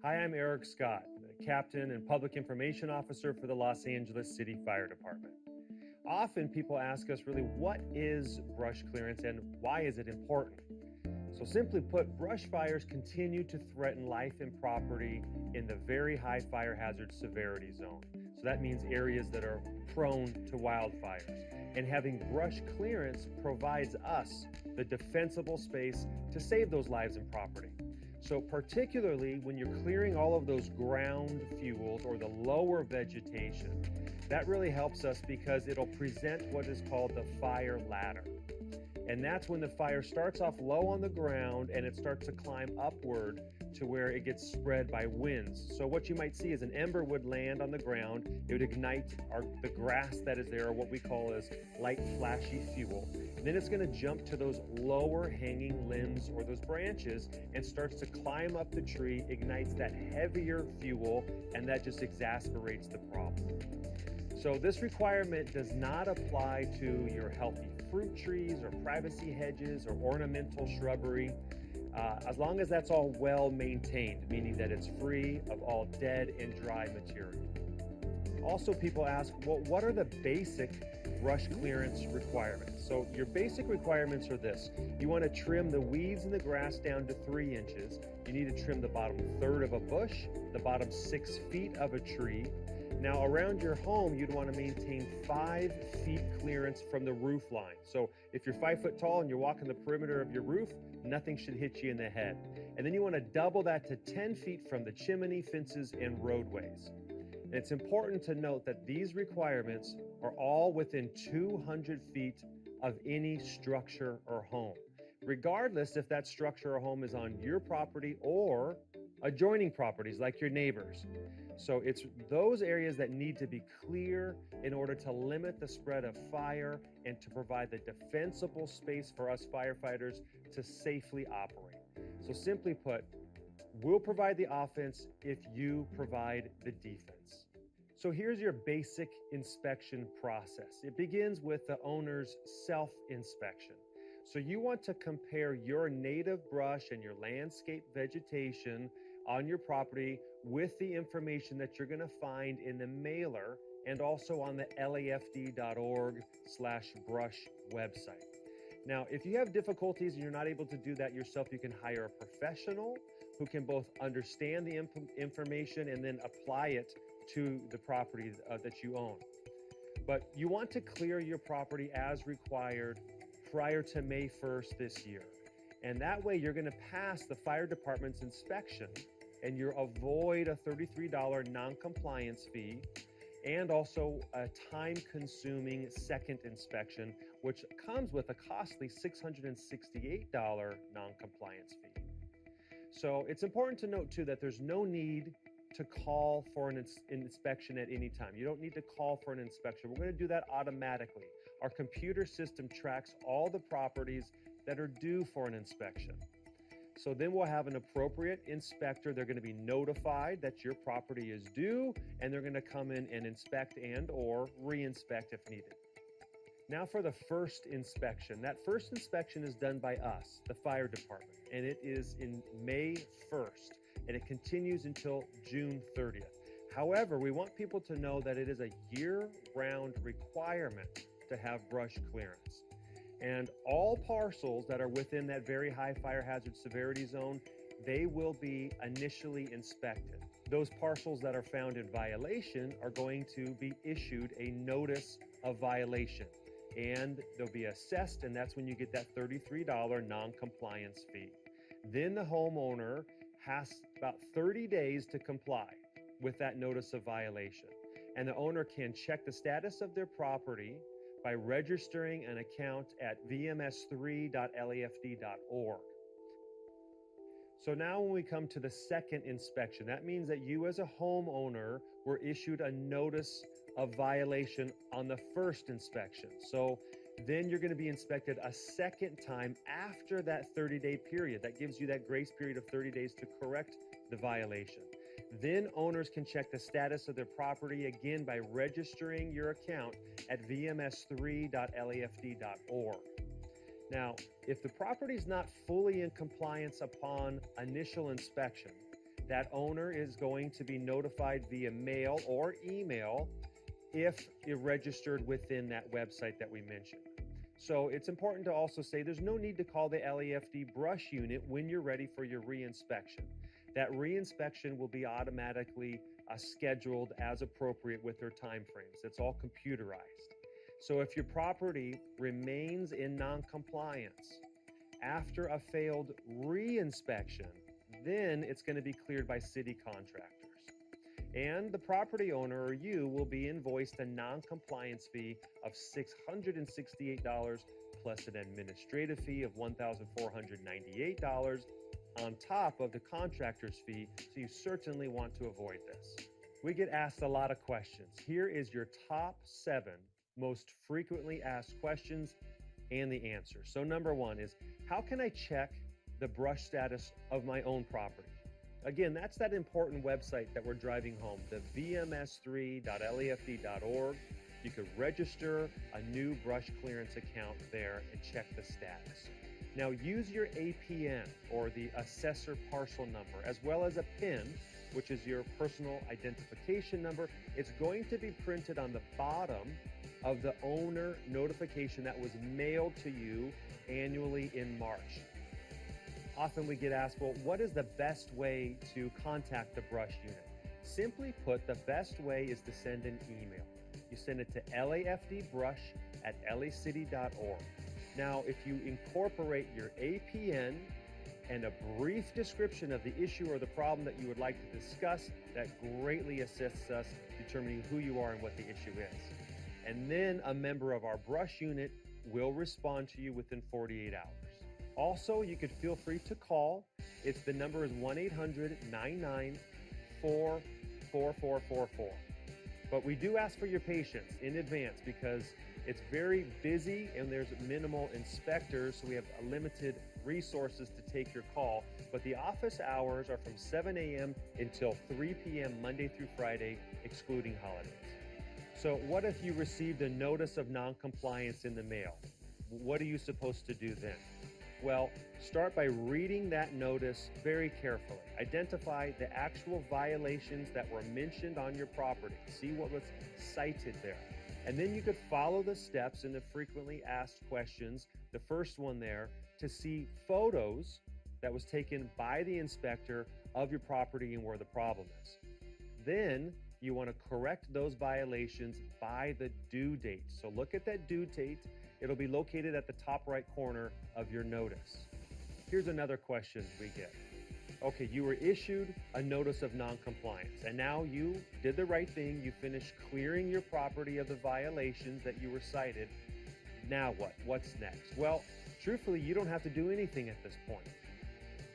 Hi, I'm Eric Scott, the Captain and Public Information Officer for the Los Angeles City Fire Department. Often people ask us really, what is brush clearance and why is it important? So simply put, brush fires continue to threaten life and property in the very high fire hazard severity zone. So that means areas that are prone to wildfires. And having brush clearance provides us the defensible space to save those lives and property. So particularly when you're clearing all of those ground fuels or the lower vegetation, that really helps us because it'll present what is called the fire ladder. And that's when the fire starts off low on the ground and it starts to climb upward to where it gets spread by winds. So what you might see is an ember would land on the ground, it would ignite the grass that is there, or what we call as light flashy fuel. And then it's going to jump to those lower hanging limbs or those branches and starts to climb up the tree, ignites that heavier fuel, and that just exasperates the problem. So this requirement does not apply to your healthy fruit trees or privacy hedges or ornamental shrubbery, as long as that's all well maintained, meaning that it's free of all dead and dry material. Also, people ask, well, what are the basic brush clearance requirements? So your basic requirements are this. You want to trim the weeds and the grass down to 3 inches. You need to trim the bottom third of a bush, the bottom 6 feet of a tree. Now, around your home, you'd want to maintain 5 feet clearance from the roof line. So if you're 5 foot tall and you're walking the perimeter of your roof, nothing should hit you in the head. And then you want to double that to 10 feet from the chimney, fences, and roadways. And it's important to note that these requirements are all within 200 feet of any structure or home, regardless if that structure or home is on your property or adjoining properties like your neighbors. So it's those areas that need to be clear in order to limit the spread of fire and to provide the defensible space for us firefighters to safely operate. So simply put, we'll provide the offense if you provide the defense. So here's your basic inspection process. It begins with the owner's self-inspection. So you want to compare your native brush and your landscape vegetation on your property with the information that you're going to find in the mailer and also on the lafd.org/brush website. Now, if you have difficulties and you're not able to do that yourself, you can hire a professional who can both understand the information and then apply it to the property that you own. But you want to clear your property as required prior to May 1st this year. And that way you're going to pass the fire department's inspection and you'll avoid a $33 non-compliance fee and also a time-consuming second inspection, which comes with a costly $668 non-compliance fee. So it's important to note too that there's no need to call for an inspection at any time. You don't need to call for an inspection. We're going to do that automatically. Our computer system tracks all the properties that are due for an inspection. So then we'll have an appropriate inspector. They're going to be notified that your property is due, and they're going to come in and inspect and or re-inspect if needed. Now for the first inspection. That first inspection is done by us, the fire department, and it is in May 1st, and it continues until June 30th. However, we want people to know that it is a year-round requirement to have brush clearance. And all parcels that are within that very high fire hazard severity zone, they will be initially inspected. Those parcels that are found in violation are going to be issued a notice of violation, and they'll be assessed, and that's when you get that $33 non-compliance fee. Then the homeowner has about 30 days to comply with that notice of violation, and the owner can check the status of their property by registering an account at vms3.lafd.org. So now when we come to the second inspection, that means that you as a homeowner were issued a notice of violation on the first inspection. So then you're going to be inspected a second time after that 30-day period. That gives you that grace period of 30 days to correct the violation. Then owners can check the status of their property again by registering your account at vms3.lafd.org. Now, if the property is not fully in compliance upon initial inspection, that owner is going to be notified via mail or email if you're registered within that website that we mentioned. So it's important to also say there's no need to call the LAFD brush unit when you're ready for your re-inspection. That re-inspection will be automatically scheduled as appropriate with their timeframes. It's all computerized. So if your property remains in non-compliance after a failed re-inspection, then it's going to be cleared by city contractors. And the property owner or you will be invoiced a non-compliance fee of $668 plus an administrative fee of $1,498 on top of the contractor's fee, so you certainly want to avoid this. We get asked a lot of questions. Here is your top 7 most frequently asked questions and the answer. So number 1 is, how can I check the brush status of my own property? Again, that's that important website that we're driving home, the vms3.lafd.org. You could register a new brush clearance account there and check the status. Now use your APN or the assessor parcel number, as well as a PIN, which is your personal identification number. It's going to be printed on the bottom of the owner notification that was mailed to you annually in March. Often we get asked, well, what is the best way to contact the brush unit? Simply put, the best way is to send an email. You send it to lafdbrush@lacity.org. Now, if you incorporate your APN and a brief description of the issue or the problem that you would like to discuss, that greatly assists us determining who you are and what the issue is. And then a member of our brush unit will respond to you within 48 hours. Also, you could feel free to call. The number is 1-800-994-4444. But we do ask for your patience in advance because it's very busy and there's minimal inspectors, so we have limited resources to take your call. But the office hours are from 7 a.m. until 3 p.m. Monday through Friday, excluding holidays. So what if you received a notice of non-compliance in the mail? What are you supposed to do then? Well, start by reading that notice very carefully. Identify the actual violations that were mentioned on your property. See what was cited there. And then you could follow the steps in the frequently asked questions, the first one there, to see photos that was taken by the inspector of your property and where the problem is. Then you want to correct those violations by the due date. So look at that due date. It'll be located at the top right corner of your notice. Here's another question we get. Okay, you were issued a notice of non-compliance, and now you did the right thing. You finished clearing your property of the violations that you were cited. Now what? What's next? Well, truthfully, you don't have to do anything at this point.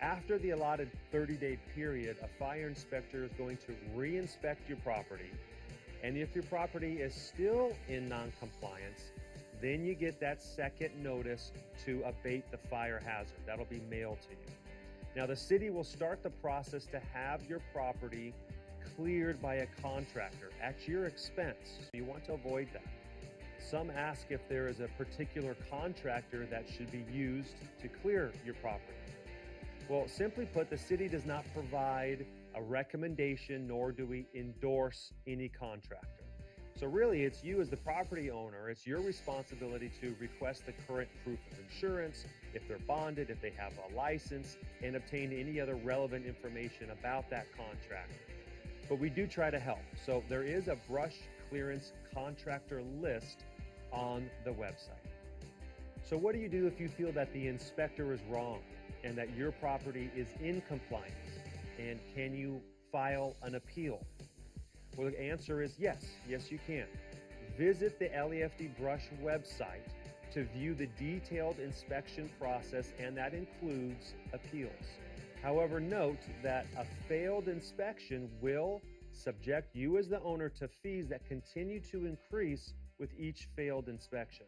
After the allotted 30-day period, a fire inspector is going to re-inspect your property, and if your property is still in non-compliance, then you get that second notice to abate the fire hazard. That'll be mailed to you. Now, the city will start the process to have your property cleared by a contractor at your expense. So you want to avoid that. Some ask if there is a particular contractor that should be used to clear your property. Well, simply put, the city does not provide a recommendation, nor do we endorse any contractor. So really, it's you as the property owner, it's your responsibility to request the current proof of insurance, if they're bonded, if they have a license, and obtain any other relevant information about that contractor. But we do try to help. So there is a brush clearance contractor list on the website. So what do you do if you feel that the inspector is wrong and that your property is in compliance? And can you file an appeal? Well, the answer is yes. Yes, you can. Visit the LAFD Brush website to view the detailed inspection process, and that includes appeals. However, note that a failed inspection will subject you as the owner to fees that continue to increase with each failed inspection.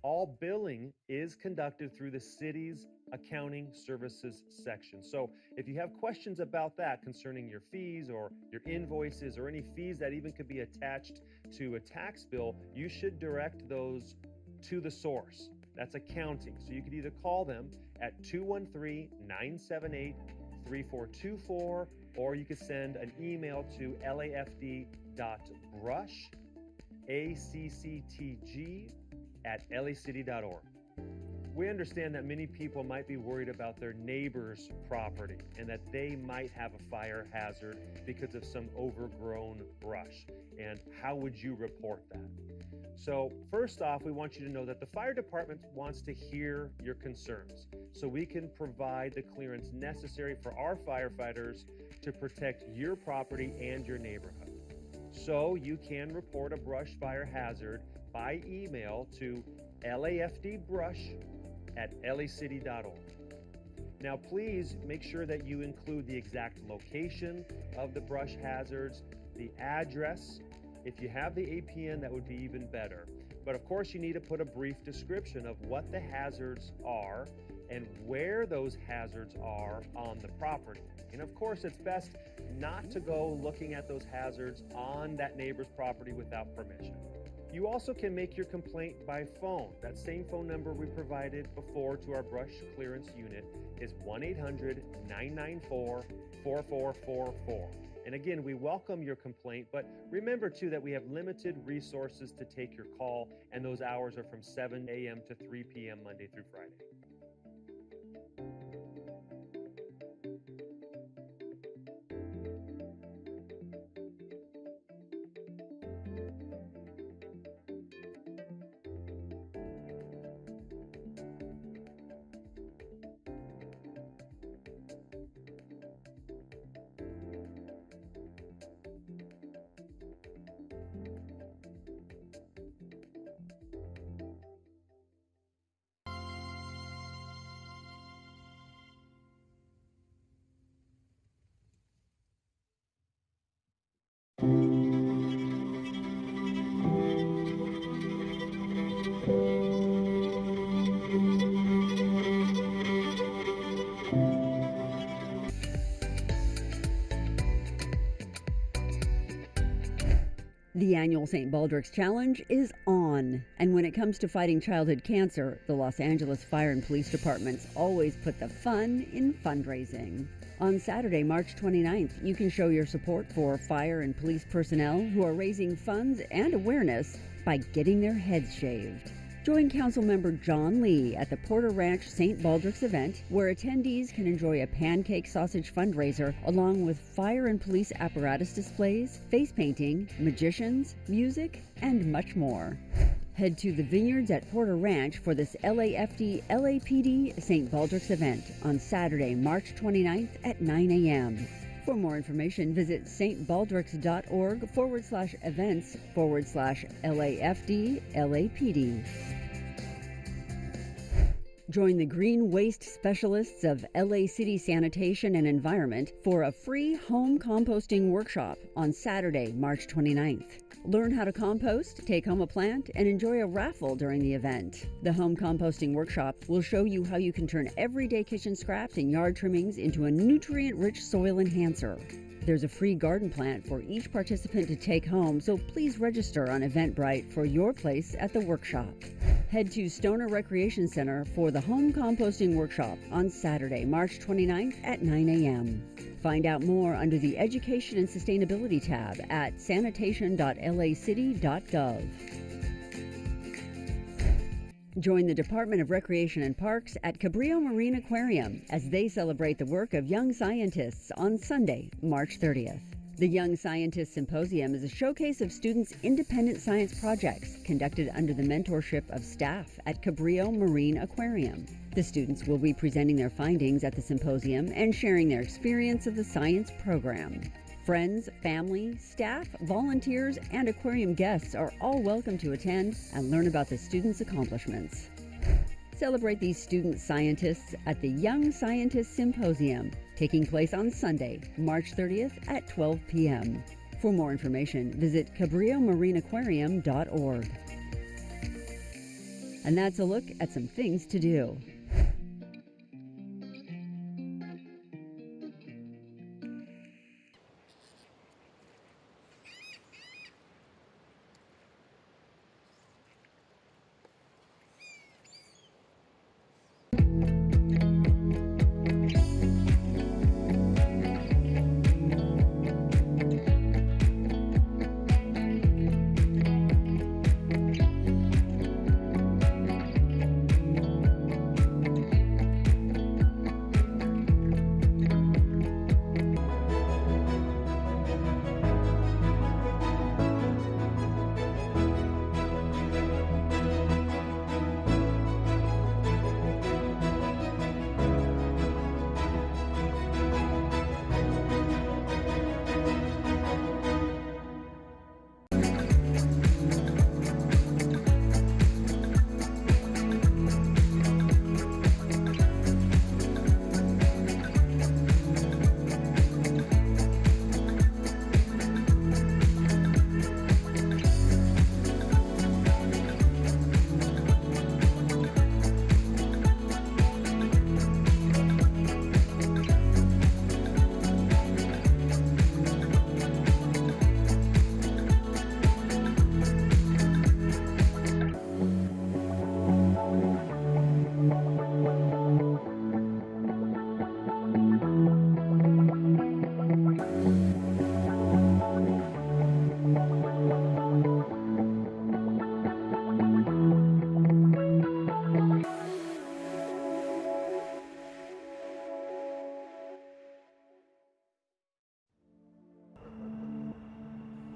All billing is conducted through the city's accounting services section. So if you have questions about that concerning your fees or your invoices or any fees that even could be attached to a tax bill, you should direct those to the source. That's accounting. So you could either call them at 213-978-3424, or you could send an email to lafd.brush@lacctg@lacity.org. We understand that many people might be worried about their neighbor's property and that they might have a fire hazard because of some overgrown brush. And how would you report that? So first off, we want you to know that the fire department wants to hear your concerns so we can provide the clearance necessary for our firefighters to protect your property and your neighborhood. So you can report a brush fire hazard by email to lafdbrush@lacity.org. Now, please make sure that you include the exact location of the brush hazards, the address. If you have the APN, that would be even better. But of course, you need to put a brief description of what the hazards are and where those hazards are on the property. And of course, it's best not to go looking at those hazards on that neighbor's property without permission. You also can make your complaint by phone. That same phone number we provided before to our brush clearance unit is 1-800-994-4444. And again, we welcome your complaint, but remember too that we have limited resources to take your call, and those hours are from 7 a.m. to 3 p.m. Monday through Friday. The annual St. Baldrick's Challenge is on. And when it comes to fighting childhood cancer, the Los Angeles Fire and Police Departments always put the fun in fundraising. On Saturday, March 29th, you can show your support for fire and police personnel who are raising funds and awareness by getting their heads shaved. Join Councilmember John Lee at the Porter Ranch St. Baldrick's event, where attendees can enjoy a pancake sausage fundraiser along with fire and police apparatus displays, face painting, magicians, music, and much more. Head to the Vineyards at Porter Ranch for this LAFD LAPD St. Baldrick's event on Saturday, March 29th at 9 a.m. For more information, visit stbaldricks.org/events/LAFD LAPD. Join the Green Waste Specialists of LA City Sanitation and Environment for a free home composting workshop on Saturday, March 29th. Learn how to compost, take home a plant, and enjoy a raffle during the event. The home composting workshop will show you how you can turn everyday kitchen scraps and yard trimmings into a nutrient-rich soil enhancer. There's a free garden plant for each participant to take home, so please register on Eventbrite for your place at the workshop. Head to Stoner Recreation Center for the home composting workshop on Saturday, March 29th at 9 a.m. Find out more under the Education and Sustainability tab at sanitation.lacity.gov. Join the Department of Recreation and Parks at Cabrillo Marine Aquarium as they celebrate the work of young scientists on Sunday, March 30th. The Young Scientists Symposium is a showcase of students' independent science projects conducted under the mentorship of staff at Cabrillo Marine Aquarium. The students will be presenting their findings at the symposium and sharing their experience of the science program. Friends, family, staff, volunteers, and aquarium guests are all welcome to attend and learn about the students' accomplishments. Celebrate these student scientists at the Young Scientists Symposium, taking place on Sunday, March 30th at 12 p.m. For more information, visit cabrilloMarineAquarium.org. And that's a look at some things to do.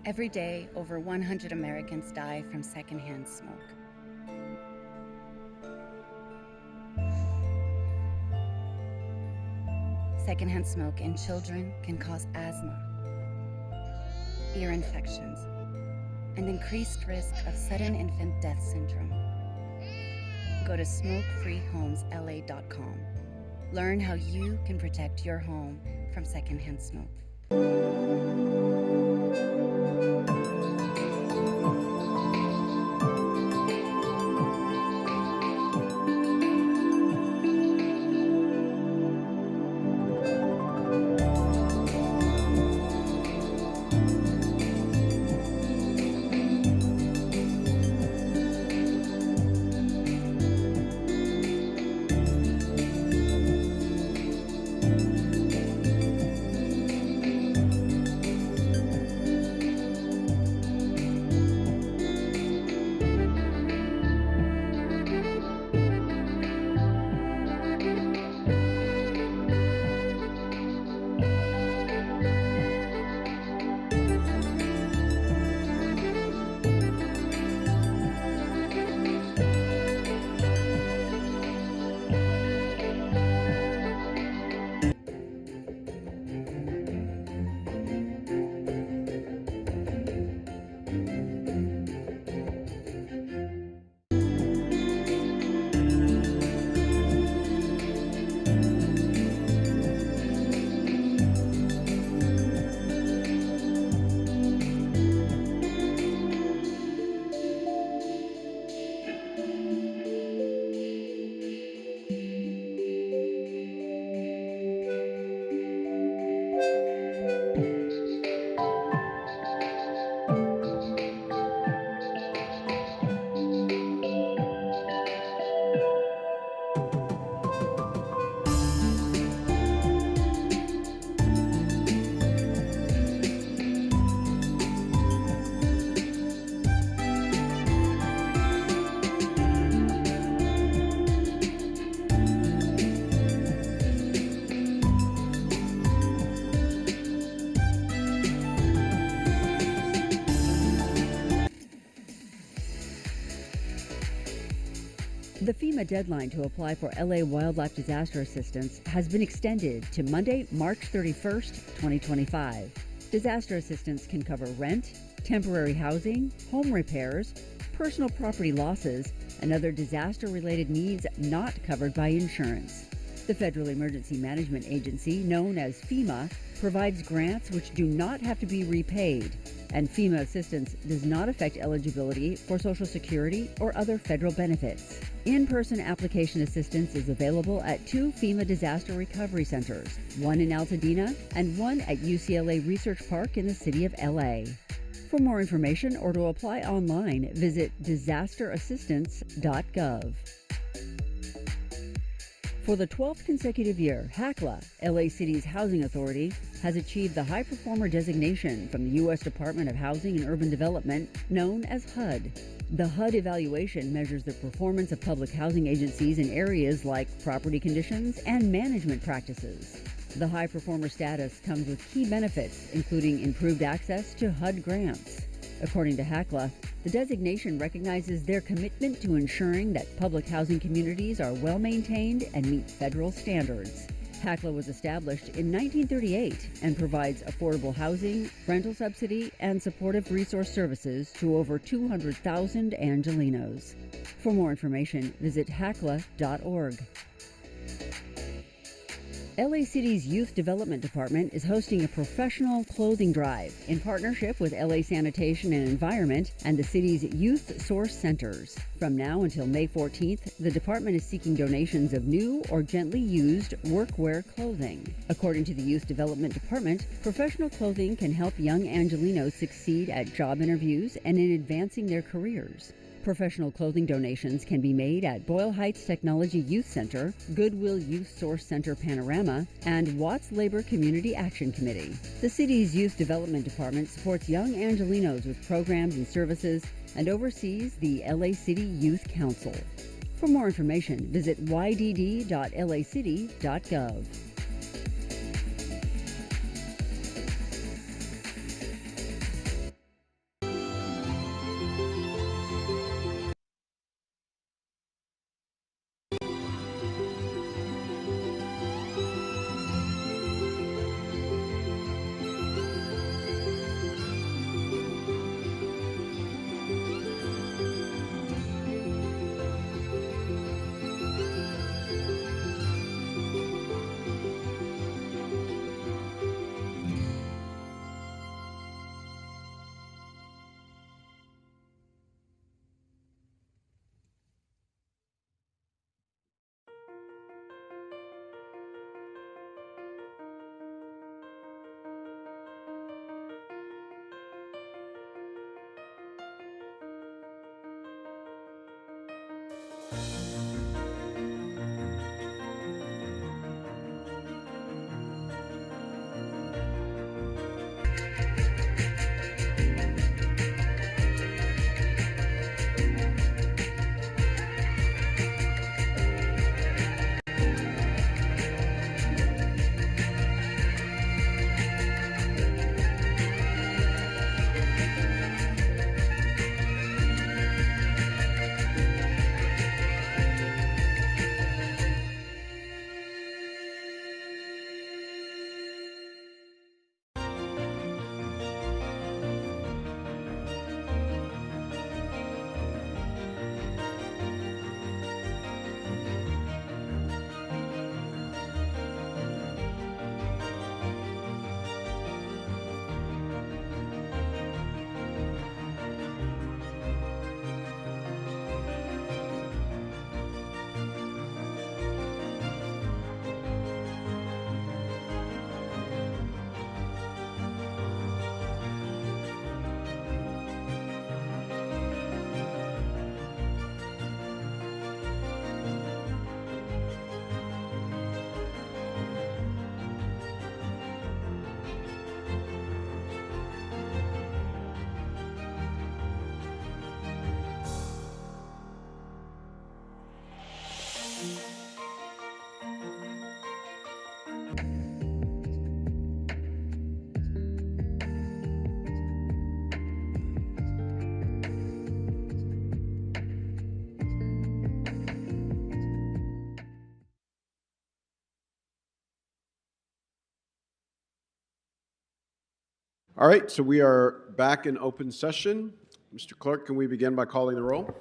Every day, over 100 Americans die from secondhand smoke. Secondhand smoke in children can cause asthma, ear infections, and increased risk of sudden infant death syndrome. Go to smokefreehomesla.com. Learn how you can protect your home from secondhand smoke. The FEMA deadline to apply for LA wildlife disaster assistance has been extended to Monday, March 31st, 2025. Disaster assistance can cover rent, temporary housing, home repairs, personal property losses, and other disaster-related needs not covered by insurance. The Federal Emergency Management Agency, known as FEMA, provides grants which do not have to be repaid, and FEMA assistance does not affect eligibility for Social Security or other federal benefits. In-person application assistance is available at 2 FEMA disaster recovery centers, one in Altadena and one at UCLA Research Park in the city of LA. For more information or to apply online, visit disasterassistance.gov. For the 12th consecutive year, HACLA, LA City's housing authority, has achieved the High Performer designation from the U.S. Department of Housing and Urban Development, known as HUD. The HUD evaluation measures the performance of public housing agencies in areas like property conditions and management practices. The High Performer status comes with key benefits, including improved access to HUD grants. According to HACLA, the designation recognizes their commitment to ensuring that public housing communities are well maintained and meet federal standards. HACLA was established in 1938 and provides affordable housing, rental subsidy, and supportive resource services to over 200,000 Angelenos. For more information, visit hacla.org. LA City's Youth Development Department is hosting a professional clothing drive in partnership with LA Sanitation and Environment and the city's Youth Source Centers. From now until May 14th, the department is seeking donations of new or gently used workwear clothing. According to the Youth Development Department, professional clothing can help young Angelenos succeed at job interviews and in advancing their careers. Professional clothing donations can be made at Boyle Heights Technology Youth Center, Goodwill Youth Source Center Panorama, and Watts Labor Community Action Committee. The city's Youth Development Department supports young Angelenos with programs and services and oversees the LA City Youth Council. For more information, visit ydd.lacity.gov. All right, so we are back in open session. Mr. Clerk, can we begin by calling the roll?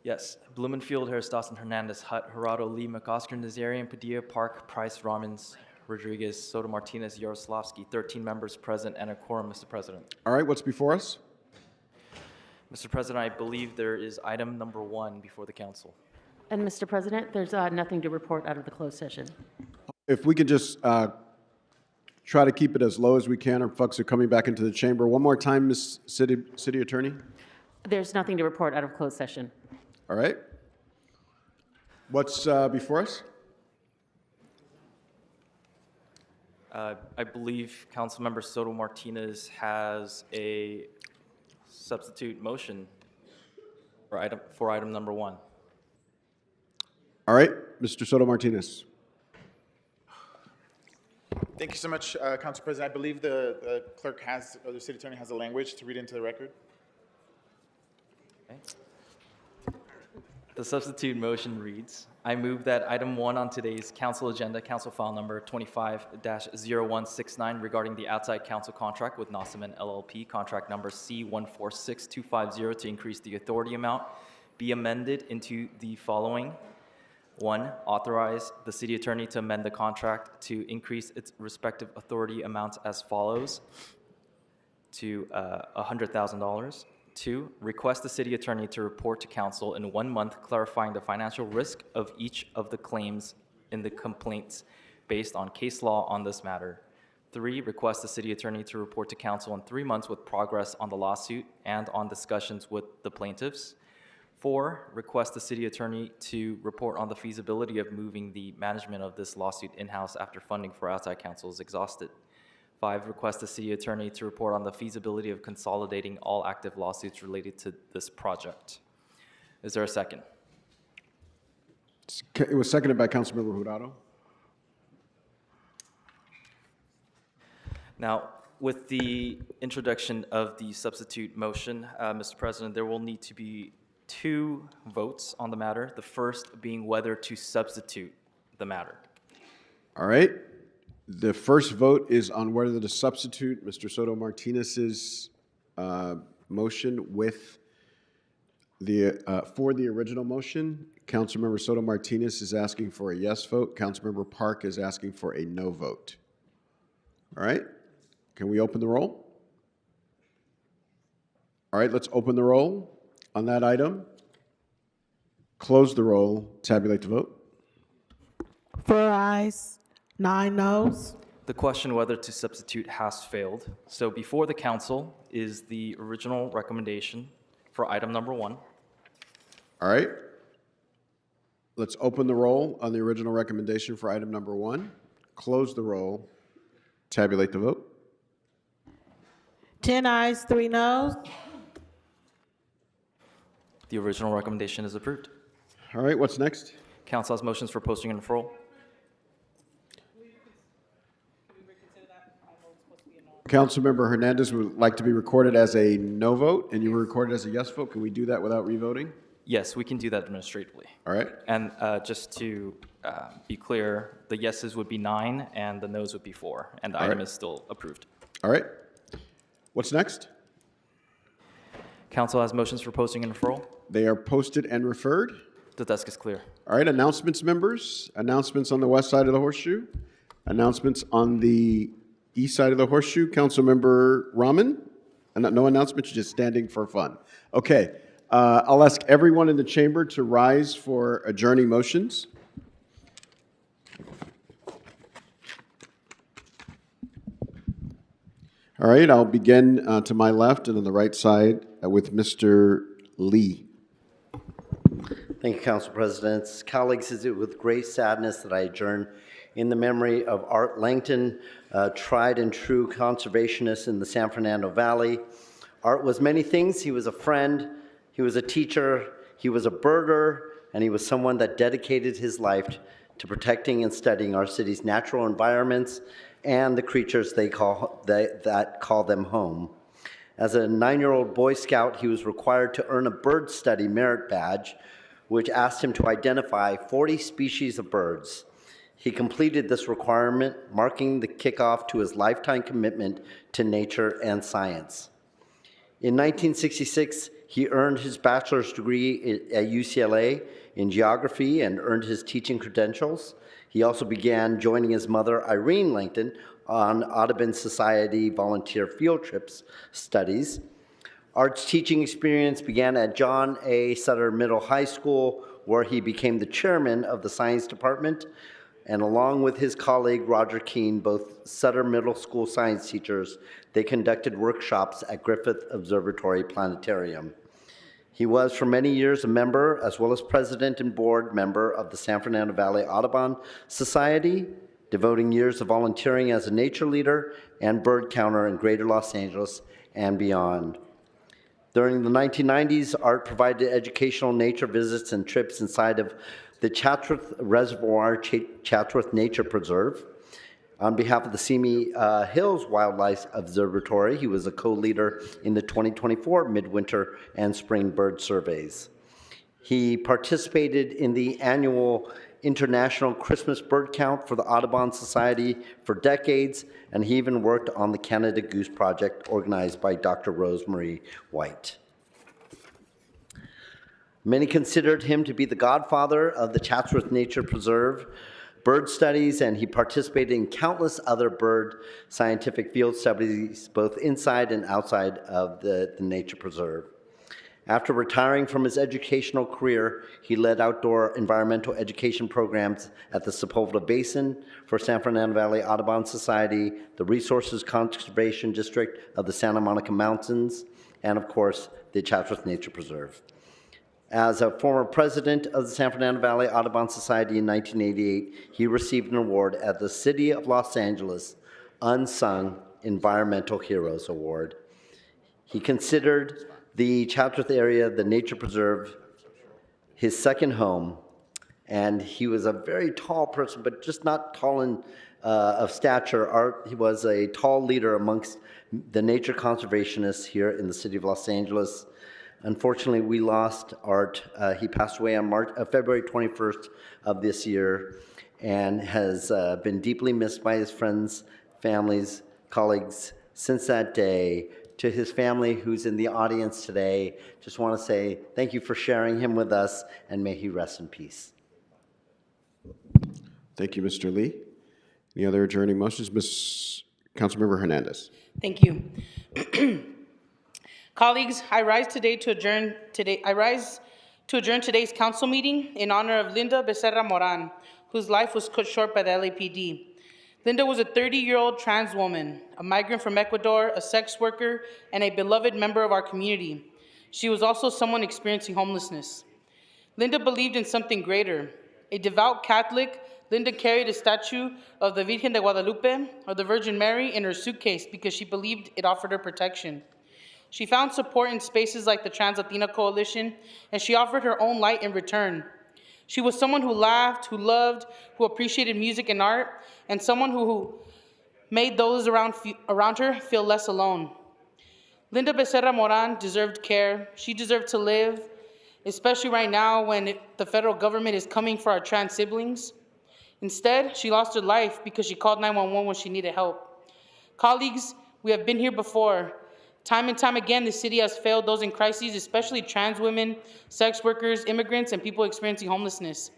Yes. Blumenfield, Harris, Dawson, Hernandez, Hutt, Gerardo, Lee, McOsker, Nazarian, Padilla, Park, Price, Ramons, Rodriguez, Soto Martinez, Yaroslavsky. 13 members present and a quorum, Mr. President. All right, what's before us? Mr. President, I believe there is item number 1 before the council. And Mr. President, there's nothing to report out of the closed session. If we could just try to keep it as low as we can, our folks are coming back into the chamber. One more time, Ms. City Attorney. There's nothing to report out of closed session. All right. What's before us? I believe Councilmember Soto Martinez has a substitute motion for item number 1. All right, Mr. Soto Martinez. Thank you so much, Council President. I believe the clerk has, or the city attorney has the language to read into the record. Okay. The substitute motion reads, I move that item 1 on today's council agenda, council file number 25-0169, regarding the outside council contract with Nossaman LLP, contract number C146250, to increase the authority amount, be amended into the following. 1, authorize the city attorney to amend the contract to increase its respective authority amounts as follows to $100,000. 2, request the city attorney to report to council in 1 month clarifying the financial risk of each of the claims in the complaints based on case law on this matter. 3, request the city attorney to report to council in 3 months with progress on the lawsuit and on discussions with the plaintiffs. 4, request the city attorney to report on the feasibility of moving the management of this lawsuit in-house after funding for outside counsel is exhausted. 5, request the city attorney to report on the feasibility of consolidating all active lawsuits related to this project. Is there a second? It was seconded by Councilmember Jurado. Now, with the introduction of the substitute motion, Mr. President, there will need to be 2 votes on the matter, the first being whether to substitute the matter. All right. The first vote is on whether to substitute Mr. Soto Martinez's motion with the for the original motion. Councilmember Soto Martinez is asking for a yes vote. Councilmember Park is asking for a no vote. All right. Can we open the roll? All right, let's open the roll on that item. Close the roll. Tabulate the vote. 4 ayes, 9 noes. The question whether to substitute has failed. So before the council is the original recommendation for item number 1. All right. Let's open the roll on the original recommendation for item number 1. Close the roll. Tabulate the vote. 10 ayes, 3 noes. The original recommendation is approved. All right, what's next? Council has motions for posting and referral. Councilmember Hernandez would like to be recorded as a no vote, and you were recorded as a yes vote. Can we do that without revoting? Yes, we can do that administratively. All right. And just to be clear, the yeses would be 9 and the noes would be 4, and the item is still approved. All right. What's next? Council has motions for posting and referral. They are posted and referred. The desk is clear. All right, announcements, members. Announcements on the west side of the horseshoe. Announcements on the east side of the horseshoe. Councilmember Rahman. No announcements, just standing for fun. Okay, I'll ask everyone in the chamber to rise for adjourning motions. All right, I'll begin to my left and on the right side with Mr. Lee. Thank you, Council Presidents. Colleagues, it is with great sadness that I adjourn in the memory of Art Langton, a tried and true conservationist in the San Fernando Valley. Art was many things. He was a friend, he was a teacher, he was a birder, and he was someone that dedicated his life to protecting and studying our city's natural environments and the creatures that call them home. As a 9-year-old Boy Scout, he was required to earn a bird study merit badge, which asked him to identify 40 species of birds. He completed this requirement, marking the kickoff to his lifetime commitment to nature and science. In 1966, he earned his bachelor's degree at UCLA in geography and earned his teaching credentials. He also began joining his mother, Irene Langton, on Audubon Society volunteer field trips studies. Art's teaching experience began at John A. Sutter Middle High School, where he became the chairman of the science department, and along with his colleague Roger Keene, both Sutter Middle School science teachers, they conducted workshops at Griffith Observatory Planetarium. He was for many years a member, as well as president and board member of the San Fernando Valley Audubon Society, devoting years of volunteering as a nature leader and bird counter in Greater Los Angeles and beyond. During the 1990s, Art provided educational nature visits and trips inside of the Chatsworth Reservoir Chatsworth Nature Preserve. On behalf of the Simi Hills Wildlife Observatory, he was a co-leader in the 2024 Midwinter and Spring Bird Surveys. He participated in the annual International Christmas Bird Count for the Audubon Society for decades, and he even worked on the Canada Goose Project organized by Dr. Rosemarie White. Many considered him to be the godfather of the Chatsworth Nature Preserve bird studies, and he participated in countless other bird scientific field studies, both inside and outside of the nature preserve. After retiring from his educational career, he led outdoor environmental education programs at the Sepulveda Basin for San Fernando Valley Audubon Society, the Resources Conservation District of the Santa Monica Mountains, and of course, the Chatsworth Nature Preserve. As a former president of the San Fernando Valley Audubon Society in 1988, he received an award at the City of Los Angeles Unsung Environmental Heroes Award. He considered the Chatsworth area, the nature preserve, his second home, and he was a very tall person, but just not tall in, of stature. He was a tall leader amongst the nature conservationists here in the city of Los Angeles. Unfortunately, we lost Art. He passed away on February 21st of this year, and has been deeply missed by his friends, families, colleagues since that day. To his family who's in the audience today, just want to say thank you for sharing him with us, and may he rest in peace. Thank you, Mr. Lee. Any other adjourning motions? Ms. Councilmember Hernandez. Thank you. Colleagues, I rise to adjourn today's council meeting in honor of Linda Becerra Moran, whose life was cut short by the LAPD. Linda was a 30-year-old trans woman, a migrant from Ecuador, a sex worker, and a beloved member of our community. She was also someone experiencing homelessness. Linda believed in something greater. A devout Catholic, Linda carried a statue of the Virgen de Guadalupe or the Virgin Mary in her suitcase because she believed it offered her protection. She found support in spaces like the Trans Latina Coalition, and she offered her own light in return. She was someone who laughed, who loved, who appreciated music and art, and someone who made those around her feel less alone. Linda Becerra Moran deserved care. She deserved to live, especially right now when the federal government is coming for our trans siblings. Instead, she lost her life because she called 911 when she needed help. Colleagues, we have been here before. Time and time again, the city has failed those in crises, especially trans women, sex workers, immigrants, and people experiencing homelessness.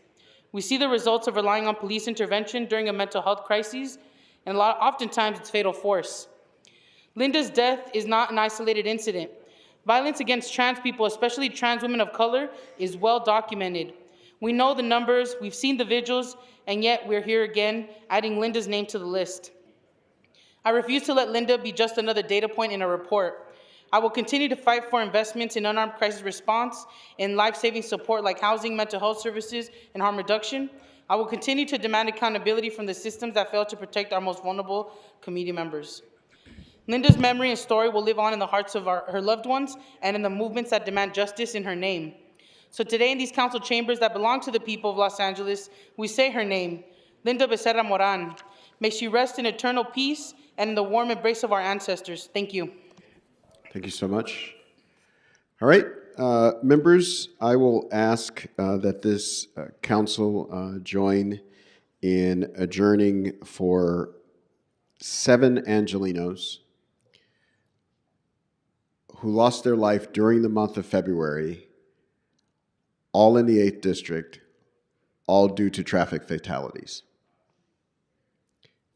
We see the results of relying on police intervention during a mental health crisis, and oftentimes it's fatal force. Linda's death is not an isolated incident. Violence against trans people, especially trans women of color, is well documented. We know the numbers, we've seen the vigils, and yet we're here again, adding Linda's name to the list. I refuse to let Linda be just another data point in a report. I will continue to fight for investments in unarmed crisis response, in life-saving support like housing, mental health services, and harm reduction. I will continue to demand accountability from the systems that fail to protect our most vulnerable community members. Linda's memory and story will live on in the hearts of her loved ones and in the movements that demand justice in her name. So today in these council chambers that belong to the people of Los Angeles, we say her name, Linda Becerra Moran. May she rest in eternal peace and in the warm embrace of our ancestors. Thank you. Thank you so much. All right, members, I will ask that this council join in adjourning for 7 Angelinos who lost their life during the month of February, all in the 8th District, all due to traffic fatalities.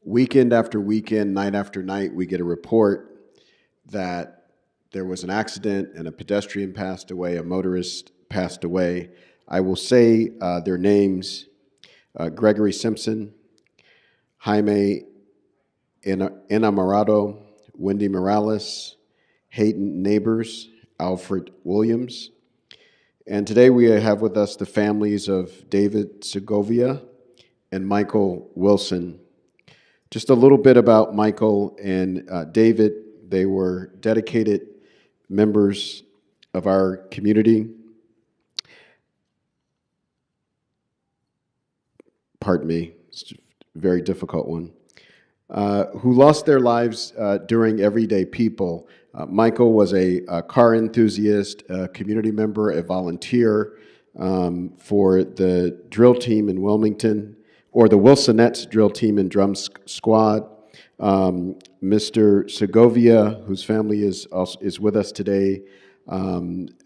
Weekend after weekend, night after night, we get a report that there was an accident and a pedestrian passed away, a motorist passed away. I will say their names, Gregory Simpson, Jaime Enamorado, Wendy Morales, Hayden Neighbors, Alfred Williams. And today we have with us the families of David Segovia and Michael Wilson. Just a little bit about Michael and David. They were dedicated members of our community. Pardon me, it's a very difficult one. Who lost their lives during Everyday People. Michael was a car enthusiast, a community member, a volunteer for the drill team in Wilmington, or the Wilsonettes drill team and drum squad. Mr. Segovia, whose family is with us today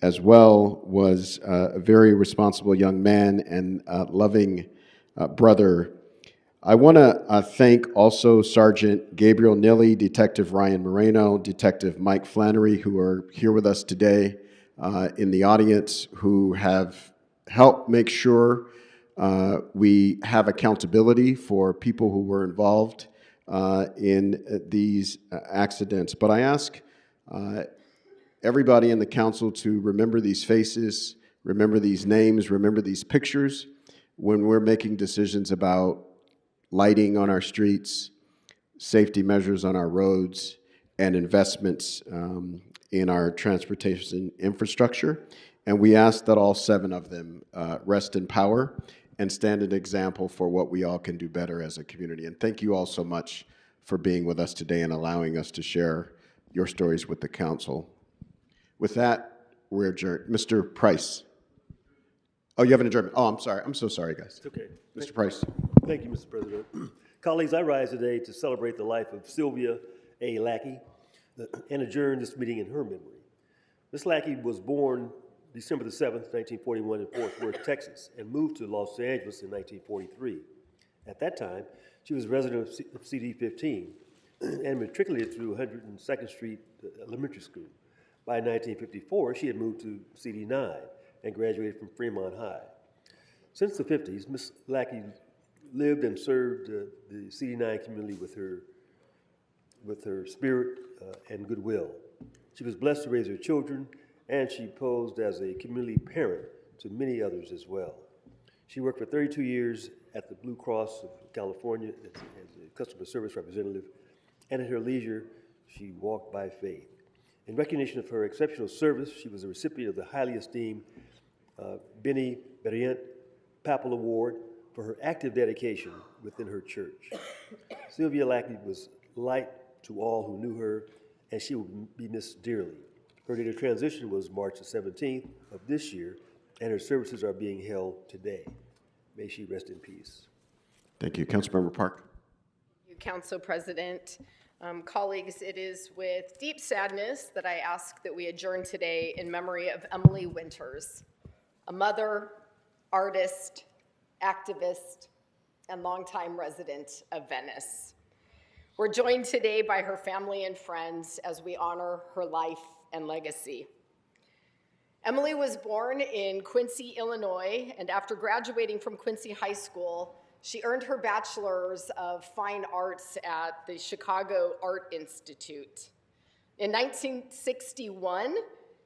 as well, was a very responsible young man and loving brother. I want to thank also Sergeant Gabriel Nilly, Detective Ryan Moreno, Detective Mike Flannery, who are here with us today in the audience, who have helped make sure we have accountability for people who were involved in these accidents. But I ask everybody in the council to remember these faces, remember these names, remember these pictures when we're making decisions about lighting on our streets, safety measures on our roads, and investments in our transportation infrastructure. And we ask that all 7 of them rest in power and stand an example for what we all can do better as a community. And thank you all so much for being with us today and allowing us to share your stories with the council. With that, we're adjourned. Mr. Price. Oh, you have an adjournment. Oh, I'm sorry. I'm so sorry, guys. It's okay. Mr. Price. Thank you, Mr. President. Colleagues, I rise today to celebrate the life of Sylvia A. Lackey and adjourn this meeting in her memory. Ms. Lackey was born December the 7th, 1941 in Fort Worth, Texas, and moved to Los Angeles in 1943. At that time, she was a resident of CD 15 and matriculated through 102nd Street Elementary School. By 1954, she had moved to CD 9 and graduated from Fremont High. Since the 50s, Ms. Lackey lived and served the CD9 community with her spirit and goodwill. She was blessed to raise her children, and she posed as a community parent to many others as well. She worked for 32 years at the Blue Cross of California as a customer service representative, and at her leisure, she walked by faith. In recognition of her exceptional service, she was a recipient of the highly esteemed Benny Berrient Papal Award for her active dedication within her church. Sylvia Lackey was light to all who knew her, and she will be missed dearly. Her date of transition was March the 17th of this year, and her services are being held today. May she rest in peace. Thank you. Councilmember Park. Thank you, Council President. Colleagues, it is with deep sadness that I ask that we adjourn today in memory of Emily Winters, a mother, artist, activist, and longtime resident of Venice. We're joined today by her family and friends as we honor her life and legacy. Emily was born in Quincy, Illinois, and after graduating from Quincy High School, she earned her bachelor's of fine arts at the Chicago Art Institute. In 1961,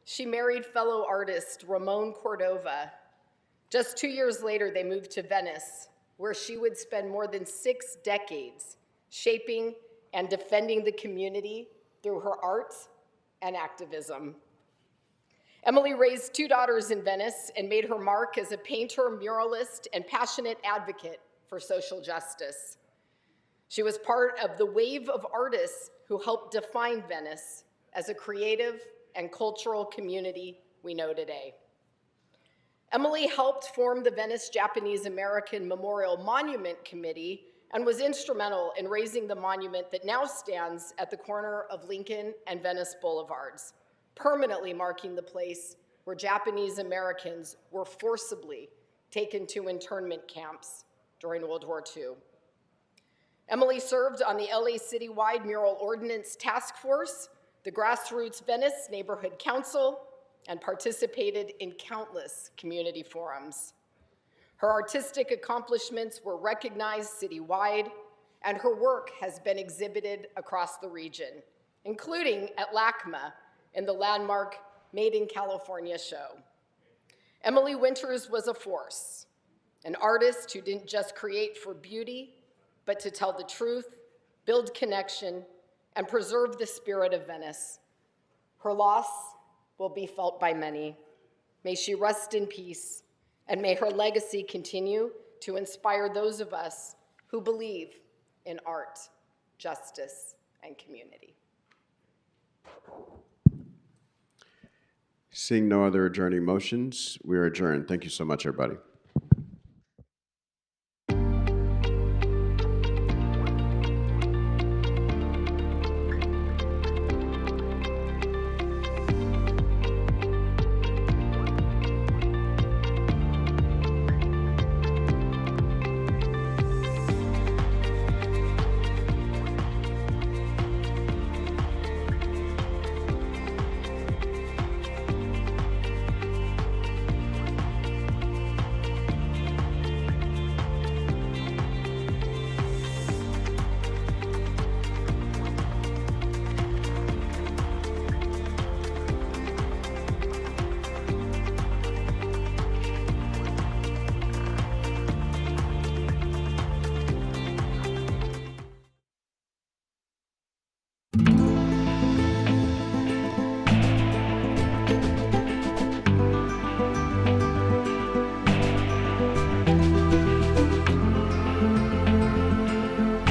she married fellow artist Ramon Cordova. Just 2 years later, they moved to Venice, where she would spend more than 6 decades shaping and defending the community through her art and activism. Emily raised 2 daughters in Venice and made her mark as a painter, muralist, and passionate advocate for social justice. She was part of the wave of artists who helped define Venice as a creative and cultural community we know today. Emily helped form the Venice Japanese American Memorial Monument Committee and was instrumental in raising the monument that now stands at the corner of Lincoln and Venice Boulevards, permanently marking the place where Japanese Americans were forcibly taken to internment camps during World War II. Emily served on the LA Citywide Mural Ordinance Task Force, the Grassroots Venice Neighborhood Council, and participated in countless community forums. Her artistic accomplishments were recognized citywide, and her work has been exhibited across the region, including at LACMA in the landmark Made in California show. Emily Winters was a force, an artist who didn't just create for beauty, but to tell the truth, build connection, and preserve the spirit of Venice. Her loss will be felt by many. May she rest in peace, and may her legacy continue to inspire those of us who believe in art, justice, and community. Seeing no other adjourning motions, we are adjourned. Thank you so much, everybody.